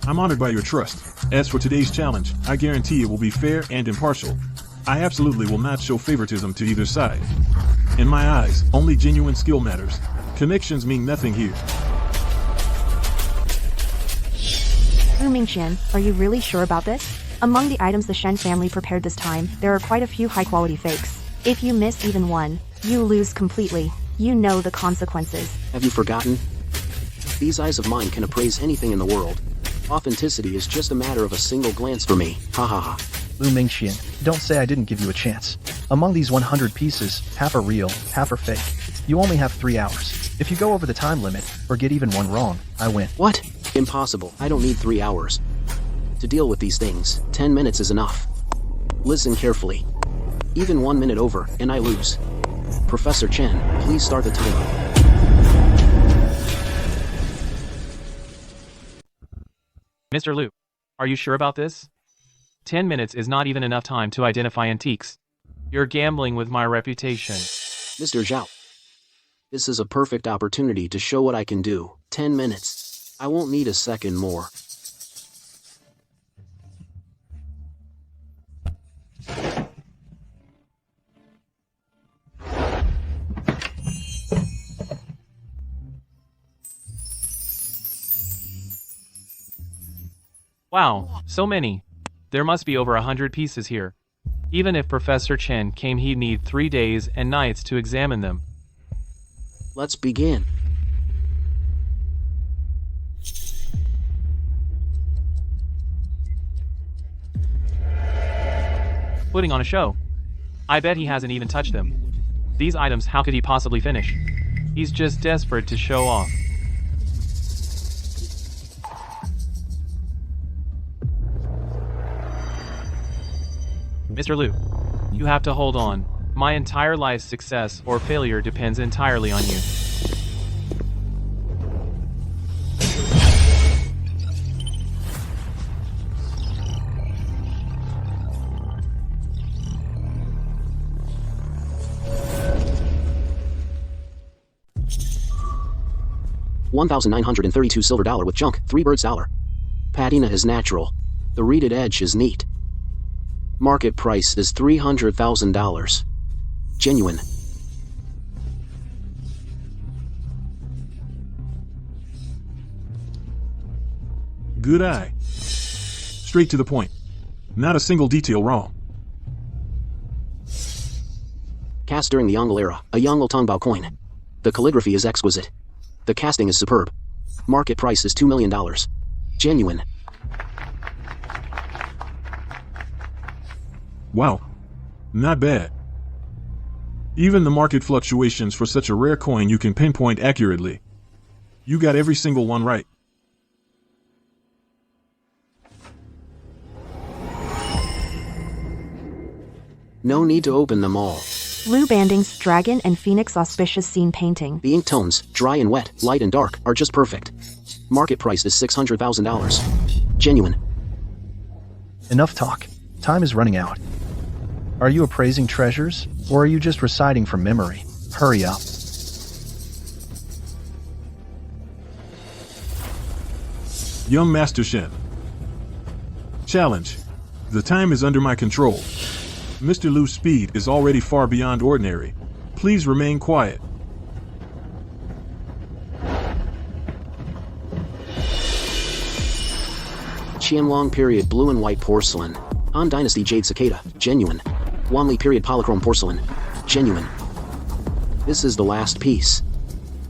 I'm honored by your trust. As for today's challenge, I guarantee it will be fair and impartial. I absolutely will not show favoritism to either side. In my eyes, only genuine skill matters. Connections mean nothing here. Lu Mingqian, are you really sure about this? Among the items the Shen family prepared this time, there are quite a few high-quality fakes. If you miss even one, you lose completely. You know the consequences. Have you forgotten? These eyes of mine can appraise anything in the world. Authenticity is just a matter of a single glance for me. Ha ha ha. Lu Mingqian, don't say I didn't give you a chance. Among these 100 pieces, half are real, half are fake. You only have 3 hours. If you go over the time limit, or get even one wrong, I win. What? Impossible. I don't need 3 hours. To deal with these things, 10 minutes is enough. Listen carefully. Even 1 minute over, and I lose. Professor Chen, please start the timer. Mr. Liu, are you sure about this? 10 minutes is not even enough time to identify antiques. You're gambling with my reputation. Mr. Zhao, this is a perfect opportunity to show what I can do. 10 minutes. I won't need a second more. Wow, so many. There must be over 100 pieces here. Even if Professor Chen came, he'd need 3 days and nights to examine them. Let's begin. Putting on a show. I bet he hasn't even touched them. These items, how could he possibly finish? He's just desperate to show off. Mr. Liu, you have to hold on. My entire life's success or failure depends entirely on you. $1,932 silver dollar with junk, 3 birds dollar. Patina is natural. The reeded edge is neat. Market price is $300,000. Genuine. Good eye. Straight to the point. Not a single detail wrong. Cast during the Yongle era, a Yongle Tongbao coin. The calligraphy is exquisite. The casting is superb. Market price is $2 million. Genuine. Wow. Not bad. Even the market fluctuations for such a rare coin you can pinpoint accurately. You got every single one right. No need to open them all. Lu Banding's Dragon and Phoenix Auspicious Scene Painting. The ink tones, dry and wet, light and dark, are just perfect. Market price is $600,000. Genuine. Enough talk. Time is running out. Are you appraising treasures, or are you just reciting from memory? Hurry up. Young Master Shen. Challenge. The time is under my control. Mr. Lu's speed is already far beyond ordinary. Please remain quiet. Qianlong period blue and white porcelain. Han Dynasty jade cicada, genuine. Wanli period polychrome porcelain, genuine. This is the last piece.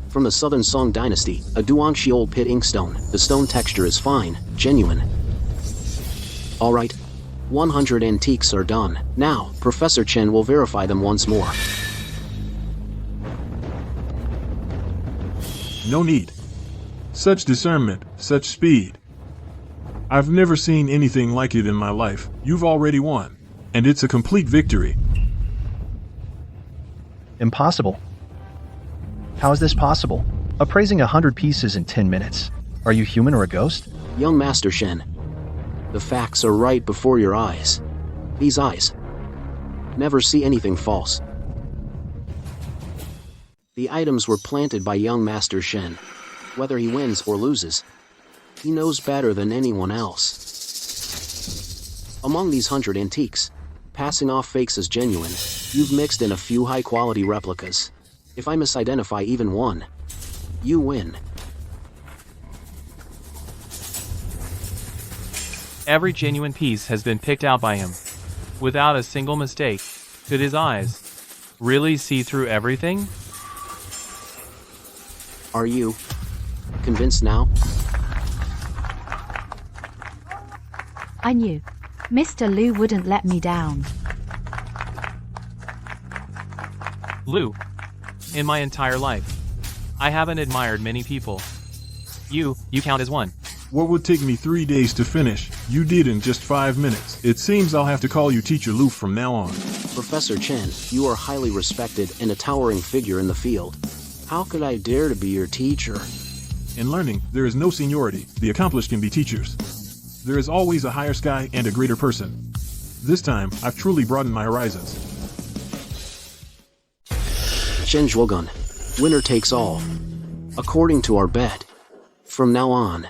From the Southern Song Dynasty, a Duangshi old pit inkstone. The stone texture is fine, genuine. Alright. 100 antiques are done. Now, Professor Chen will verify them once more. No need. Such discernment, such speed. I've never seen anything like it in my life. You've already won. And it's a complete victory. Impossible. How is this possible? Appraising 100 pieces in 10 minutes. Are you human or a ghost? Young Master Shen. The facts are right before your eyes. These eyes never see anything false. The items were planted by young Master Shen. Whether he wins or loses, He knows better than anyone else. Among these 100 antiques, passing off fakes as genuine, you've mixed in a few high-quality replicas. If I misidentify even one, you win. Every genuine piece has been picked out by him, without a single mistake. Could his eyes really see through everything? Are you convinced now? I knew. Mr. Liu wouldn't let me down. Liu, in my entire life, I haven't admired many people. You count as one. What would take me 3 days to finish, you did in just 5 minutes. It seems I'll have to call you Teacher Lu from now on. Professor Chen, you are highly respected and a towering figure in the field. How could I dare to be your teacher? In learning, there is no seniority. The accomplished can be teachers. There is always a higher sky and a greater person. This time, I've truly broadened my horizons. Shen Zhuogun, winner takes all. According to our bet, from now on,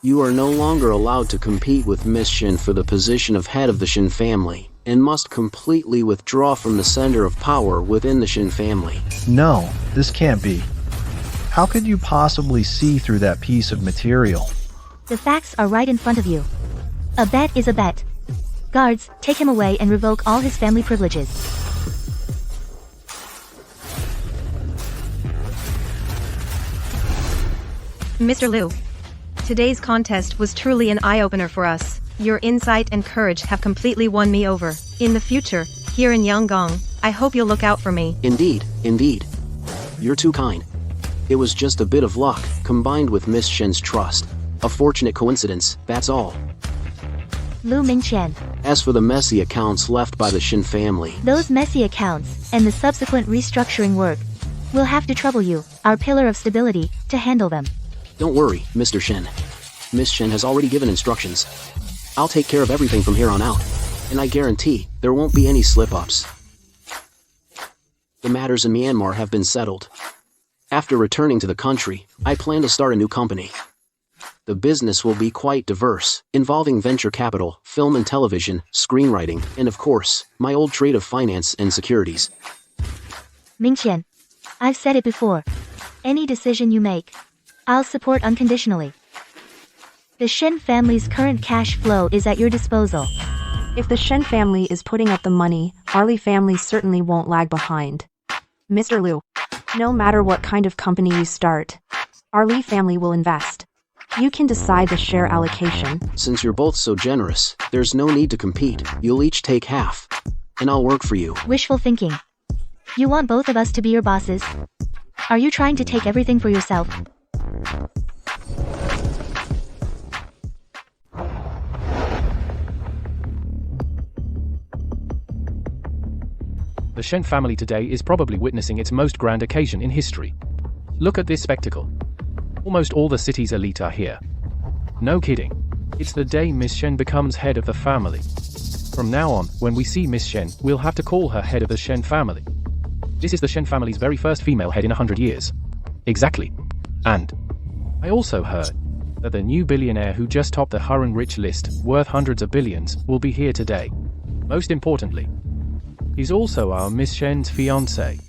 you are no longer allowed to compete with Miss Shen for the position of head of the Shen family, and must completely withdraw from the center of power within the Shen family. No, this can't be. How could you possibly see through that piece of material? The facts are right in front of you. A bet is a bet. Guards, take him away and revoke all his family privileges. Mr. Liu, today's contest was truly an eye-opener for us. Your insight and courage have completely won me over. In the future, here in Yangon, I hope you'll look out for me. Indeed, indeed. You're too kind. It was just a bit of luck, combined with Miss Shen's trust. A fortunate coincidence, that's all. Lu Mingqian. As for the messy accounts left by the Shen family, Those messy accounts, and the subsequent restructuring work, will have to trouble you, our pillar of stability, to handle them. don't worry, Mr. Shen. Miss Shen has already given instructions. I'll take care of everything from here on out, and I guarantee there won't be any slip-ups. The matters in Myanmar have been settled. After returning to the country, I plan to start a new company. The business will be quite diverse, involving venture capital, film and television, screenwriting, and of course, my old trade of finance and securities. Mingqian, I've said it before. Any decision you make, I'll support unconditionally. The Shen family's current cash flow is at your disposal. If the Shen family is putting up the money, our Li family certainly won't lag behind. Mr. Liu, no matter what kind of company you start, our Li family will invest. You can decide the share allocation. Since you're both so generous, there's no need to compete. You'll each take half, and I'll work for you. Wishful thinking. You want both of us to be your bosses? Are you trying to take everything for yourself? The Shen family today is probably witnessing its most grand occasion in history. Look at this spectacle. Almost all the city's elite are here. No kidding. It's the day Miss Shen becomes head of the family. From now on, when we see Miss Shen, we'll have to call her head of the Shen family. This is the Shen family's very first female head in 100 years. Exactly. And I also heard that the new billionaire who just topped the Hurun rich list, worth hundreds of billions, will be here today. Most importantly, he's also our Miss Shen's fiancé.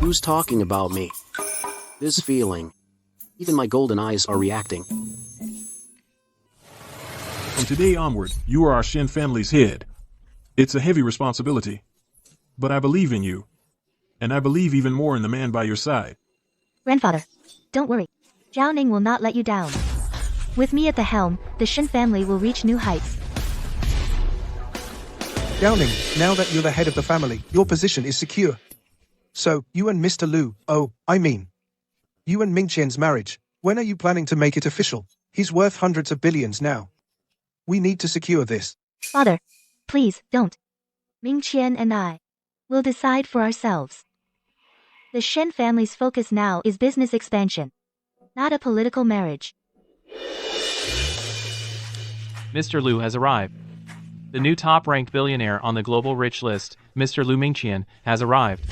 Who's talking about me? This feeling. Even my golden eyes are reacting. From today onward, you are our Shen family's head. It's a heavy responsibility. But I believe in you. And I believe even more in the man by your side. Grandfather, don't worry. Zhao Ning will not let you down. With me at the helm, the Shen family will reach new heights. Downing, now that you're the head of the family, your position is secure. So, you and Mr. Liu, you and Mingqian's marriage, when are you planning to make it official? He's worth hundreds of billions now. We need to secure this. Father, please, don't. Mingqian and I will decide for ourselves. The Shen family's focus now is business expansion, not a political marriage. Mr. Lu has arrived. The new top-ranked billionaire on the global rich list, Mr. Lu Mingqian, has arrived.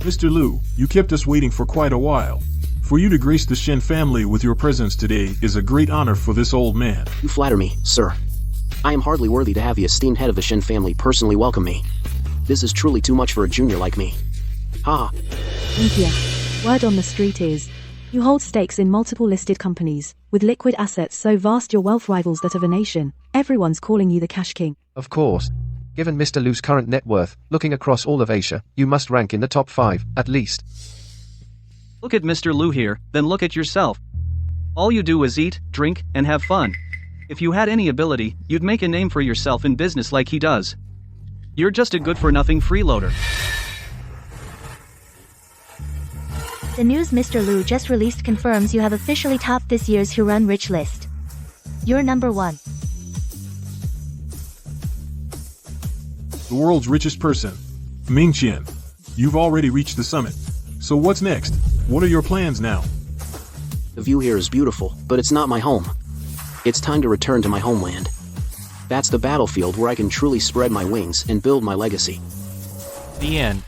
Mr. Lu, you kept us waiting for quite a while. For you to grace the Shen family with your presence today is a great honor for this old man. You flatter me, sir. I am hardly worthy to have the esteemed head of the Shen family personally welcome me. This is truly too much for a junior like me. Ha! Inkia, word on the street is, you hold stakes in multiple listed companies, with liquid assets so vast your wealth rivals that of a nation. Everyone's calling you the cash king. Of course. Given Mr. Lu's current net worth, looking across all of Asia, you must rank in the top 5, at least. Look at Mr. Lu here, then look at yourself. All you do is eat, drink, and have fun. If you had any ability, you'd make a name for yourself in business like he does. You're just a good-for-nothing freeloader. The news Mr. Lu just released confirms you have officially topped this year's Who Run Rich list. You're number 1. The world's richest person, Mingqian. You've already reached the summit. So what's next? What are your plans now? The view here is beautiful, but it's not my home. It's time to return to my homeland. That's the battlefield where I can truly spread my wings and build my legacy. The end.